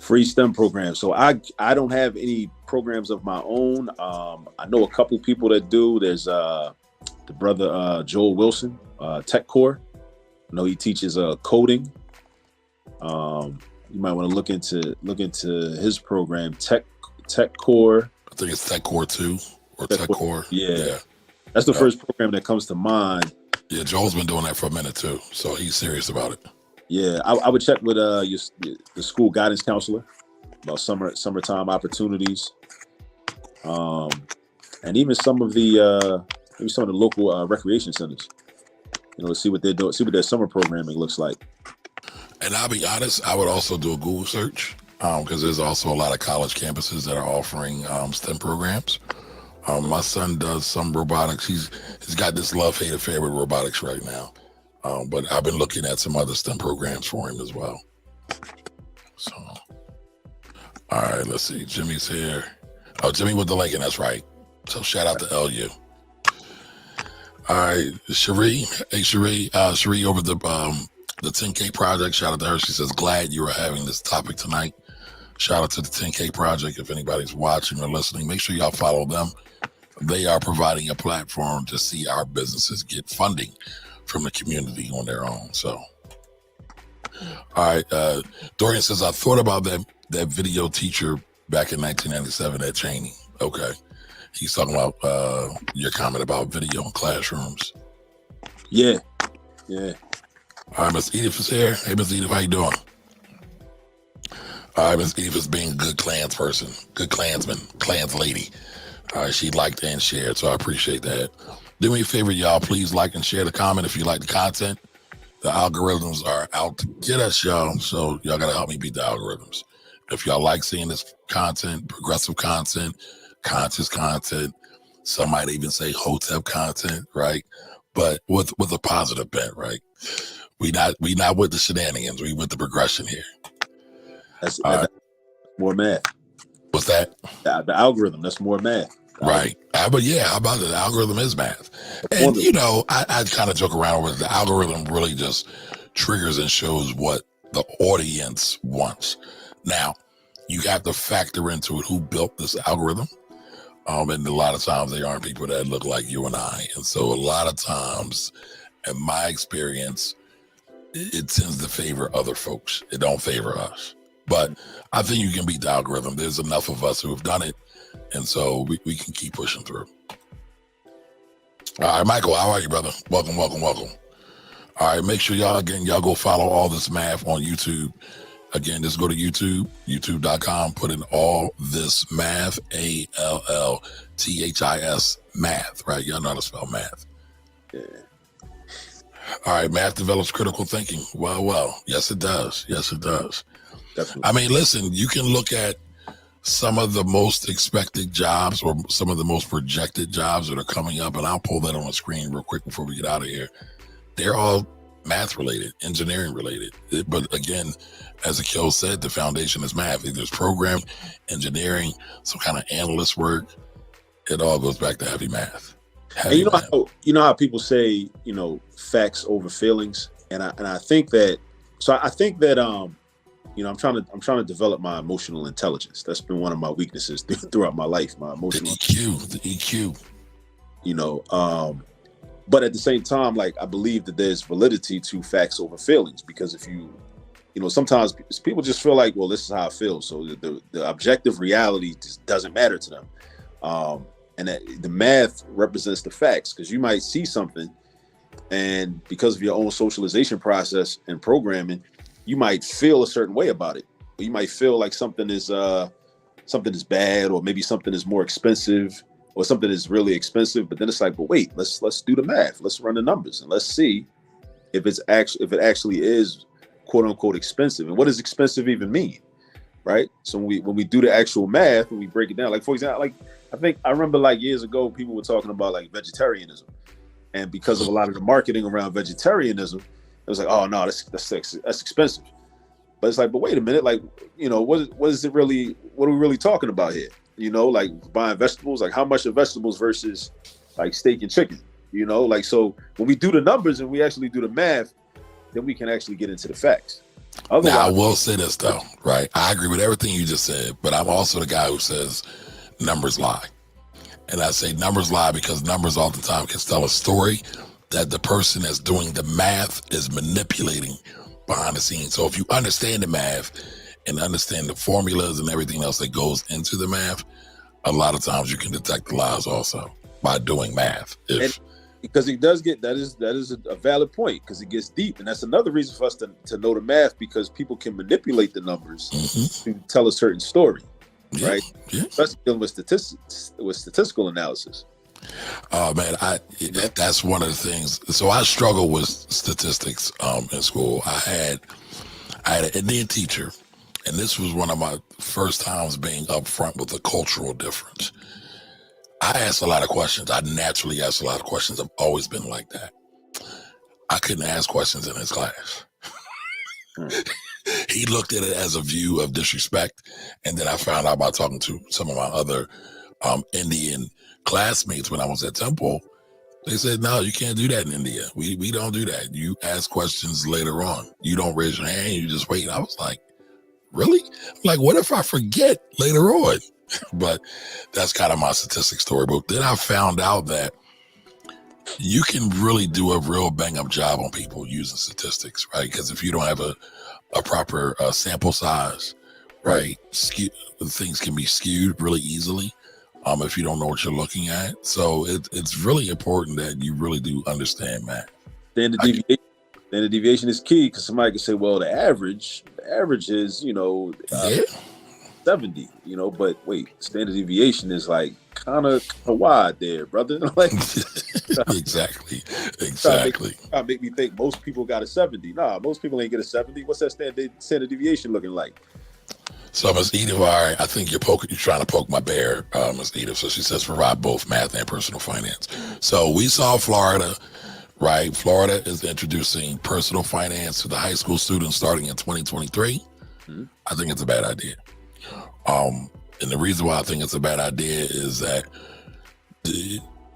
Free STEM program. So I don't have any programs of my own. I know a couple people that do. There's the brother Joel Wilson, Tech Core. I know he teaches coding. You might want to look into his program, Tech Core. I think it's Tech Core 2 or Tech Core. Yeah. That's the first program that comes to mind. Yeah, Joel's been doing that for a minute too, so he's serious about it. Yeah, I would check with the school guidance counselor about summertime opportunities, and even some of the local recreation centers. See what they're doing, see what their summer programming looks like. And I'll be honest, I would also do a Google search because there's also a lot of college campuses that are offering STEM programs. My son does some robotics. He's got this love-hate affair with robotics right now. But I've been looking at some other STEM programs for him as well. So, all right, let's see. Jimmy's here. Oh, Jimmy with the Lincoln, that's right. So shout out to LU. All right, Cherie. Hey, Cherie over the 10K project. Shout out to her. She says, glad you are having this topic tonight. Shout out to the 10K project. If anybody's watching or listening, make sure y'all follow them. They are providing a platform to see our businesses get funding from the community on their own. So, all right. Dorian says, I thought about that video teacher back in 1997 at Cheney. Okay. He's talking about your comment about video in classrooms. Yeah. All right, Miss Edith is here. Hey, Miss Edith, how you doing? All right, Miss Edith is being a good clans person, good clansman, clans lady. All right, she liked and shared, so I appreciate that. Do me a favor, y'all. Please like and share the comment if you like the content. The algorithms are out to get us, y'all. So y'all got to help me beat the algorithms. If y'all like seeing this content, progressive content, conscious content, some might even say hotep content, right? But with a positive bent, right? We not with the shenanigans. We with the progression here. That's more math. What's that? The algorithm. That's more math. Right. But yeah, how about the algorithm is math? And, Formula. you know, I kind of joke around with the algorithm really just triggers and shows what the audience wants. Now, you have to factor into it who built this algorithm. And a lot of times they aren't people that look like you and I. And so a lot of times, in my experience, it tends to favor other folks. It don't favor us. But I think you can beat the algorithm. There's enough of us who have done it. And so we can keep pushing through. All right, Michael, how are you, brother? Welcome, welcome, welcome. All right, make sure y'all go follow All This Math on YouTube. Again, just go to YouTube, youtube.com, put in All This Math, ALLTHIS, math, right? Y'all know how to spell math. Yeah. All right, math develops critical thinking. Well, yes, it does. Yes, it does. Definitely. I mean, listen, you can look at some of the most expected jobs or some of the most projected jobs that are coming up, and I'll pull that on the screen real quick before we get out of here. They're all math related, engineering related. But again, as Akil said, the foundation is math. There's program, engineering, some kind of analyst work. It all goes back to heavy math. And you know how people say, you know, facts over feelings, and I think that. So I think that you know, I'm trying to develop my emotional intelligence. That's been one of my weaknesses throughout my life. My emotional the EQ. You know, but at the same time, like, I believe that there's validity to facts over feelings, because if you know, sometimes people just feel like, well, this is how I feel, so the objective reality just doesn't matter to them. And that the math represents the facts, because you might see something, and because of your own socialization process and programming, you might feel a certain way about it. Or you might feel like something is bad, or maybe something is more expensive, or something is really expensive. But then it's like, but wait, let's do the math. Let's run the numbers and let's see if it actually is quote unquote expensive. And what does expensive even mean? Right? So when we do the actual math and we break it down, like, for example, like, I remember like years ago, people were talking about like vegetarianism, and because of a lot of the marketing around vegetarianism, it was like, oh no, that's expensive. But it's like, but wait a minute, like, you know, what is it really? What are we really talking about here? You know, like buying vegetables, like how much are vegetables versus like steak and chicken? You know, like, so when we do the numbers and we actually do the math, then we can actually get into the facts. Otherwise, now, I will say this though, right? I agree with everything you just said, but I'm also the guy who says numbers lie. And I say numbers lie because numbers oftentimes can tell a story that the person that's doing the math is manipulating behind the scenes. So if you understand the math and understand the formulas and everything else that goes into the math, a lot of times you can detect the lies also by doing math. Because it does get, that is a valid point, because it gets deep, and that's another reason for us to know the math, because people can manipulate the numbers to tell a certain story, right? Yeah. Especially dealing with statistical analysis. Oh man, that's one of the things. So I struggled with statistics in school. I had an Indian teacher, and this was one of my first times being upfront with a cultural difference. I asked a lot of questions. I naturally asked a lot of questions. I've always been like that. I couldn't ask questions in his class. He looked at it as a view of disrespect. And then I found out by talking to some of my other Indian classmates when I was at Temple. They said, no, you can't do that in India. We don't do that. You ask questions later on. You don't raise your hand. You just wait. And I was like, really? Like, what if I forget later on? But that's kind of my statistic story. But then I found out that you can really do a real bang up job on people using statistics, right? Because if you don't have a proper sample size, right, things can be skewed really easily if you don't know what you're looking at. So it's really important that you really do understand math. Standard deviation is key, because somebody can say, well, the average is, you know, 70, you know, but wait, standard deviation is like kind of wide there, brother. Like, exactly. Try to make me think most people got a 70. Nah, most people ain't get a 70. What's that standard deviation looking like? So Ms. Edith, all right, I think you're trying to poke my bear, Ms. Edith. So she says provide both math and personal finance. So we saw Florida, right? Florida is introducing personal finance to the high school students starting in 2023. I think it's a bad idea. And the reason why I think it's a bad idea is that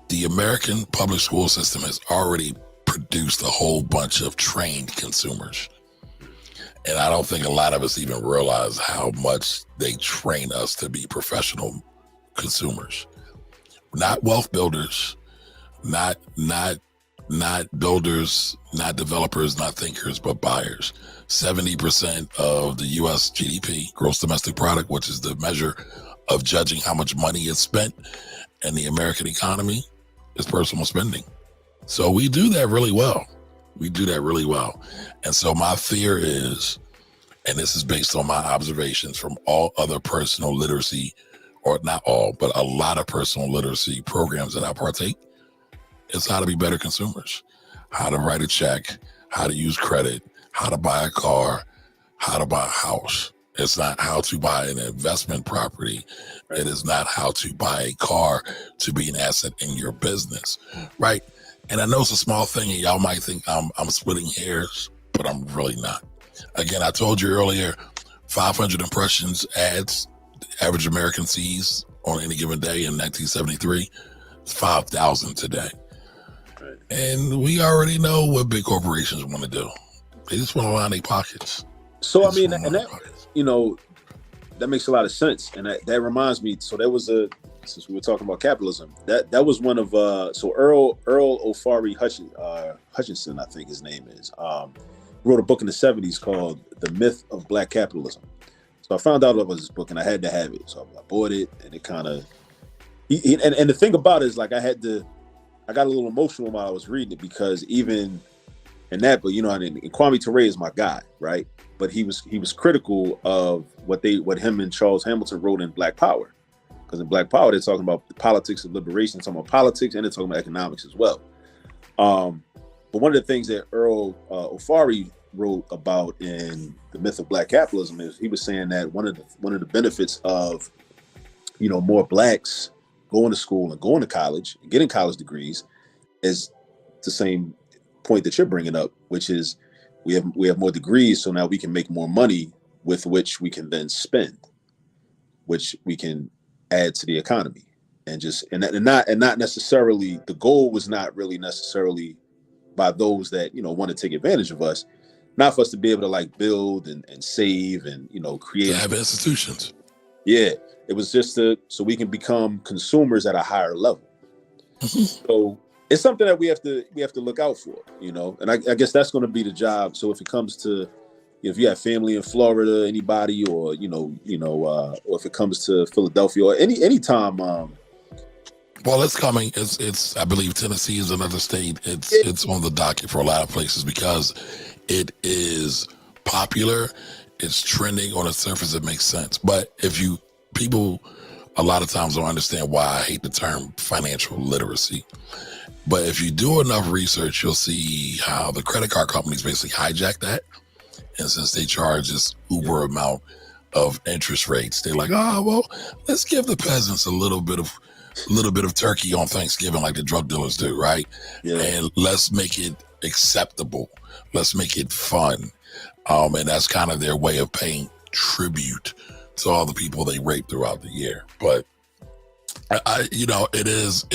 the American public school system has already produced a whole bunch of trained consumers. And I don't think a lot of us even realize how much they train us to be professional consumers, not wealth builders, not builders, not developers, not thinkers, but buyers. 70% of the U.S. GDP, gross domestic product, which is the measure of judging how much money is spent in the American economy, is personal spending. So we do that really well. And so my fear is, and this is based on my observations from all other personal literacy, or not all, but a lot of personal literacy programs that I partake, is how to be better consumers, how to write a check, how to use credit, how to buy a car, how to buy a house. It's not how to buy an investment property. It is not how to buy a car to be an asset in your business, right? And I know it's a small thing, and y'all might think I'm splitting hairs, but I'm really not. Again, I told you earlier, 500 impressions ads, the average American sees on any given day in 1973, it's 5,000 today. Right. And we already know what big corporations want to do. They just want to line their pockets. So, I mean, and that, you know, that makes a lot of sense. And that reminds me, so there was since we were talking about capitalism, that was one of, so Earl O'Farry Hutchinson, I think his name is, wrote a book in the 70s called The Myth of Black Capitalism. So I found out about this book and I had to have it. So I bought it, and it kind of, and the thing about it is, like, I got a little emotional while I was reading it, because even in that, but you know, and Kwame Ture is my guy, right? But he was critical of what him and Charles Hamilton wrote in Black Power. Because in Black Power, they're talking about the politics of liberation, talking about politics, and they're talking about economics as well. But one of the things that Earl O'Farry wrote about in The Myth of Black Capitalism is, he was saying that one of the benefits of, you know, more blacks going to school and going to college and getting college degrees is the same point that you're bringing up, which is we have more degrees, so now we can make more money with which we can then spend, which we can add to the economy, and not necessarily, the goal was not really necessarily by those that, you know, want to take advantage of us, not for us to be able to like build and save and, you know, create, to have institutions. Yeah, it was just so we can become consumers at a higher level. So it's something that we have to look out for, you know, and I guess that's going to be the job. So if it comes to, if you have family in Florida, anybody, or or if it comes to Philadelphia or any time. Well, it's coming. It's I believe Tennessee is another state. It's on the docket for a lot of places because it is popular. It's trending. On the surface, it makes sense. But people a lot of times don't understand why I hate the term financial literacy. But if you do enough research, you'll see how the credit card companies basically hijack that. And since they charge this uber amount of interest rates, they're like, oh, well, let's give the peasants a little bit of turkey on Thanksgiving like the drug dealers do, right? Yeah. And let's make it acceptable. Let's make it fun. And that's kind of their way of paying tribute to all the people they rape throughout the year. But it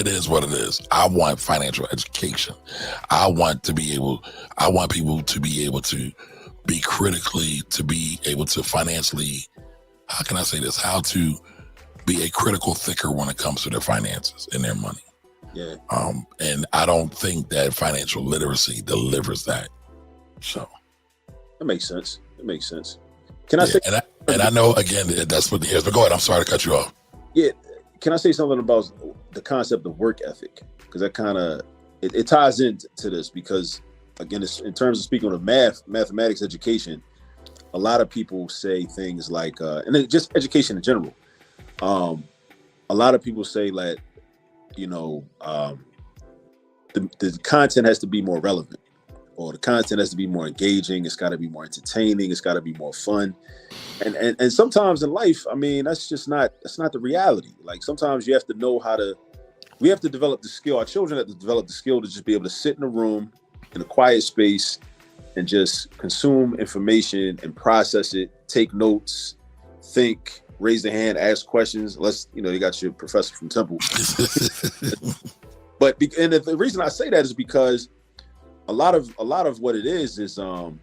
is what it is. I want financial education. I want people to be able to be critically, to be able to financially, how can I say this? How to be a critical thinker when it comes to their finances and their money. Yeah. And I don't think that financial literacy delivers that. So that makes sense. Can I say? And I know again that's what the years. But go ahead. I'm sorry to cut you off. Yeah. Can I say something about the concept of work ethic? Because that kind of it ties into this. Because again, it's, in terms of speaking of mathematics education, a lot of people say things like, and then just education in general. A lot of people say that, the content has to be more relevant, or the content has to be more engaging. It's got to be more entertaining. It's got to be more fun. And sometimes in life, I mean, that's not the reality. Like sometimes you have to know we have to develop the skill. Our children have to develop the skill to just be able to sit in a room in a quiet space and just consume information and process it, take notes, think, raise their hand, ask questions. Let's, you got your professor from Temple. But and the reason I say that is because a lot of what it is a lot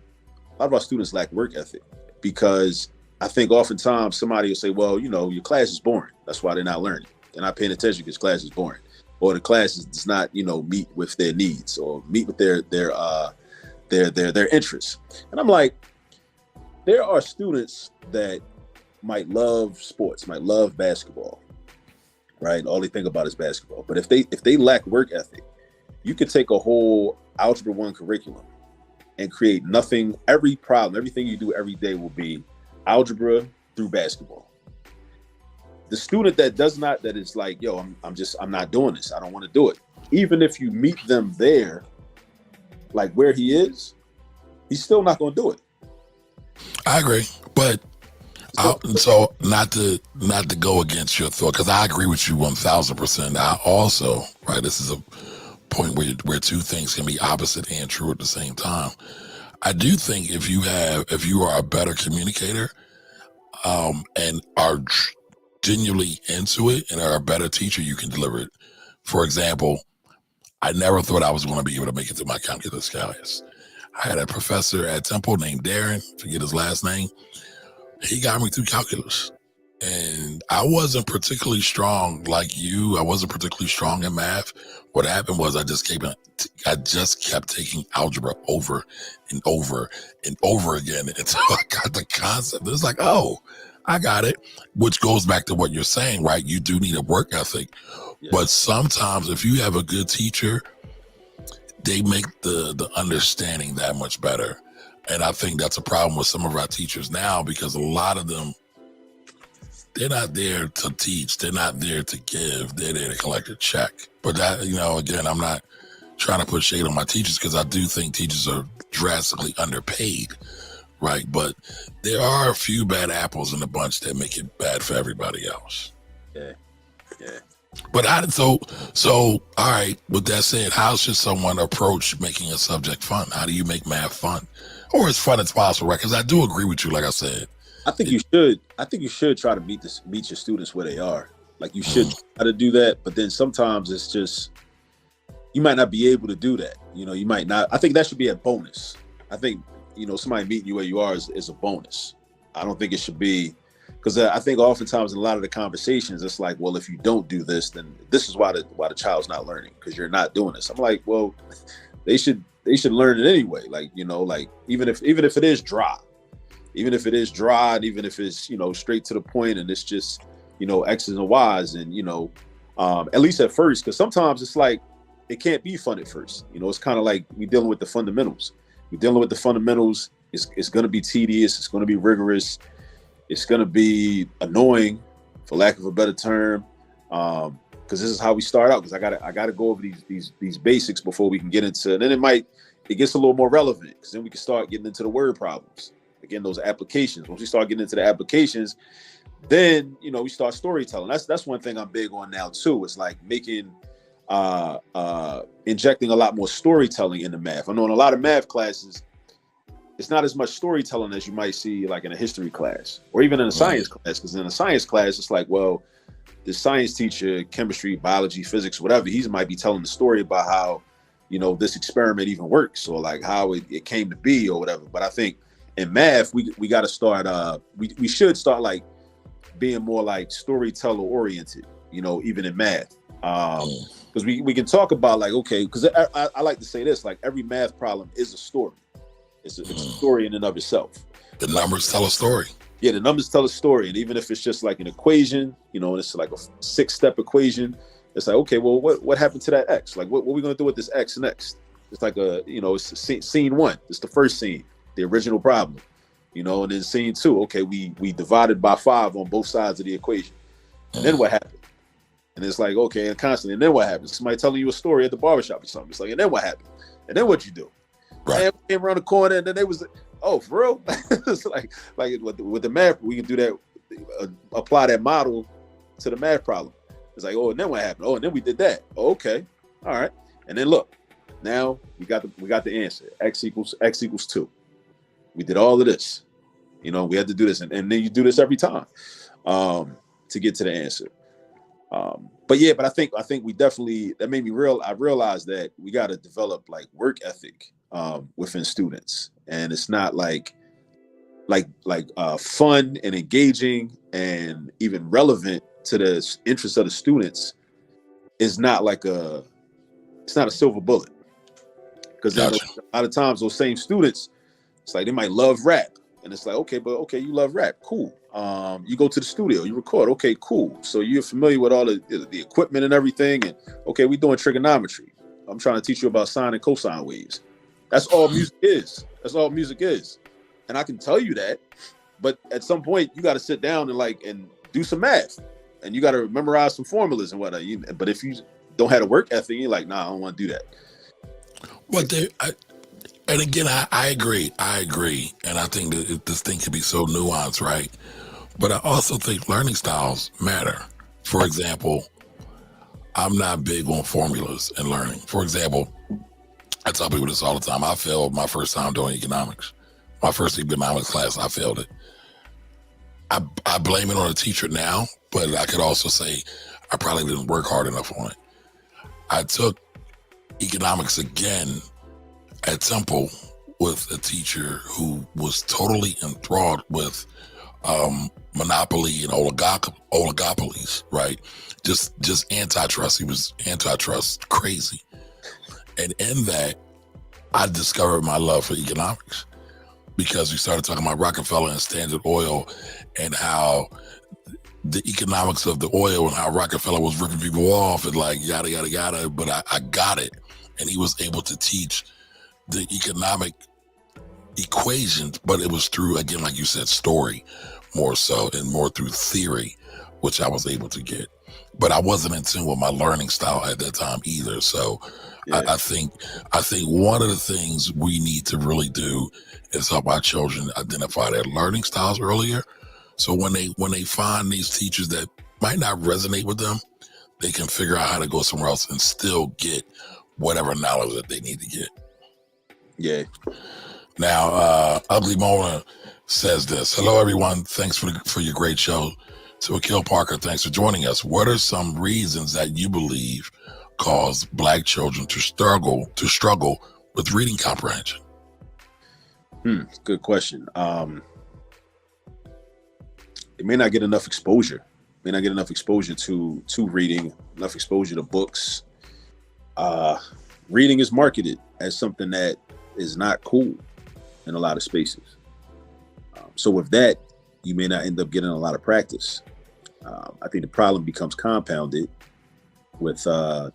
of our students lack work ethic, because I think oftentimes somebody will say, well, your class is boring. That's why they're not learning. They're not paying attention because class is boring, or the class does not, meet with their needs or meet with their interests. And I'm like, there are students that might love sports, might love basketball, right? And all they think about is basketball. But if they lack work ethic, you could take a whole Algebra 1 curriculum and create nothing. Everything you do every day will be algebra through basketball. The student that is like, yo, I'm not doing this. I don't want to do it. Even if you meet them there, like where he is, he's still not going to do it. I agree, but so not to go against your thought, because I agree with you 1,000%. I also, right, this is a point where two things can be opposite and true at the same time. I do think if you are a better communicator, and are genuinely into it and are a better teacher, you can deliver it. For example, I never thought I was going to be able to make it to my calculus class. I had a professor at Temple named Darren, forget his last name. He got me through calculus. And I wasn't particularly strong like you. I wasn't particularly strong in math. What happened was I just kept taking algebra over and over and over again until I got the concept. It's like, oh, I got it. Which goes back to what you're saying, right? You do need a work ethic. Yeah. But sometimes if you have a good teacher, they make the understanding that much better. And I think that's a problem with some of our teachers now, because a lot of them, they're not there to teach. They're not there to give. They're there to collect a check. But that, again, I'm not trying to put shade on my teachers, because I do think teachers are drastically underpaid, right? But there are a few bad apples in the bunch that make it bad for everybody else. Yeah. But so all right, with that said, how should someone approach making a subject fun? How do you make math fun? Or as fun as possible, right? Because I do agree with you, like I said. I think you should try to meet your students where they are. Like, you should try to do that, but then sometimes it's just, you might not be able to do that. You might not. I think that should be a bonus. I think, somebody meeting you where you are is a bonus. I don't think it should be, because I think oftentimes in a lot of the conversations, it's like, well, if you don't do this, then this is why the child's not learning, because you're not doing this. I'm like, well, they should learn it anyway. Like, like even if it is dry, and even if it's, straight to the point, and it's just, X's and Y's, and, at least at first, because sometimes it's like, it can't be fun at first. It's kind of like we're dealing with the fundamentals. It's going to be tedious. It's going to be rigorous. It's going to be annoying, for lack of a better term. Because this is how we start out. Because I got to go over these basics before we can get into, and then it gets a little more relevant, because then we can start getting into the word problems. Again, those applications. Once we start getting into the applications, then we start storytelling. That's one thing I'm big on now too. It's like making injecting a lot more storytelling into math. I know in a lot of math classes, it's not as much storytelling as you might see like in a history class or even in a science class. Because in a science class, it's like, well, the science teacher, chemistry, biology, physics, whatever, he might be telling the story about how, this experiment even works, or like how it came to be or whatever. But I think in math, we got to start, we should start like being more like storyteller oriented, even in math. Because we can talk about like, okay, because I like to say this, like every math problem is a story. It's a story in and of itself. The numbers tell a story. Yeah, the numbers tell a story. And even if it's just like an equation, and it's like a 6-step equation, it's like, okay, well, what happened to that X? Like, what are we going to do with this X next? It's like it's scene 1. It's the first scene, the original problem, and then scene 2, okay, we divided by 5 on both sides of the equation. And then what happened? And it's like, okay, and constantly, and then what happens? Somebody telling you a story at the barbershop or something. It's like, and then what happened? And then what'd you do? Right. And we came around the corner, and then they was, oh, for real? It's like with the math, we can do that, apply that model to the math problem. It's like, oh, and then what happened? Oh, and then we did that. Oh, okay, all right. And then look, now we got the answer. X equals 2. We did all of this. We had to do this, and then you do this every time. to get to the answer. But I think we definitely, that made me I realized that we got to develop like work ethic within students, and it's not like fun and engaging and even relevant to the interests of the students is not like it's not a silver bullet, because then Gotcha. a lot of times those same students, it's like they might love rap, and it's like, okay, you love rap, cool. You go to the studio, you record, okay, cool. So you're familiar with all the equipment and everything, and okay, we're doing trigonometry. I'm trying to teach you about sine and cosine waves. That's all music is. That's all music is. And I can tell you that, but at some point you got to sit down and do some math, and you got to memorize some formulas and whatnot. But if you don't have a work ethic, you're like, nah, I don't want to do that. But and again, I agree. And I think that this thing can be so nuanced, right? But I also think learning styles matter. For example, I'm not big on formulas and learning. For example, I tell people this all the time. I failed my first time doing economics. My first economics class, I failed it. I blame it on the teacher now, but I could also say I probably didn't work hard enough on it. I took economics again at Temple with a teacher who was totally enthralled with monopoly and oligopolies, right? Just antitrust. He was antitrust crazy. And in that, I discovered my love for economics, because we started talking about Rockefeller and Standard Oil and how the economics of the oil and how Rockefeller was ripping people off and like yada, yada, yada. But I got it. And he was able to teach the economic equations, but it was through, again, like you said, story more so, and more through theory, which I was able to get. But I wasn't in tune with my learning style at that time either. So yeah. I think one of the things we need to really do is help our children identify their learning styles earlier. So when they find these teachers that might not resonate with them, they can figure out how to go somewhere else and still get whatever knowledge that they need to get. Yeah. Now, Ugly Mona says this. Hello, everyone. Thanks for your great show. To Akil Parker, thanks for joining us. What are some reasons that you believe cause Black children to struggle with reading comprehension? Good question. They may not get enough exposure. To reading, enough exposure to books. Reading is marketed as something that is not cool in a lot of spaces. So with that, you may not end up getting a lot of practice. I think the problem becomes compounded with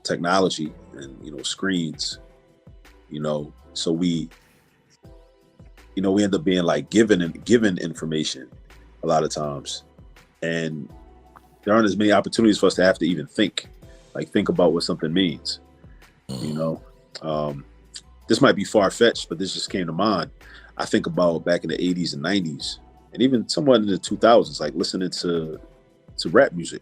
technology and screens. So we end up being like given information a lot of times, and there aren't as many opportunities for us to have to even think about what something means. This might be far-fetched, but this just came to mind. I think about back in the 80s and 90s, and even somewhat in the 2000s, like listening to rap music,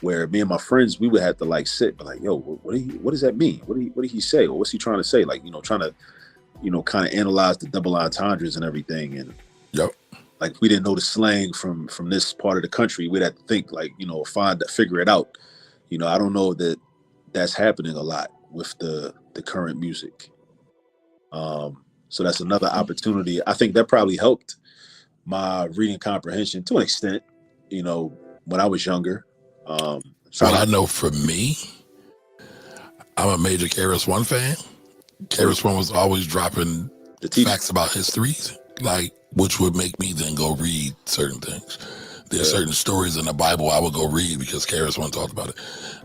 where me and my friends, we would have to sit, but yo, what does that mean? What did he say? Or what's he trying to say? Trying to, kind of analyze the double entendres and everything. And yep. We didn't know the slang from this part of the country. We'd have to think figure it out. I don't know that that's happening a lot with the current music. So that's another opportunity. I think that probably helped my reading comprehension to an extent, when I was younger. I know for me, I'm a major KRS-One fan. KRS-One was always dropping the facts about history, which would make me then go read certain things. There's certain stories in the Bible I would go read because KRS-One talked about it.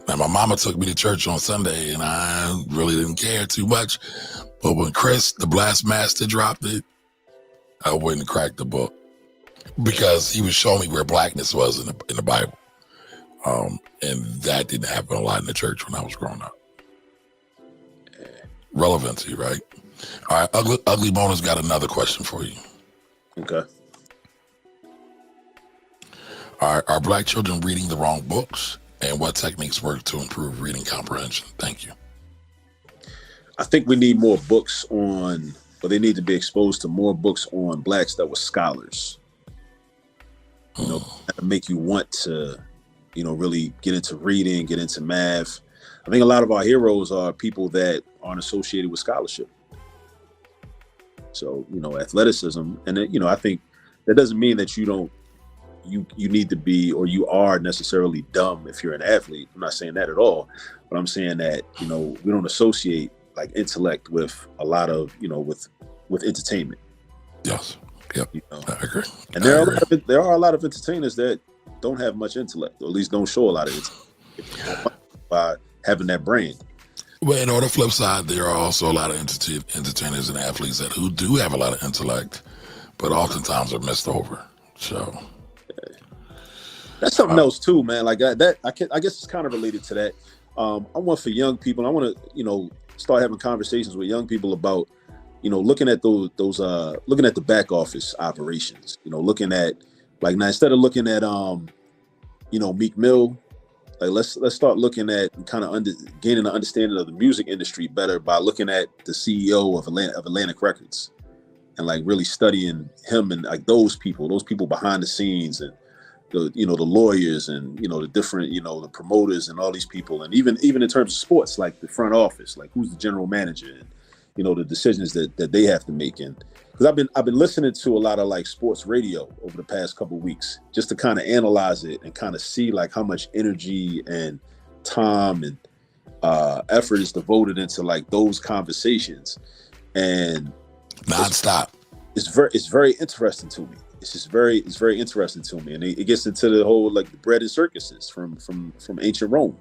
Now, my mama took me to church on Sunday, and I really didn't care too much. But when Chris, the Blast Master, dropped it, I went and cracked the book because he was showing me where blackness was in the Bible. And that didn't happen a lot in the church when I was growing up. Relevancy, right? All right, Ugly Mona's got another question for you. Okay. All right, are Black children reading the wrong books? And what techniques work to improve reading comprehension? Thank you. I think we need more books they need to be exposed to more books on Blacks that were scholars. to make you want to, really get into reading, get into math. I think a lot of our heroes are people that aren't associated with scholarship. So, athleticism, and then, I think that doesn't mean that you need to be, or you are necessarily dumb if you're an athlete. I'm not saying that at all, but I'm saying that, we don't associate like intellect with a lot of, with entertainment. Yes. Yep. I agree. And there are a lot of entertainers that don't have much intellect, or at least don't show a lot of intellect by having that brand. Well, and on the flip side, there are also a lot of entertainers and athletes who do have a lot of intellect, but oftentimes are missed over. So that's something else too, man. Like that, I guess it's kind of related to that. I want for young people, I want to, start having conversations with young people about, looking at those looking at the back office operations. Looking at, like, now instead of looking at Meek Mill, like let's start looking at kind of gaining an understanding of the music industry better by looking at the CEO of Atlantic Records, and like really studying him and like those people behind the scenes, and the the lawyers, and the different the promoters and all these people, and even in terms of sports, like the front office, like who's the general manager, and the decisions that they have to make. And because I've been listening to a lot of like sports radio over the past couple of weeks, just to kind of analyze it and kind of see like how much energy and time and effort is devoted into like those conversations, and nonstop. It's very interesting to me. It's very interesting to me, and it gets into the whole like the bread and circuses from ancient Rome.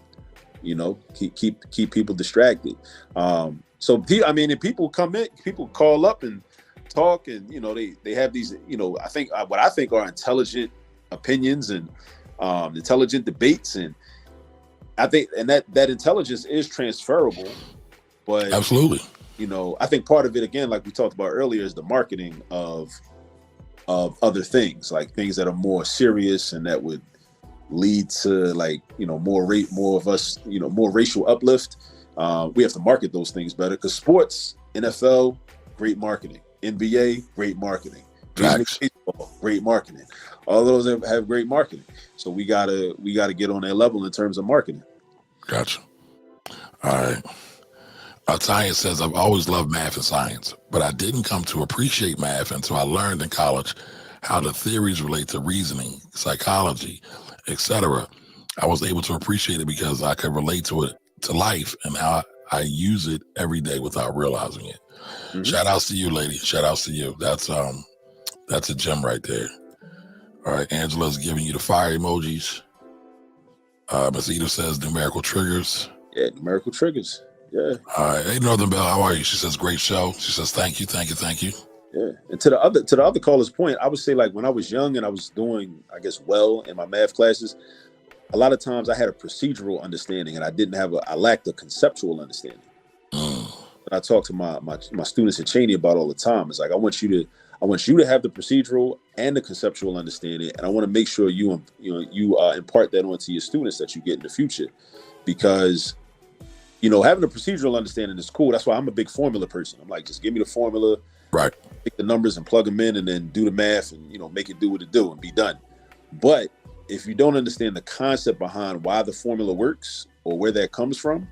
Keep people distracted. So I mean, if people come in, people call up and talk, and they have these I think what I think are intelligent opinions and intelligent debates, and I think that intelligence is transferable, but absolutely. I think part of it, again, like we talked about earlier, is the marketing of other things, like things that are more serious and that would lead to like more of us, more racial uplift. We have to market those things better, because sports, NFL, great marketing. NBA, great marketing. Baseball, great marketing. All those have great marketing. So we gotta get on that level in terms of marketing. Gotcha. All right. Tanya says, I've always loved math and science, but I didn't come to appreciate math until I learned in college how the theories relate to reasoning, psychology, etc. I was able to appreciate it because I could relate to it, to life, and how I use it every day without realizing it. Mm-hmm. Shout outs to you, lady. Shout outs to you. That's a gem right there. All right, Angela's giving you the fire emojis. Ms. Edith says numerical triggers. Yeah, numerical triggers. Yeah. All right. Hey, Northern Bell, how are you? She says, great show. She says, thank you. Yeah. And to the other caller's point, I would say, like, when I was young and I was doing, I guess, well in my math classes, a lot of times I had a procedural understanding, and I lacked a conceptual understanding. I talk to my students at Cheney about all the time. It's like, I want you to have the procedural and the conceptual understanding, and I want to make sure you impart that onto your students that you get in the future, because having a procedural understanding is cool. That's why I'm a big formula person. I'm like, just give me the formula, right? Take the numbers and plug them in, and then do the math, and make it do what it do and be done. But if you don't understand the concept behind why the formula works or where that comes from,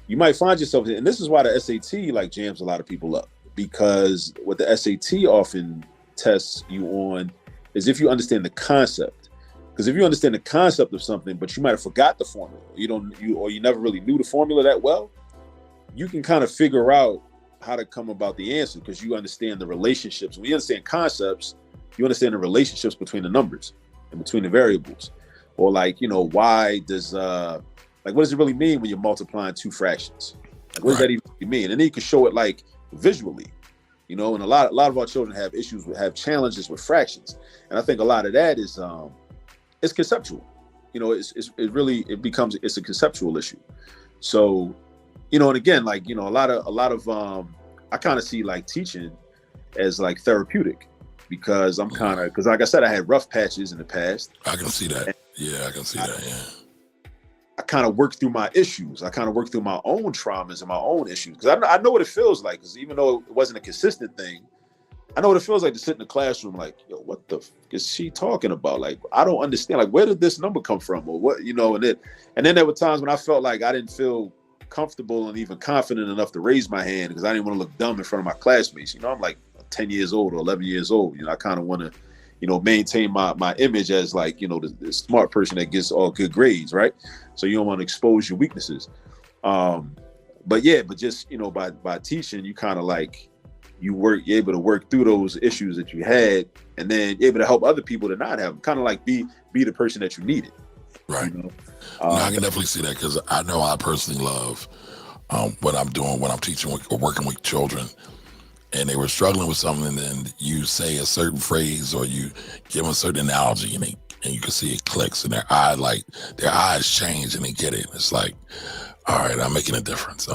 you might find yourself, and this is why the SAT like jams a lot of people up, because what the SAT often tests you on is if you understand the concept. Because if you understand the concept of something, but you might have forgot the formula, you never really knew the formula that well, you can kind of figure out how to come about the answer, because you understand the relationships. When you understand concepts, you understand the relationships between the numbers and between the variables. Or like, why does like, what does it really mean when you're multiplying two fractions? Like, what does that even mean? And then you can show it like visually, and a lot of our children have challenges with fractions. And I think a lot of that is it's conceptual. It's a conceptual issue. So, and again, like, a lot of I kind of see like teaching as like therapeutic, because because like I said, I had rough patches in the past. I can see that. Yeah, I can see that. Yeah. I kind of worked through my issues. I kind of worked through my own traumas and my own issues, because I know what it feels like. Because even though it wasn't a consistent thing, I know what it feels like to sit in the classroom like, yo, what the is she talking about? Like, I don't understand. Like, where did this number come from? Or what, and then there were times when I felt like I didn't feel comfortable and even confident enough to raise my hand because I didn't want to look dumb in front of my classmates. I'm like 10 years old or 11 years old. I kind of want to, maintain my image as like, the smart person that gets all good grades, right? So you don't want to expose your weaknesses. But just, by teaching, you kind of like, you're able to work through those issues that you had, and then you're able to help other people to not have them. Kind of like be the person that you needed. Right. No, I can definitely see that because I know I personally love what I'm doing when I'm teaching or working with children, and they were struggling with something, and then you say a certain phrase or you give them a certain analogy, and you can see it clicks, and their eyes change, and they get it. It's like, all right, I'm making a difference.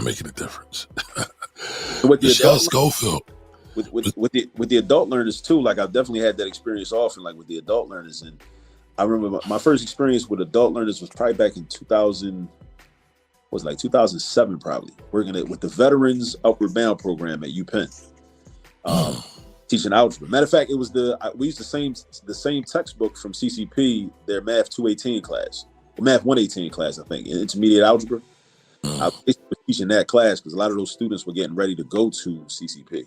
With Michelle Schofield. With the adult learners too, like I've definitely had that experience often, like with the adult learners. And I remember my first experience with adult learners was probably back in 2007, probably working with the Veterans Upward Bound program at UPenn, teaching algebra. Matter of fact, it was we used the same textbook from CCP, their Math 218 class, or Math 118 class, I think, in intermediate algebra. I was teaching that class because a lot of those students were getting ready to go to CCP,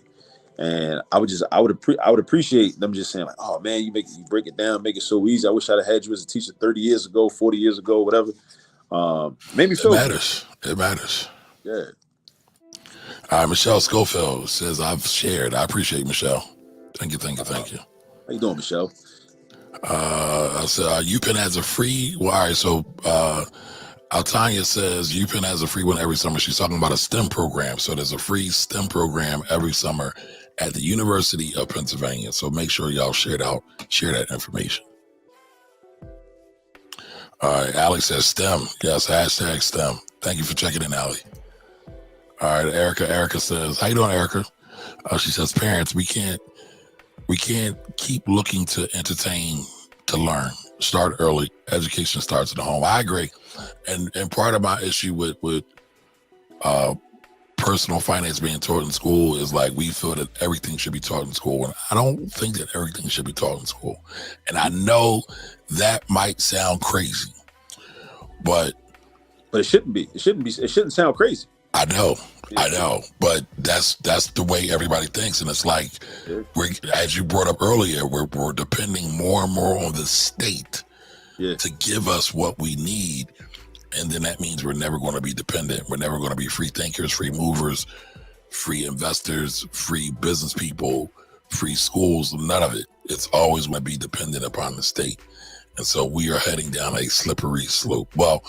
and I would appreciate them just saying like, "Oh man, you break it down, make it so easy. I wish I'd have had you as a teacher 30 years ago, 40 years ago, whatever." Made me feel It matters. Yeah. All right, Michelle Schofield says I've shared. I appreciate Michelle. Thank you. How you doing, Michelle? I said UPenn has a free. Well, all right, so. Altanya says UPenn has a free one every summer. She's talking about a STEM program. So there's a free STEM program every summer at the University of Pennsylvania. So make sure y'all share that information. All right, Alex says STEM. Yes, hashtag STEM. Thank you for checking in, Allie. All right, Erica says, how you doing, Erica? She says, parents, we can't keep looking to entertain to learn. Start early. Education starts at the home. I agree. And part of my issue with personal finance being taught in school is like we feel that everything should be taught in school. And I don't think that everything should be taught in school. And I know that might sound crazy, but it shouldn't be. It shouldn't sound crazy. I know, but that's the way everybody thinks, and it's like as you brought up earlier, we're depending more and more on the state to give us what we need, and then that means we're never going to be dependent. We're never going to be free thinkers, free movers, free investors, free business people, free schools. None of it. It's always going to be dependent upon the state, and so we are heading down a slippery slope. Well,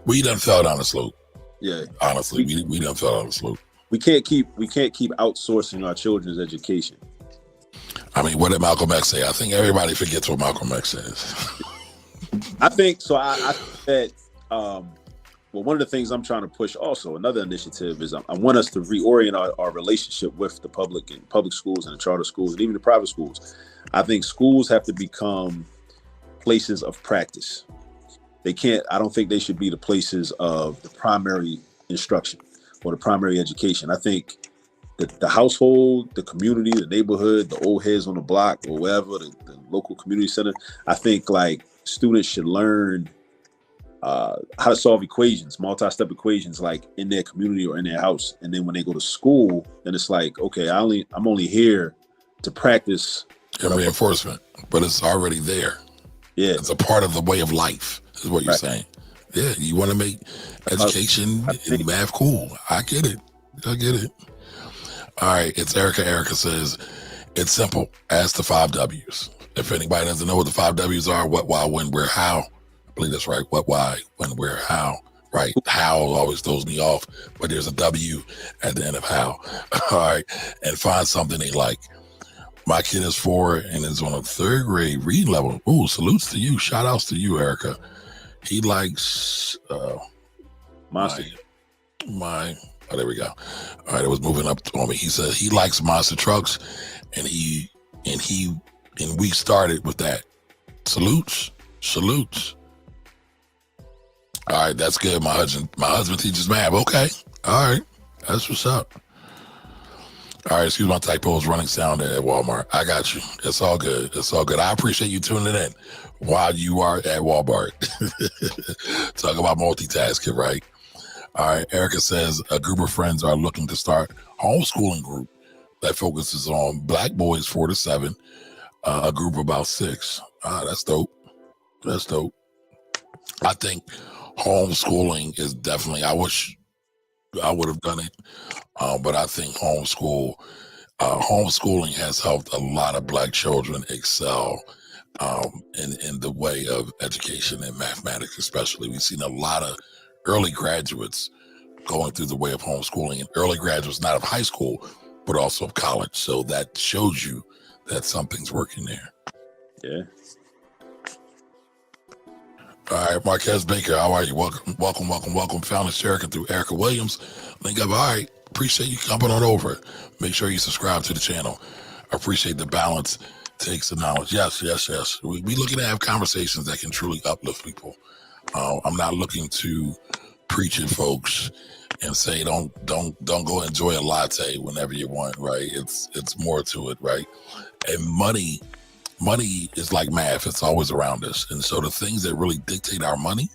we done fell down the slope. Yeah, honestly, we done fell on the slope. We can't keep outsourcing our children's education. I mean, what did Malcolm X say? I think everybody forgets what Malcolm X says. I think so. I think that one of the things I'm trying to push, also another initiative, is I want us to reorient our relationship with the public schools and the charter schools and even the private schools. I think schools have to become places of practice. I don't think they should be the places of the primary instruction or the primary education. I think that the household, the community, the neighborhood, the old heads on the block or wherever, the local community center, I think like students should learn how to solve equations, multi-step equations, like in their community or in their house. And then when they go to school, then it's like, okay, I'm only here to practice. And reinforcement, but it's already there. Yeah. It's a part of the way of life. Is what you're saying. Yeah, you want to make education and math cool. I get it. All right, it's Erica. Erica says, it's simple. Ask the 5 W's. If anybody doesn't know what the 5 W's are, what, why, when, where, how. I believe that's right. What, why, when, where, how. Right? How always throws me off, but there's a W at the end of how. All right, and find something they like. My kid is 4 and is on a 3rd grade reading level. Ooh, salutes to you. Shout outs to you, Erica. He likes Monster. Oh, there we go. All right, it was moving up on me. He said he likes monster trucks, and we started with that. Salutes. All right, that's good. My husband teaches math. Okay. All right. That's what's up. All right, excuse my typos, running sound at Walmart. I got you. It's all good. It's all good. I appreciate you tuning in while you are at Walmart. Talk about multitasking, right? All right, Erica says a group of friends are looking to start homeschooling group that focuses on Black boys 4 to 7, a group of about 6. That's dope. That's dope. I think homeschooling is definitely, I wish I would have done it, but I think homeschooling has helped a lot of Black children excel in the way of education and mathematics, especially. We've seen a lot of early graduates going through the way of homeschooling, and early graduates not of high school, but also of college. So that shows you that something's working there. Yeah. All right, Marquez Baker, how are you? Welcome. Found this Erica through Erica Williams. Link up. All right, appreciate you coming on over. Make sure you subscribe to the channel. I appreciate the balance, takes, and knowledge. Yes. We looking to have conversations that can truly uplift people. I'm not looking to preach at folks and say don't go enjoy a latte whenever you want, right? It's more to it, right? And money is like math. It's always around us. And so the things that really dictate our money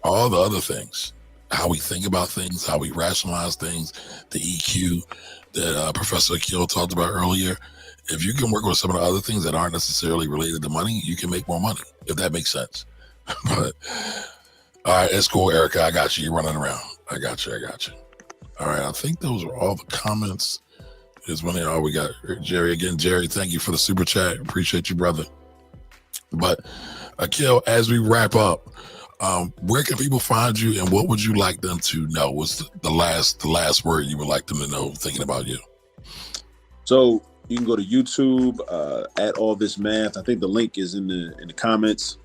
are all the other things. How we think about things, how we rationalize things, the EQ that Professor Akil talked about earlier. If you can work with some of the other things that aren't necessarily related to money, you can make more money, if that makes sense. But all right, it's cool, Erica. I got you. You're running around. I got you. All right, I think those are all the comments. Is when they are. We got Jerry again. Jerry, thank you for the super chat. Appreciate you, brother. But Akil, as we wrap up, where can people find you, and what would you like them to know? What's the last word you would like them to know thinking about you? So you can go to YouTube at All This Math. I think the link is in the comments.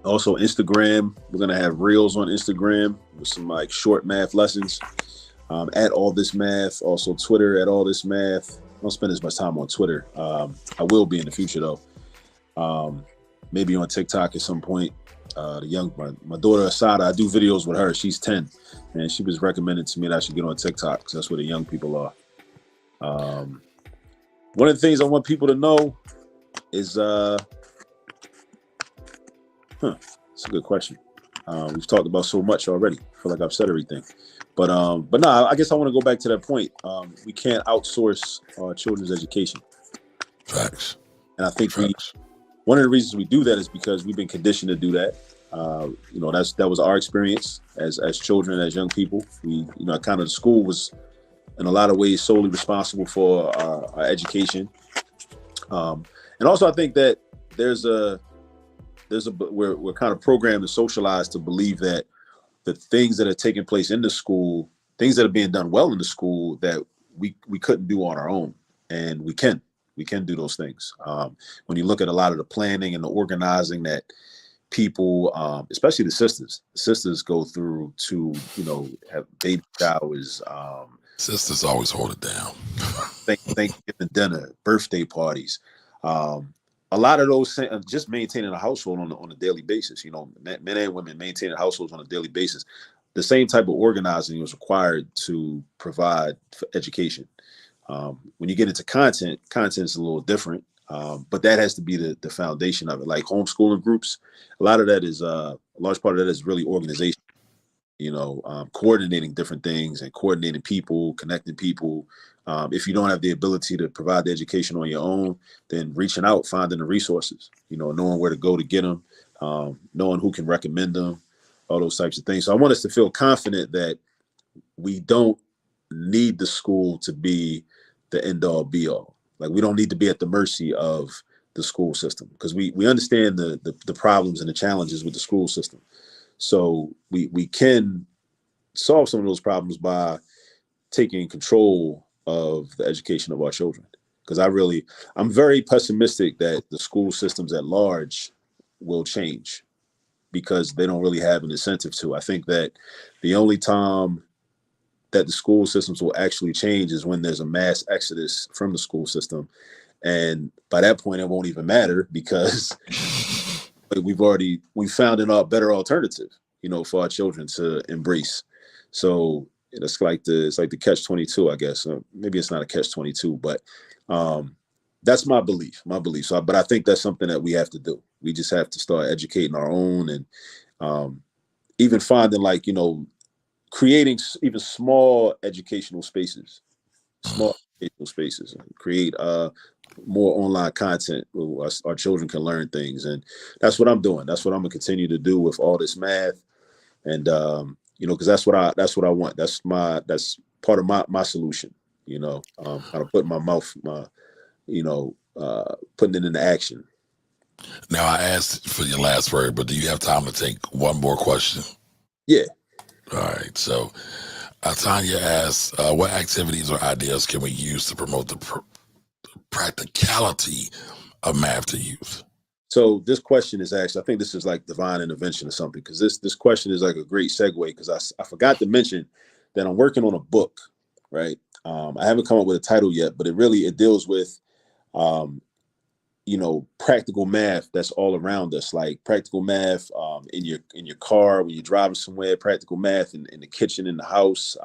Also Instagram. We're gonna have reels on Instagram with some like short math lessons. At All This Math. Also Twitter at All This Math. I don't spend as much time on Twitter. I will be in the future though. Maybe on TikTok at some point. My daughter Asada, I do videos with her. She's 10, and she was recommended to me that I should get on TikTok because that's where the young people are. One of the things I want people to know is it's a good question. We've talked about so much already. I feel like I've said everything. But no, I guess I want to go back to that point. We can't outsource our children's education. Facts. And I think one of the reasons we do that is because we've been conditioned to do that. That was our experience as children, as young people. Kind of the school was in a lot of ways solely responsible for our education. And also I think that we're kind of programmed and socialized to believe that the things that are taking place in the school, things that are being done well in the school that we couldn't do on our own. And we can do those things. When you look at a lot of the planning and the organizing that people, especially the sisters go through to, have baby showers. Sisters always hold it down. Thanksgiving dinner, birthday parties. A lot of those just maintaining a household on a daily basis, men and women maintaining households on a daily basis. The same type of organizing was required to provide for education. When you get into content is a little different, but that has to be the foundation of it. Like homeschooling groups, a large part of that is really organization. Coordinating different things and coordinating people, connecting people. If you don't have the ability to provide the education on your own, then reaching out, finding the resources, knowing where to go to get them, knowing who can recommend them, all those types of things. So I want us to feel confident that we don't need the school to be the end all be all. Like we don't need to be at the mercy of the school system because we understand the problems and the challenges with the school system. So we can solve some of those problems by taking control of the education of our children. Because I'm very pessimistic that the school systems at large will change because they don't really have an incentive to. I think that the only time that the school systems will actually change is when there's a mass exodus from the school system. And by that point, it won't even matter because we found a better alternative, for our children to embrace. So it's like the catch-22, I guess. Maybe it's not a catch-22, but that's my belief. So, but I think that's something that we have to do. We just have to start educating our own, and even finding, like, creating even small educational spaces, and create more online content where our children can learn things. And that's what I'm doing. That's what I'm gonna continue to do with all this math. And because that's what I want. That's part of my solution. Kind of putting putting it into action. Now, I asked for your last word, but do you have time to take one more question? Yeah. All right. So, Tanya asks, what activities or ideas can we use to promote the practicality of math to youth? So this question is actually, I think this is like divine intervention or something, because this question is like a great segue, because I forgot to mention that I'm working on a book, right? I haven't come up with a title yet, but it deals with, practical math that's all around us, like practical math in your car when you're driving somewhere, practical math in the kitchen, in the house.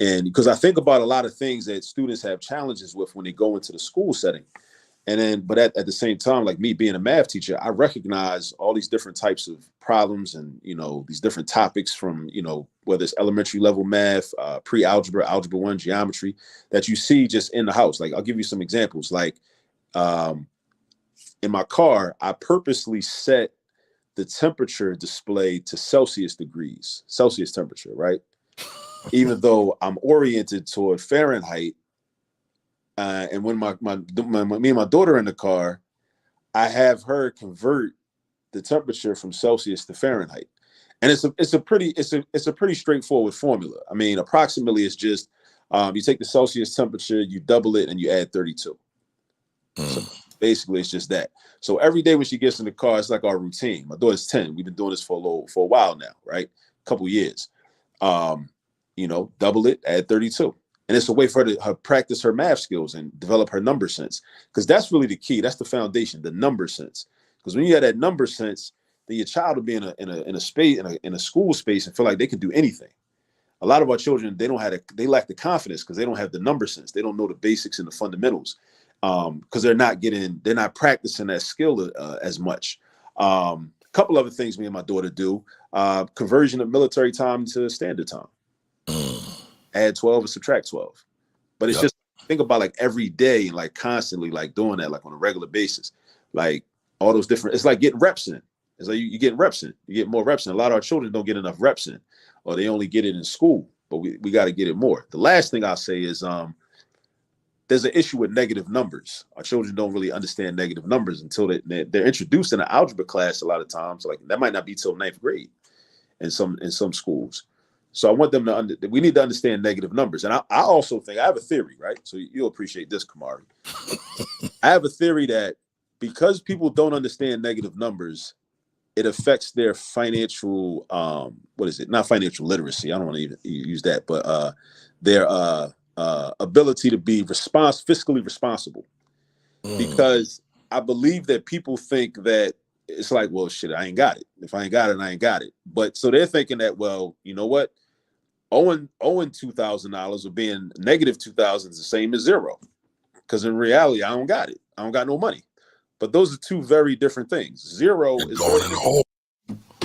And because I think about a lot of things that students have challenges with when they go into the school setting. And then, but at the same time, like me being a math teacher, I recognize all these different types of problems and, these different topics from, whether it's elementary level math, pre-algebra, algebra 1, geometry, that you see just in the house. Like, I'll give you some examples. Like, in my car, I purposely set the temperature display to Celsius temperature, right? Even though I'm oriented toward Fahrenheit. And when me and my daughter in the car, I have her convert the temperature from Celsius to Fahrenheit, and it's a pretty straightforward formula. I mean, approximately, it's just you take the Celsius temperature, you double it, and you add 32. So basically, it's just that. So every day when she gets in the car, it's like our routine. My daughter's 10. We've been doing this for a while now, right? A couple years. Double it, add 32. And it's a way for her to practice her math skills and develop her number sense. Because that's really the key. That's the foundation, the number sense. Because when you have that number sense, then your child will be in a space, in a school space, and feel like they can do anything. A lot of our children, they lack the confidence because they don't have the number sense. They don't know the basics and the fundamentals. Because they're not practicing that skill as much. A couple other things me and my daughter do: conversion of military time to standard time. Add 12 and subtract 12. But it's just, think about, like, every day and, like, constantly, like, doing that, like, on a regular basis, like all those different, it's like getting reps in. It's like you get reps in, you get more reps in. A lot of our children don't get enough reps in, or they only get it in school, but we got to get it more. The last thing I'll say is there's an issue with negative numbers. Our children don't really understand negative numbers until they're introduced in an algebra class a lot of times. Like, that might not be till 9th grade in some schools. So I want them to we need to understand negative numbers. And I also think, I have a theory, right? So you'll appreciate this, Kamari. I have a theory that because people don't understand negative numbers, it affects their financial, not financial literacy. I don't want to even use that, but their ability to be fiscally responsible. Because I believe that people think that it's like, well, shit, I ain't got it. If I ain't got it, I ain't got it. But so they're thinking that, well, you know what? Owing $2,000 or being negative 2,000 is the same as zero. Because in reality, I don't got it. I don't got no money. But those are two very different things. Zero is going in the hole.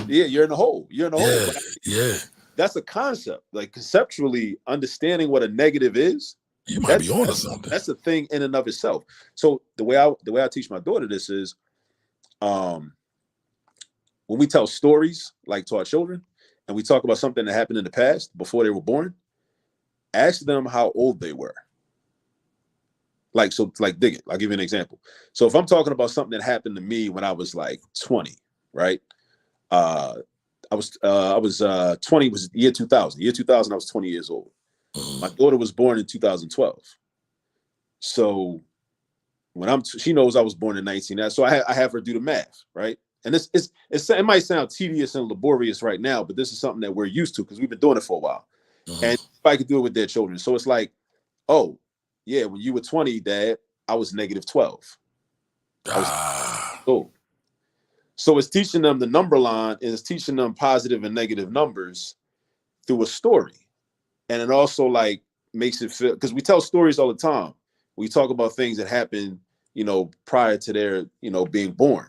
Yeah, you're in the hole. You're in the hole. Yeah. That's a concept. Like, conceptually understanding what a negative is, you might be onto something. That's a thing in and of itself. So the way I teach my daughter this is, when we tell stories, like, to our children, and we talk about something that happened in the past before they were born, ask them how old they were. Like, dig it. I'll give you an example. So if I'm talking about something that happened to me when I was like 20, right? I was 20 was year 2000. Year 2000, I was 20 years old. My daughter was born in 2012. So when she knows I was born in 19, so I have her do the math, right? And it might sound tedious and laborious right now, but this is something that we're used to because we've been doing it for a while. And I could do it with their children. So it's like, oh, yeah, when you were 20, Dad, I was negative 12. So it's teaching them, the number line is teaching them positive and negative numbers through a story. And it also like makes it feel, because we tell stories all the time. We talk about things that happen, prior to their, being born,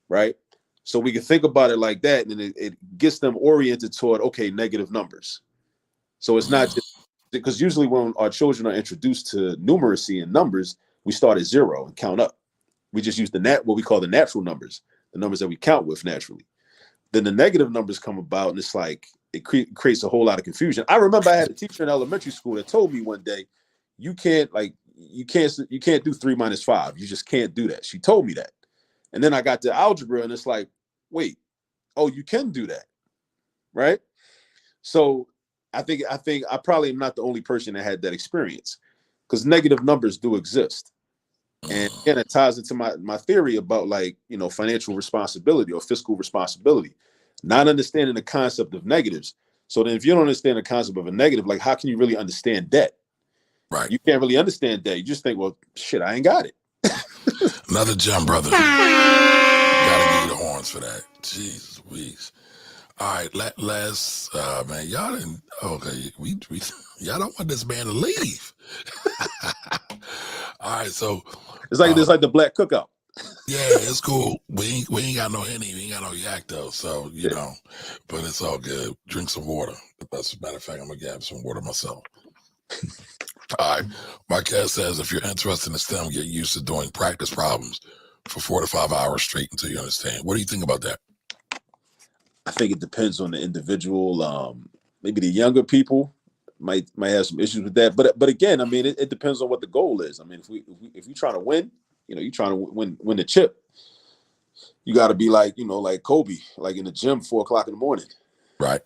right? So we can think about it like that, and it gets them oriented toward, okay, negative numbers. So it's not just because usually when our children are introduced to numeracy and numbers, we start at 0 and count up. We just use what we call the natural numbers, the numbers that we count with naturally. Then the negative numbers come about, and it's like it creates a whole lot of confusion. I remember I had a teacher in elementary school that told me one day, you can't do 3 minus 5. You just can't do that. She told me that. And then I got to algebra, and it's like, wait, oh, you can do that, right? So I think I probably am not the only person that had that experience, because negative numbers do exist. And again, it ties into my theory about financial responsibility or fiscal responsibility, not understanding the concept of negatives. So then if you don't understand the concept of a negative, like how can you really understand debt? Right. You can't really understand debt. You just think, well, shit, I ain't got it. Another gem, brother. Gotta give you the horns for that. Jesus, weeks. All right, last man, y'all didn't. Okay, we y'all don't want this man to leave. All right, so it's like the black cookout. Yeah, it's cool. We ain't got no Henny, we ain't got no yak though, so but it's all good. Drink some water. As a matter of fact, I'm gonna grab some water myself. All right, Marquez says if you're interested in STEM, get used to doing practice problems for 4 to 5 hours straight until you understand. What do you think about that? I think it depends on the individual. Maybe the younger people might have some issues with that, but again, I mean, it depends on what the goal is. I mean, if we trying to win, you're trying to win the chip. You got to be like Kobe, like in the gym 4 o'clock in the morning, right?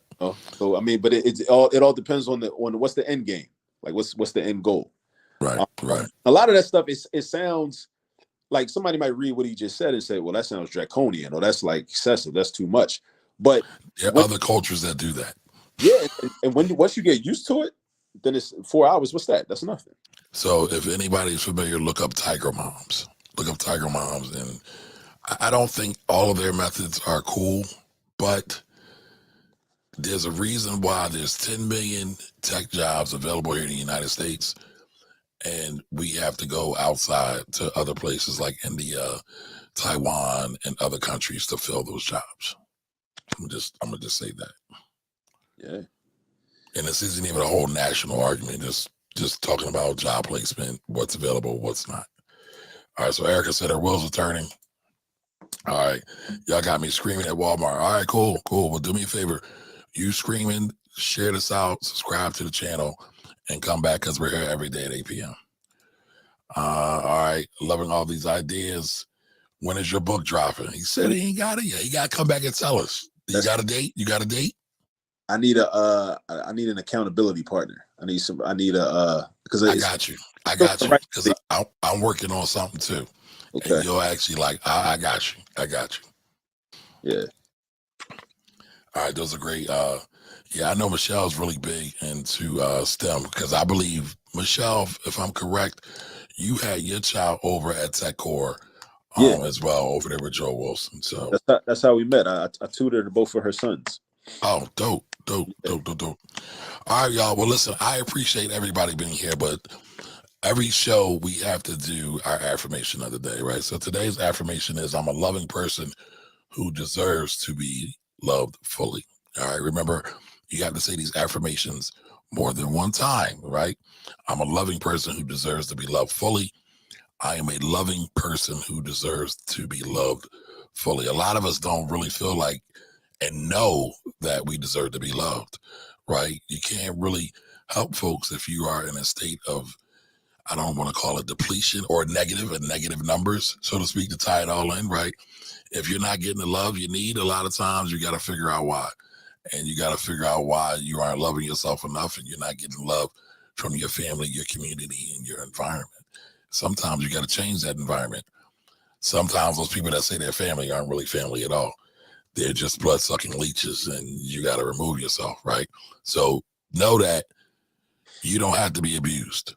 So I mean, but it all depends on what's the end game, like what's the end goal, right? Right. A lot of that stuff it sounds like somebody might read what he just said and say, well, that sounds draconian, or that's like excessive, that's too much. But there are other cultures that do that. Yeah, and once you get used to it, then it's 4 hours. What's that? That's nothing. So if anybody's familiar, look up Tiger Moms. Look up Tiger Moms, and I don't think all of their methods are cool, but there's a reason why there's 10 million tech jobs available here in the United States, and we have to go outside to other places like India, Taiwan, and other countries to fill those jobs. I'm gonna just say that. Yeah. And this isn't even a whole national argument. Just talking about job placement, what's available, what's not. All right. So Erica said her wheels are turning. All right. Y'all got me screaming at Walmart. All right, cool. Well, do me a favor. You screaming, share this out, subscribe to the channel, and come back because we're here every day at 8 p.m. All right. Loving all these ideas. When is your book dropping? He said he ain't got it yet. He got to come back and tell us. You got a date? I need an accountability partner. Because I got you because I'm working on something too. Okay. And you'll actually I got you. Yeah. All right, those are great. I know Michelle's really big into STEM because I believe, Michelle, if I'm correct, you had your child over at TechCore as well over there with Joe Wilson. So that's how we met. I tutored both of her sons. Oh, dope. All right, y'all. Well, listen, I appreciate everybody being here, but every show we have to do our affirmation of the day, right? So today's affirmation is I'm a loving person who deserves to be loved fully. All right. Remember, you have to say these affirmations more than one time, right? I'm a loving person who deserves to be loved fully. I am a loving person who deserves to be loved fully. A lot of us don't really feel like and know that we deserve to be loved, right? You can't really help folks if you are in a state of, I don't want to call it depletion or negative numbers, so to speak, to tie it all in, right? If you're not getting the love you need, a lot of times you got to figure out why. And you got to figure out why you aren't loving yourself enough and you're not getting love from your family, your community, and your environment. Sometimes you got to change that environment. Sometimes those people that say they're family aren't really family at all. They're just blood-sucking leeches, and you got to remove yourself, right? So know that you don't have to be abused.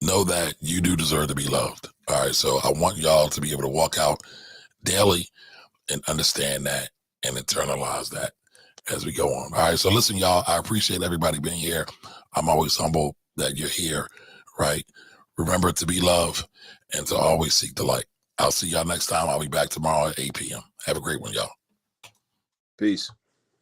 Know that you do deserve to be loved. All right, so I want y'all to be able to walk out daily and understand that and internalize that. as we go on. All right. So listen, y'all, I appreciate everybody being here. I'm always humbled that you're here, right? Remember to be love and to always seek the light. I'll see y'all next time. I'll be back tomorrow at 8 p.m. Have a great one, y'all. Peace.